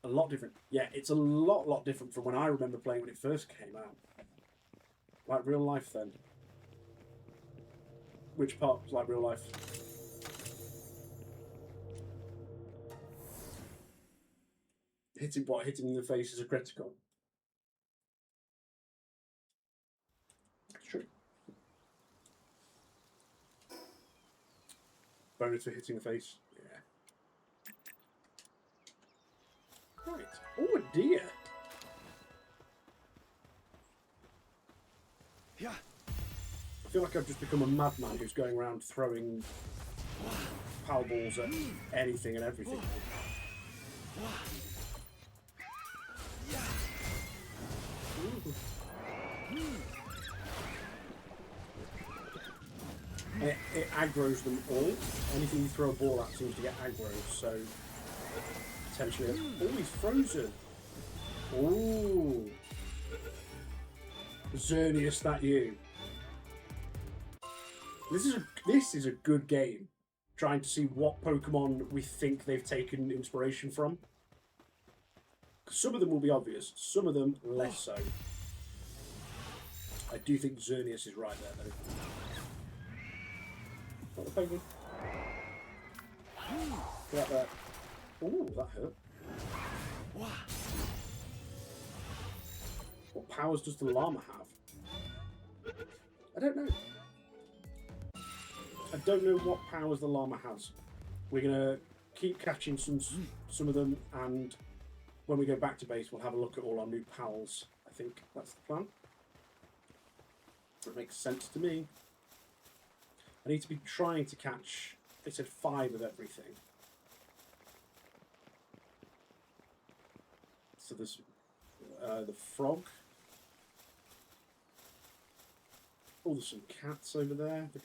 A lot different. Yeah, it's a lot different from when I remember playing when it first came out. Like real life then. Which part was like real life? Hitting what? Hitting in the face is a critical. That's true. Bonus for hitting the face. Yeah. Right. Oh dear. Yeah. I feel like I've just become a madman who's going around throwing Palballs at anything and everything. It aggroes them all. Anything you throw a ball at seems to get aggroed, so potentially. Oh, he's frozen. Ooh. Xerneas, that you. This is a good game. Trying to see what Pokemon we think they've taken inspiration from. Some of them will be obvious, some of them less so. I do think Xerneas is right there, though. Not the penguin. Get out there. Ooh, that hurt. What powers does the llama have? I don't know. I don't know what powers the llama has. We're gonna keep catching some of them, and when we go back to base, we'll have a look at all our new pals. I think that's the plan. That makes sense to me. I need to be trying to catch, they said 5 of everything. So there's the frog. Oh, there's some cats over there. The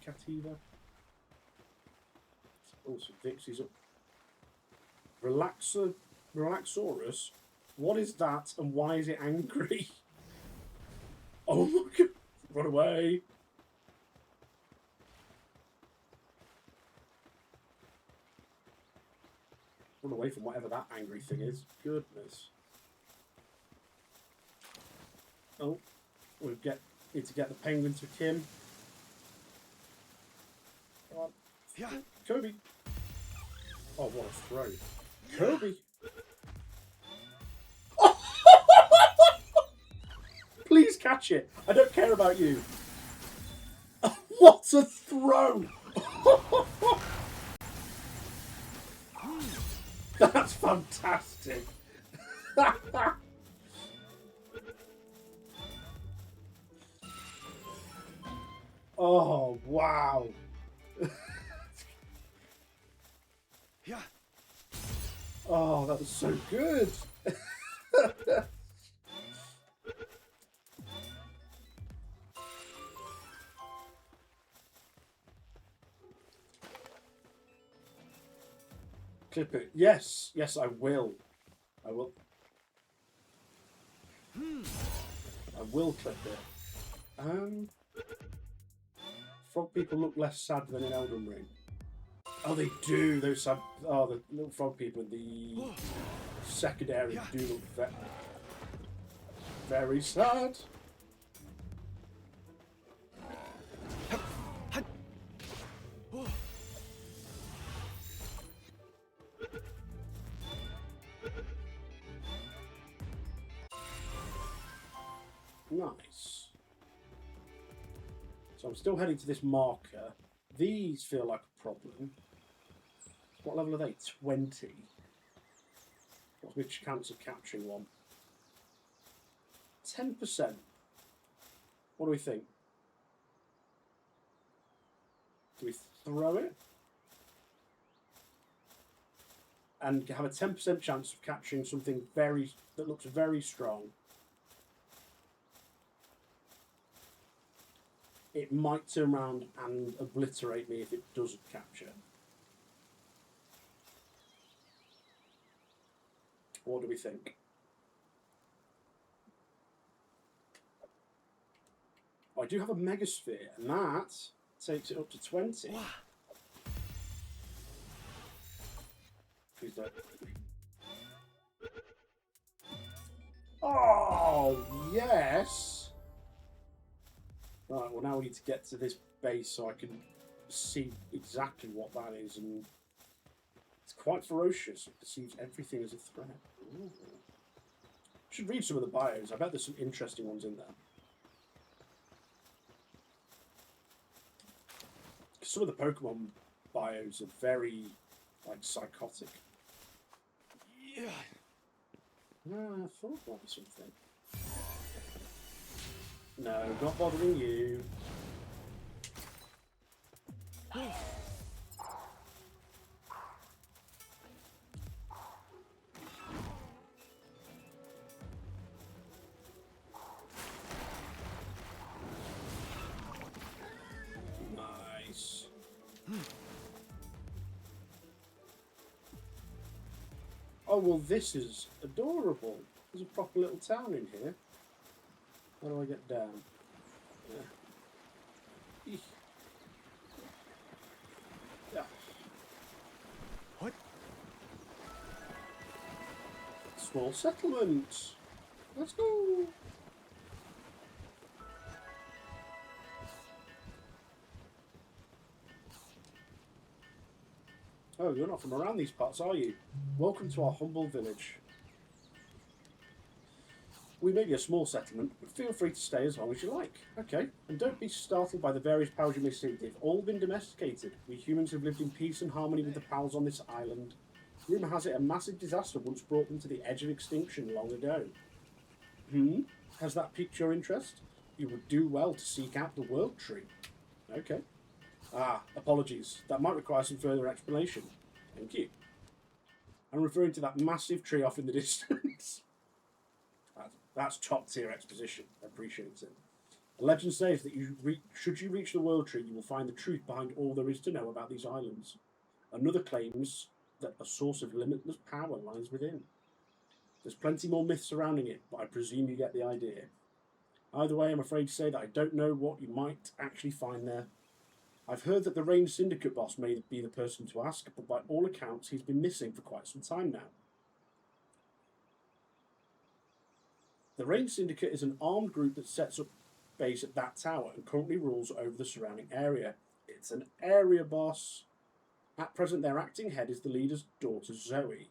Cativa. Oh, some Vixies up. Relaxaurus. What is that and why is it angry? Oh my god. Run away. Run away from whatever that angry thing is. Goodness. Oh, we need to get the penguin to Kim. Come on. Yeah. Kobe. Oh, what a throw. Kobe. Please catch it. I don't care about you. What a throw. That's fantastic. Oh, wow. Yeah. Oh, that was so good. Clip it. Yes, yes, I will. I will. I will clip it. Frog people look less sad than in Elden Ring. Oh, they do. Those sad. Oh, the little frog people in the secondary do look very sad. Nice. So I'm still heading to this marker. These feel like a problem. What level are they? 20. What's my chance of capturing one? 10%. What do we think? Do we throw it? And have a 10% chance of capturing something that looks very strong. It might turn around and obliterate me if it doesn't capture. What do we think? Oh, I do have a Megasphere, and that takes it up to 20. Please don't. Oh, yes! Right, well now we need to get to this base so I can see exactly what that is, and it's quite ferocious. It perceives everything as a threat. Ooh. Should read some of the bios. I bet there's some interesting ones in there. Some of the Pokemon bios are very, like, psychotic. Yeah. I thought there was something. No, not bothering you. Nice. Oh, well, this is adorable. There's a proper little town in here. How do I get down? Yeah. Yeah. What? Small settlement. Let's go. Oh, you're not from around these parts, are you? Welcome to our humble village. We may be a small settlement, but feel free to stay as long as you like. Okay, and don't be startled by the various powers you may see. They've all been domesticated. We humans have lived in peace and harmony with the pals on this island. Rumour has it a massive disaster once brought them to the edge of extinction long ago. Has that piqued your interest? You would do well to seek out the World Tree. Okay. Apologies. That might require some further explanation. Thank you. I'm referring to that massive tree off in the distance. That's top-tier exposition. I appreciate it. The legend says that should you reach the World Tree, you will find the truth behind all there is to know about these islands. Another claims that a source of limitless power lies within. There's plenty more myths surrounding it, but I presume you get the idea. Either way, I'm afraid to say that I don't know what you might actually find there. I've heard that the Range Syndicate boss may be the person to ask, but by all accounts, he's been missing for quite some time now. The Range Syndicate is an armed group that sets up base at that tower and currently rules over the surrounding area. It's an area boss. At present, their acting head is the leader's daughter, Zoe.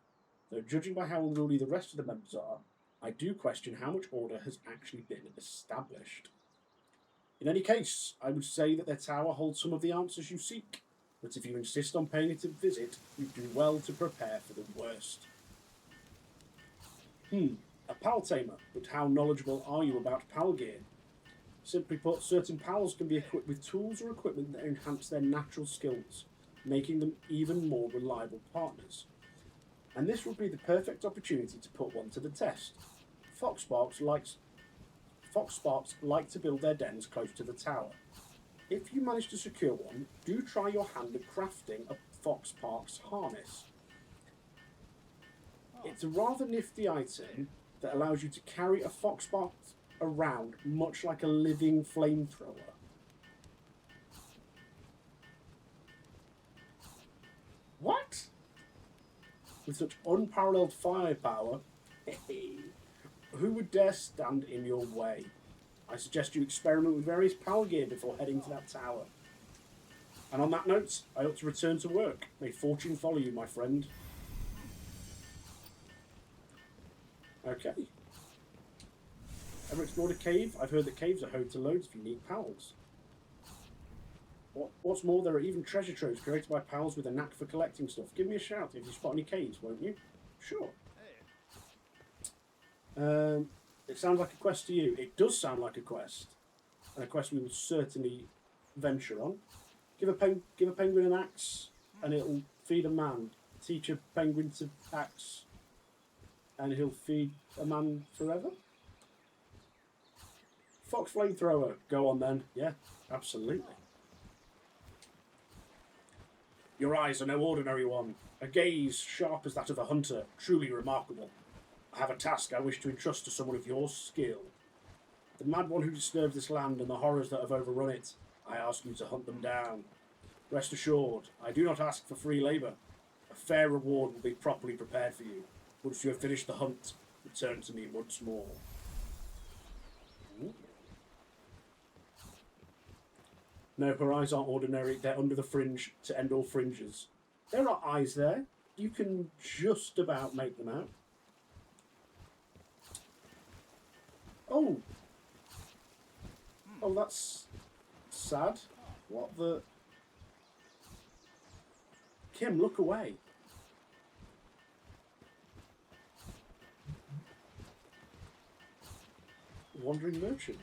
Though judging by how unruly the rest of the members are, I do question how much order has actually been established. In any case, I would say that their tower holds some of the answers you seek, but if you insist on paying it a visit, you do well to prepare for the worst. A pal tamer, but how knowledgeable are you about pal gear? Simply put, certain pals can be equipped with tools or equipment that enhance their natural skills, making them even more reliable partners. And this would be the perfect opportunity to put one to the test. Foxsparks like to build their dens close to the tower. If you manage to secure one, do try your hand at crafting a Foxsparks harness. It's a rather nifty item that allows you to carry a Foxspark around much like a living flamethrower. What? With such unparalleled firepower, who would dare stand in your way? I suggest you experiment with various power gear before heading to that tower. And on that note, I ought to return to work. May fortune follow you, my friend. Okay. Ever explored a cave? I've heard that caves are home to loads of unique pals. What's more, there are even treasure troves created by pals with a knack for collecting stuff. Give me a shout if you spot any caves, won't you? Sure. It sounds like a quest to you. It does sound like a quest. And a quest we will certainly venture on. Give a penguin an axe, and it'll feed a man. Teach a penguin to axe, and he'll feed a man forever? Fox flamethrower. Go on then. Yeah, absolutely. Your eyes are no ordinary one. A gaze sharp as that of a hunter. Truly remarkable. I have a task I wish to entrust to someone of your skill. The mad one who disturbs this land and the horrors that have overrun it. I ask you to hunt them down. Rest assured, I do not ask for free labour. A fair reward will be properly prepared for you. Once you have finished the hunt, return to me once more. Ooh. No, her eyes aren't ordinary. They're under the fringe to end all fringes. There are eyes there. You can just about make them out. Oh. Oh, that's sad. What the... Kim, look away. Wandering merchant.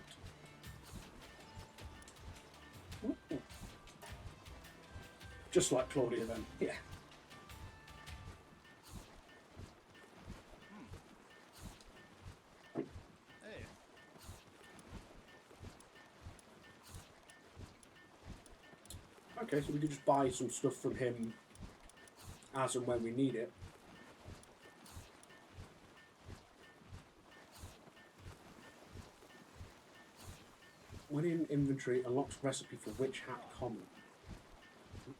Ooh. Just like Claudia then. Yeah. Hey. Okay, so we could just buy some stuff from him as and when we need it. When in inventory, unlocks recipe for witch hat common.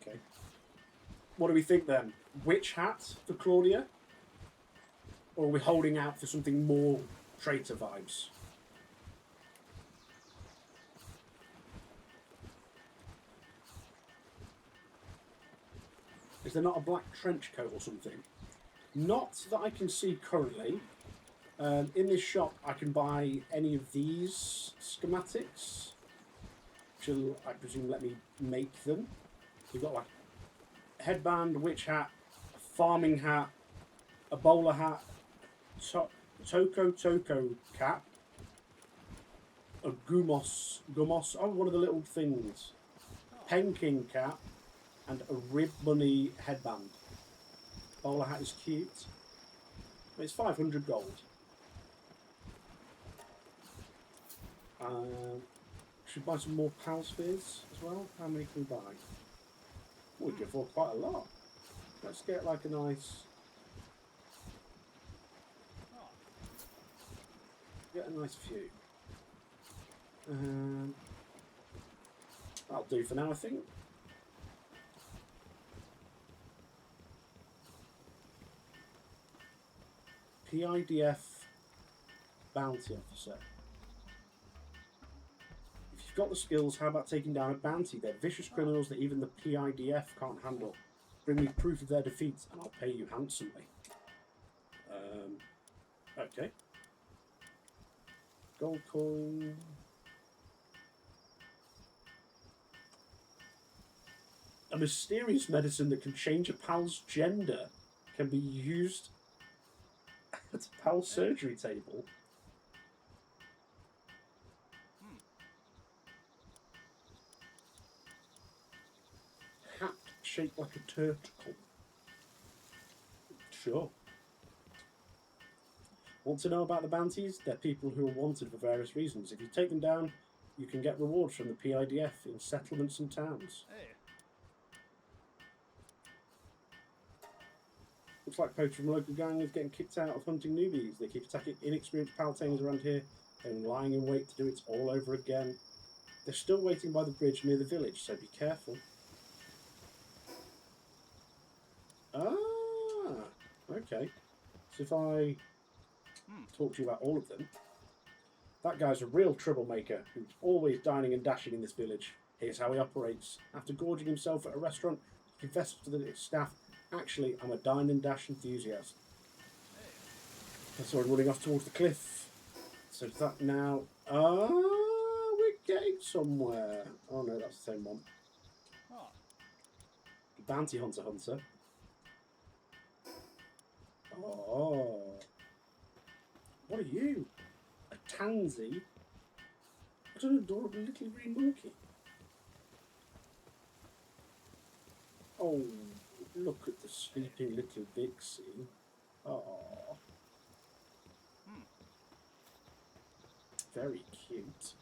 Okay. What do we think then? Witch hat for Claudia? Or are we holding out for something more traitor vibes? Is there not a black trench coat or something? Not that I can see currently. In this shop, I can buy any of these schematics, which will, I presume, let me make them. You've got like a headband, witch hat, a farming hat, a bowler hat, Toko cap, a gumos, oh, one of the little things, penking cap, and a rib bunny headband. Bowler hat is cute. It's 500 gold. Should we buy some more Pal Spheres as well? How many can we buy? Oh, we can afford quite a lot. Let's get like a nice... Get a nice few. That'll do for now, I think. PIDF Bounty Officer. If you've got the skills, how about taking down a bounty? They're vicious criminals that even the PIDF can't handle. Bring me proof of their defeat and I'll pay you handsomely. Okay. Gold coin. A mysterious medicine that can change a pal's gender can be used at a pal surgery table. Hat shaped like a turtle. Sure. Want to know about the bounties? They're people who are wanted for various reasons. If you take them down, you can get rewards from the PIDF in settlements and towns. Hey. Looks like poachers from local gang is getting kicked out of hunting newbies. They keep attacking inexperienced paltainers around here and lying in wait to do it all over again. They're still waiting by the bridge near the village, so be careful. Ah, okay. So if I talk to you about all of them, that guy's a real troublemaker who's always dining and dashing in this village. Here's how he operates. After gorging himself at a restaurant, he confesses to the staff, "Actually, I'm a dine and dash enthusiast." I saw him running off towards the cliff. So that now... Ah, we're getting somewhere. Oh no, that's the same one. Bounty hunter. Oh. What are you? A tansy? What an adorable little green monkey. Oh, look at the sleeping little Vixie. Oh. Very cute.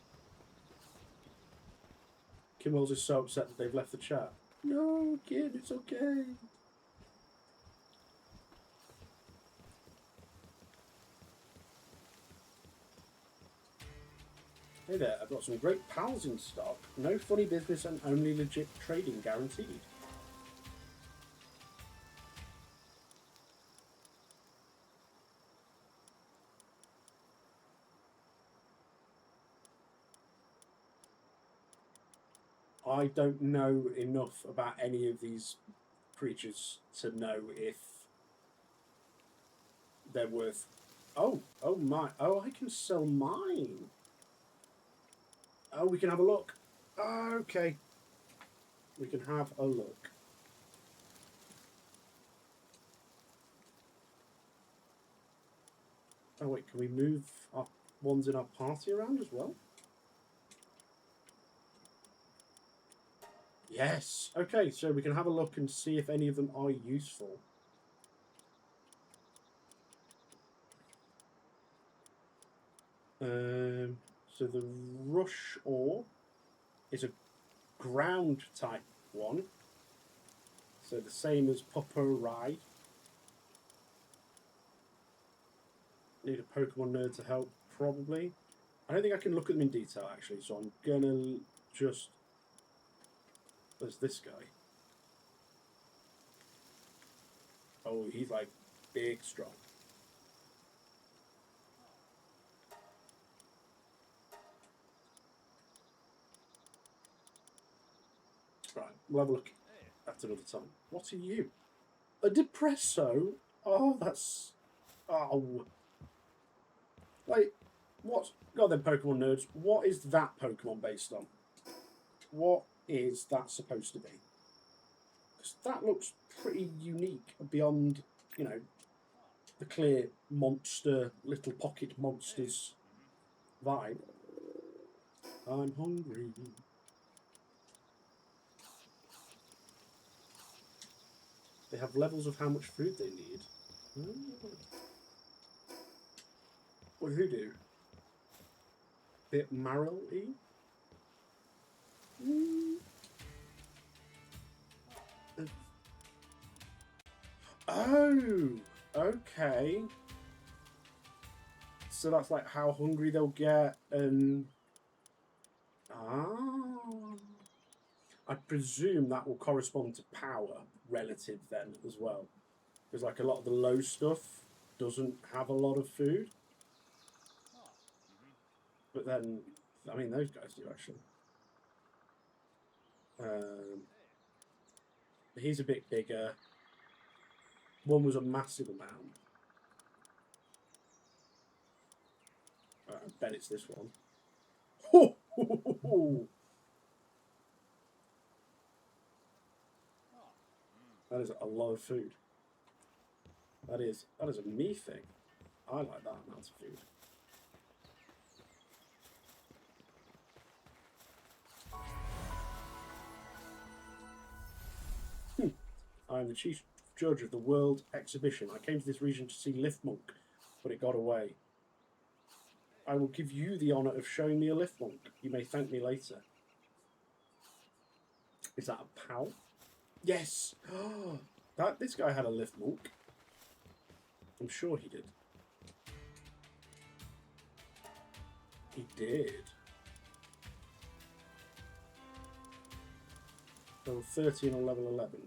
Kimmels is so upset that they've left the chat. No, kid, it's okay. Hey there, I've got some great pals in stock. No funny business and only legit trading guaranteed. I don't know enough about any of these creatures to know if they're worth... Oh my. Oh, I can sell mine. Oh, we can have a look. Okay. We can have a look. Oh, wait, can we move our ones in our party around as well? Yes. Okay, so we can have a look and see if any of them are useful. So the rush ore is a ground type one. So the same as Poporai. Need a Pokemon nerd to help, probably. I don't think I can look at them in detail, actually, so I'm gonna just... There's this guy. Oh, he's like big strong. Right, we'll have a look at another time. What are you? A Depresso? Oh, that's... Oh. Like, what? God, then Pokemon nerds. What is that Pokemon based on? What is that supposed to be? Because that looks pretty unique beyond, you know, the clear monster, little pocket monsters vibe. I'm hungry. They have levels of how much food they need. What do who do? Bit Marrow-y? Oh, okay. So that's like how hungry they'll get, and I presume that will correspond to power relative then as well, because like a lot of the low stuff doesn't have a lot of food, but then I mean those guys do actually. He's a bit bigger. One was a massive amount. I bet it's this one. Ho, ho, ho, ho. That is a lot of food. That is a me thing. I like that amount of food. I am the chief judge of the World Exhibition. I came to this region to see Liftmonk, but it got away. I will give you the honour of showing me a Liftmonk. You may thank me later. Is that a pal? Yes! This guy had a Liftmonk. I'm sure he did. He did. Level 13 or level 11.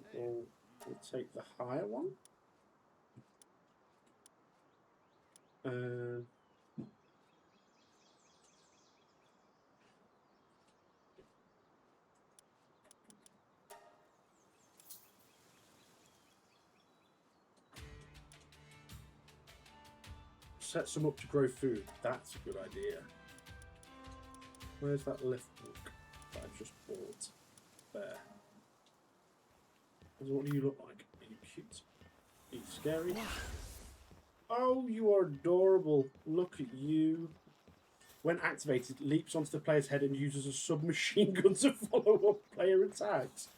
We'll take the higher one. Set some up to grow food. That's a good idea. Where's that lift book that I've just bought? There. What do you look like? Are you cute? Are you scary? Oh, you are adorable. Look at you. When activated, it leaps onto the player's head and uses a submachine gun to follow up player attacks.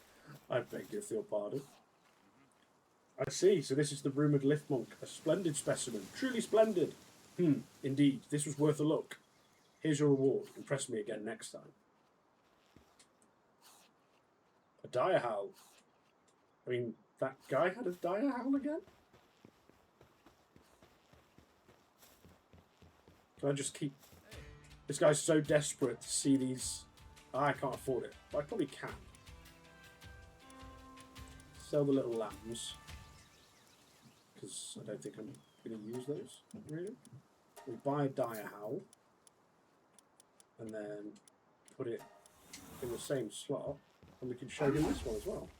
I beg your pardon. I see, so this is the rumoured Liftmonk. A splendid specimen. Truly splendid. Indeed. This was worth a look. Here's your reward. Impress me again next time. A dire howl. I mean, that guy had a dire howl again? Can I just keep... This guy's so desperate to see these... I can't afford it. But I probably can. Sell the little lambs. Because I don't think I'm going to use those, really. We buy a dire howl. And then put it in the same slot. And we can show him this one as well.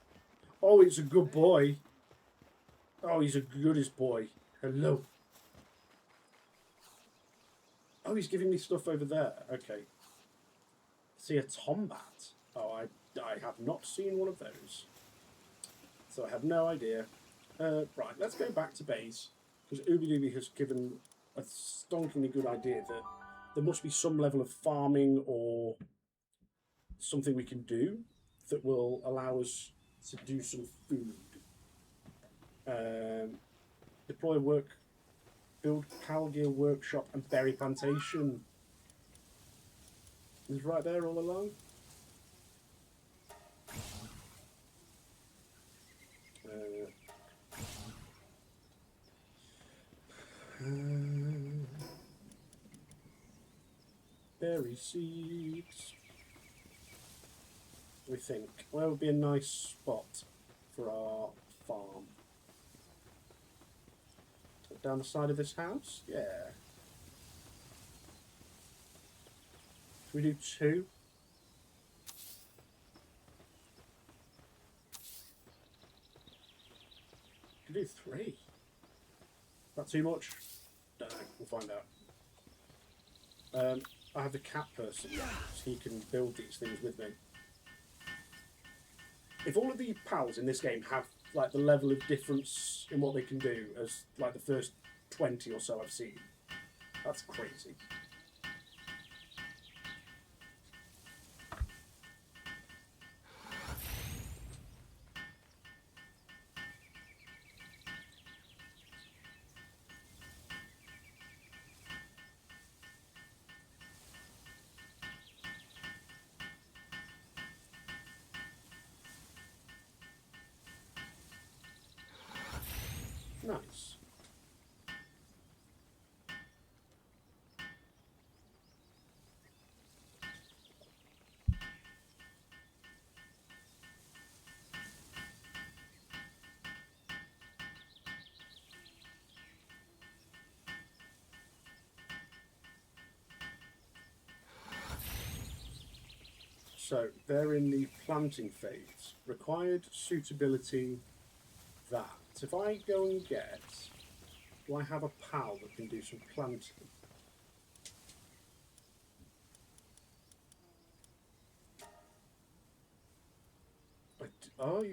Oh, it's a good boy. Oh, he's the goodest boy. Hello. Oh, he's giving me stuff over there. Okay. See a tombat. Oh, I have not seen one of those. So I have no idea. Right, let's go back to base. Because Ooby Dooby has given a stonkingly good idea that there must be some level of farming or something we can do that will allow us to do some food. Deploy work, build Cal Gear Workshop and Berry Plantation. It's right there all along. Berry seeds. We think where would be a nice spot for our farm? Down the side of this house? Yeah. Should we do 2? Could do 3. Not too much? Don't know. We'll find out. I have the cat person, so he can build these things with me. If all of the pals in this game have like the level of difference in what they can do as like the first 20 or so I've seen, that's crazy. Nice. So they're in the planting phase. Required suitability that. If I go and get, do I have a pal that can do some planting? Oh,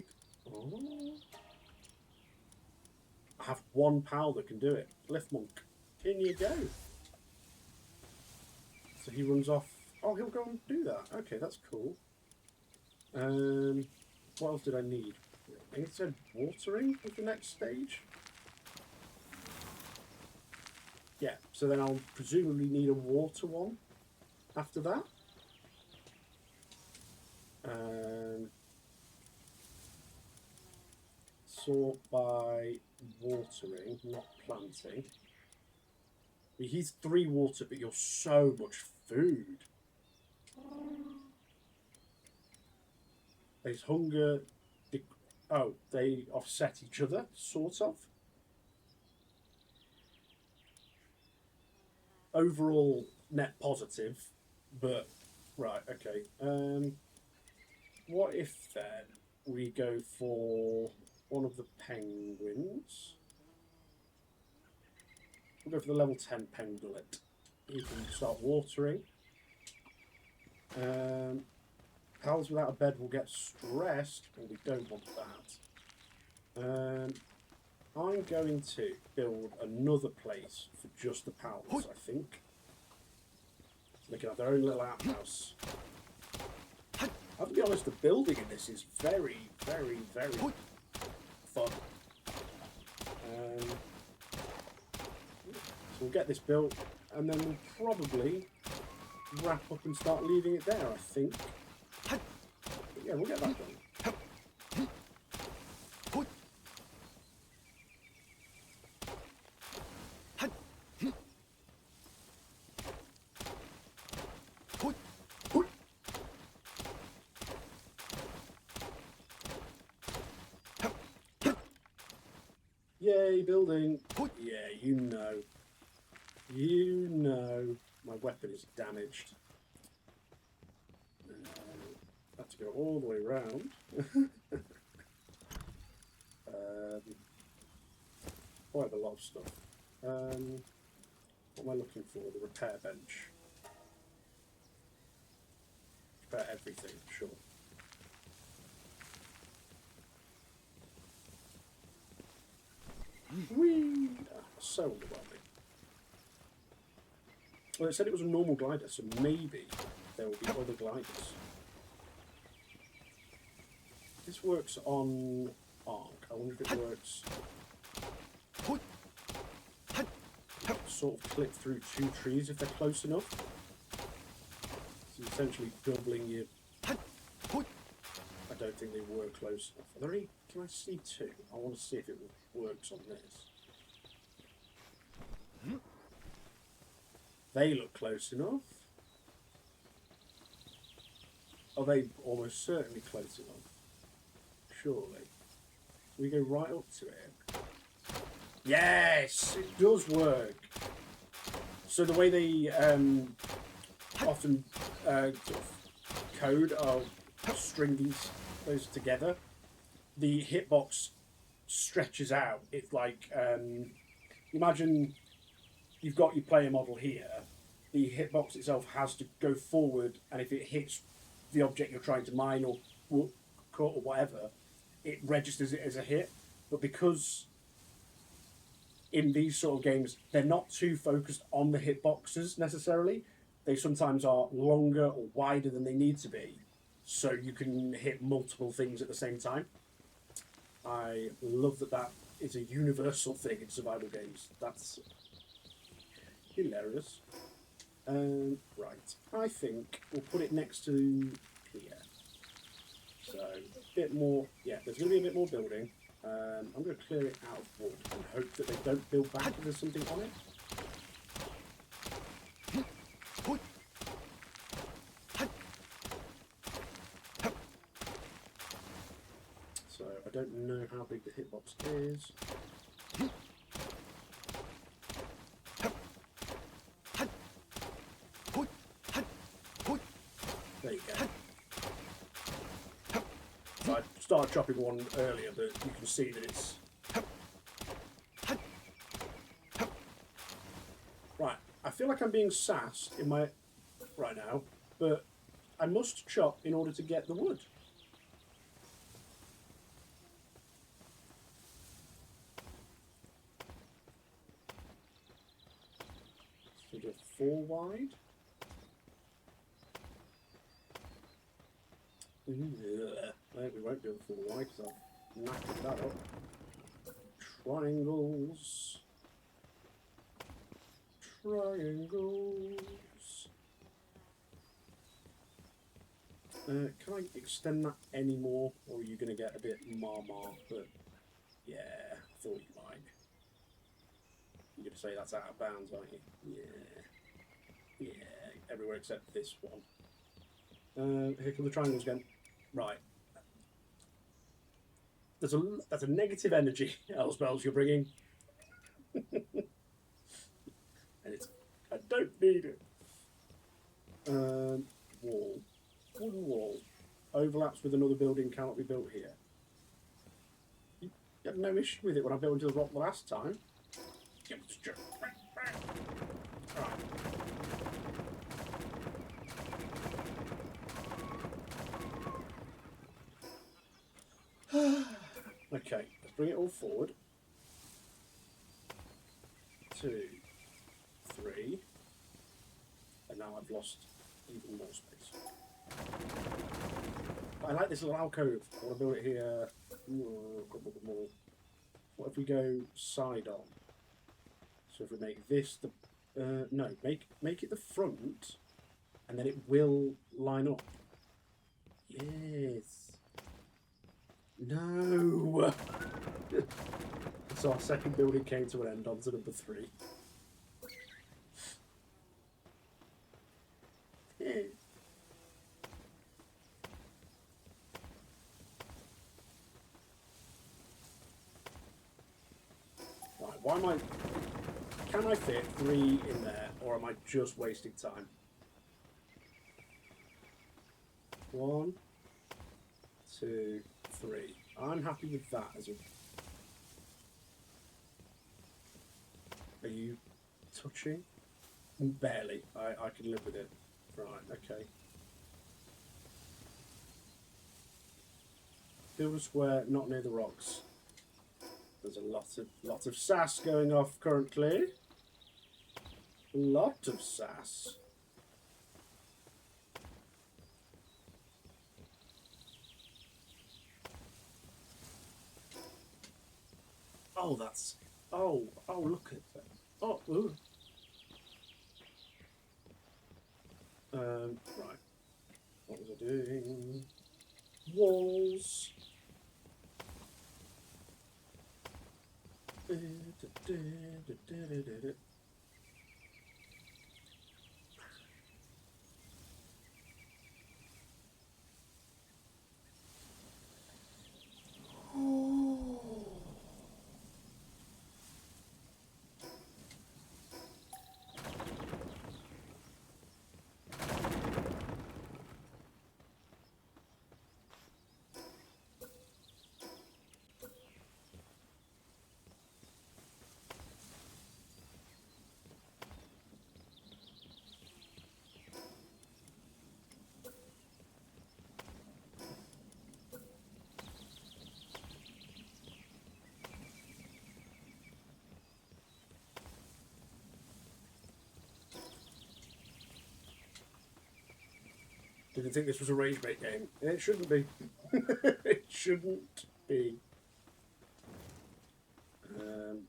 I have one pal that can do it. Lift Monk. In you go. So he runs off. Oh, he'll go and do that. Okay, that's cool. What else did I need? I think it said watering was the next stage. Yeah, so then I'll presumably need a water one after that. Sort by watering, not planting. He's 3 water, but you're so much food. There's hunger. Oh, they offset each other, sort of. Overall, net positive, but right, okay. What if then we go for one of the penguins? We'll go for the level 10 pengullet. You can start watering. Pals without a bed will get stressed, and we don't want that. I'm going to build another place for just the pals, I think. So they can have their own little outhouse. I have to be honest, the building in this is very, very, very fun. So we'll get this built, and then we'll probably wrap up and start leaving it there, I think. But yeah, we'll get that done. Yay, building. Yeah, you know. You know. My weapon is damaged. That's to go all the way around. Quite a lot of stuff. What am I looking for? The repair bench. Repair everything, sure. Whee! So underwhelming. Well, it said it was a normal glider, so maybe there will be other gliders. This works on Arc. I wonder if it works. Sort of clip through 2 trees if they're close enough. So essentially doubling your. I don't think they were close enough. Are there any? Can I see 2? I want to see if it works on this. They look close enough. Are they almost certainly close enough? Surely. We go right up to it. Yes, it does work. So the way they often sort of code or string those together, the hitbox stretches out. It's like imagine you've got your player model here. The hitbox itself has to go forward, and if it hits the object you're trying to mine or cut or whatever, it registers it as a hit. But because in these sort of games, they're not too focused on the hitboxes necessarily. They sometimes are longer or wider than they need to be, so you can hit multiple things at the same time. I love that is a universal thing in survival games. That's hilarious. Right, I think we'll put it next to here. So, a bit more, yeah, there's going to be a bit more building. I'm going to clear it out of wood and hope that they don't build back if there's something on it. So, I don't know how big the hitbox is. There you go. So I started chopping one earlier, but you can see that it's... Right, I feel like I'm being sassed in my... right now, but I must chop in order to get the wood. So we do 4 wide. We won't do a 4 wide because I've knackered that up. Triangles. Triangles. Can I extend that any more, or are you going to get a bit marmar? But yeah, I thought you might. You're going to say that's out of bounds, aren't you? Yeah. Yeah, everywhere except this one. Here come the triangles again. Right. That's a negative energy, Elspells, you're bringing. And I don't need it. Wall. Wooden wall. Overlaps with another building, cannot be built here. You had no issue with it when I built into the rock the last time. Right. Okay, let's bring it all forward. 2, 3, and now I've lost even more space. I like this little alcove. I want to build it here. Ooh, a couple more. What if we go side on? So if we make this the no, make it the front, and then it will line up. Yes. No! So our second building came to an end, on to number 3. Right, why am I... Can I fit 3 in there, or am I just wasting time? 1, 2, 3. I'm happy with that as a... Are you touching? Barely. I can live with it. Right, okay. Build a square, not near the rocks. There's a lot of sass going off currently. Lot of sass. Oh, that's... Oh, look at that. Oh, ooh. Right. What was I doing? Walls. Didn't think this was a rage bait game. It shouldn't be. It shouldn't be. I'm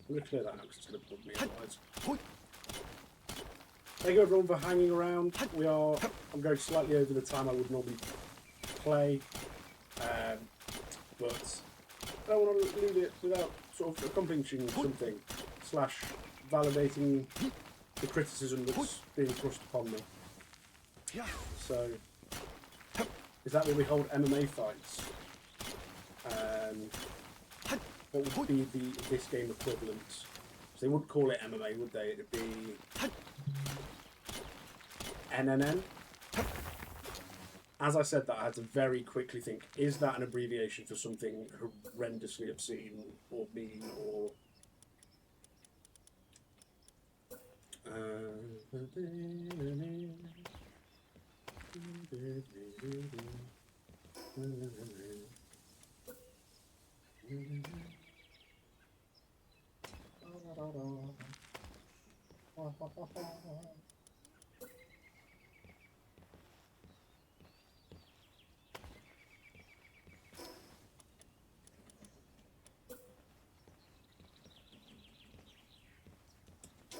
going to clear that out because it's going to bug me otherwise. Thank you everyone for hanging around. I'm going slightly over the time I would normally play. But I don't want to leave it without sort of accomplishing something / validating the criticism that's being thrust upon me. So, is that where we hold MMA fights? What would be this game equivalent? So they wouldn't call it MMA, would they? It'd be NNN. As I said that, I had to very quickly think, is that an abbreviation for something horrendously obscene or mean or... Oh,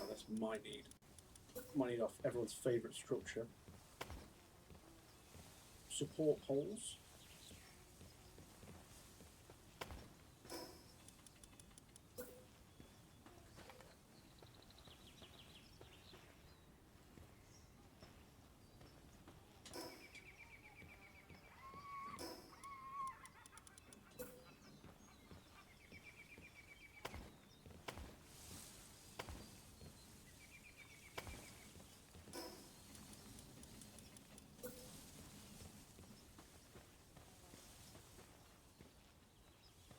that's my need. My need off everyone's favourite structure. Support poles.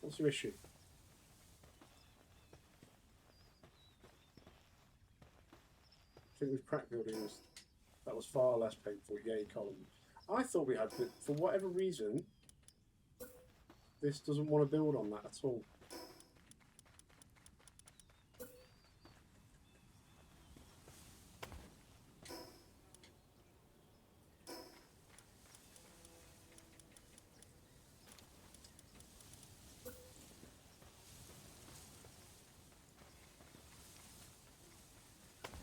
What's your issue? I think with crack building that was far less painful. Yay, Colin. I thought we had, but for whatever reason, this doesn't want to build on that at all.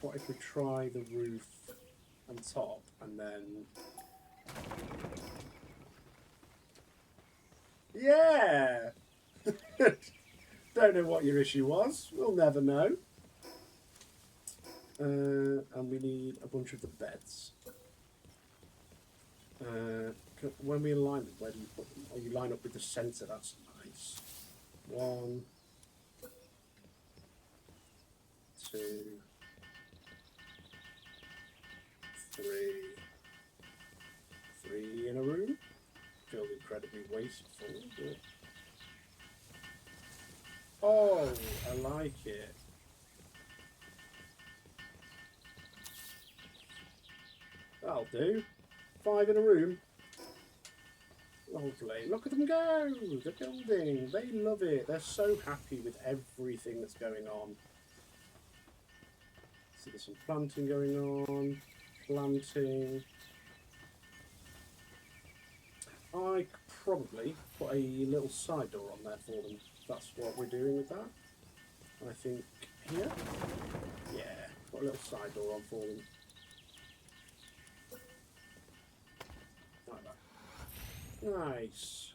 What if we try the roof and top and then... Yeah! Don't know what your issue was. We'll never know. And we need a bunch of the beds. When we align them, where do you put them? Oh, you line up with the centre. That's nice. 1, 2, 3 in a room. Go incredibly wasteful. But... Oh, I like it. That'll do. 5 in a room. Lovely. Look at them go! The building. They love it. They're so happy with everything that's going on. So there's some planting going on. Planting. I could probably put a little side door on there for them. That's what we're doing with that. I think here. Yeah, put a little side door on for them. Like that. Nice.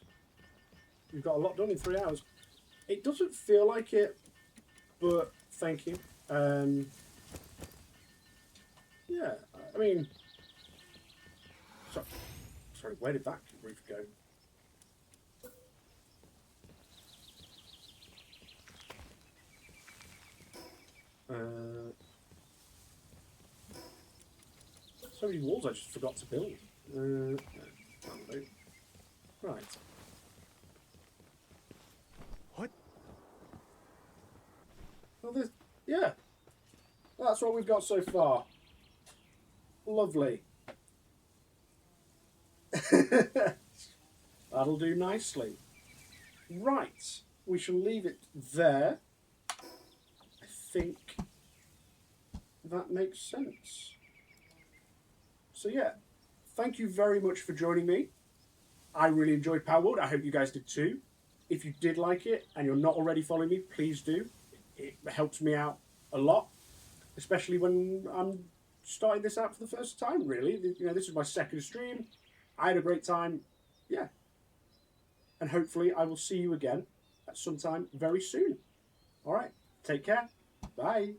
You've got a lot done in 3 hours. It doesn't feel like it, but thank you. Yeah, I mean, sorry, where did that roof go? So many walls I just forgot to build. No, that'll do. Right. What? Well, yeah. That's what we've got so far. Lovely. That'll do nicely. Right. We shall leave it there. I think that makes sense. So yeah, thank you very much for joining me. I really enjoyed Palworld. I hope you guys did too. If you did like it and you're not already following me, please do. It helps me out a lot, especially when I'm starting this out for the first time, really. You know, this is my second stream. I had a great time. Yeah. And hopefully I will see you again at some time very soon. All right. Take care. Bye.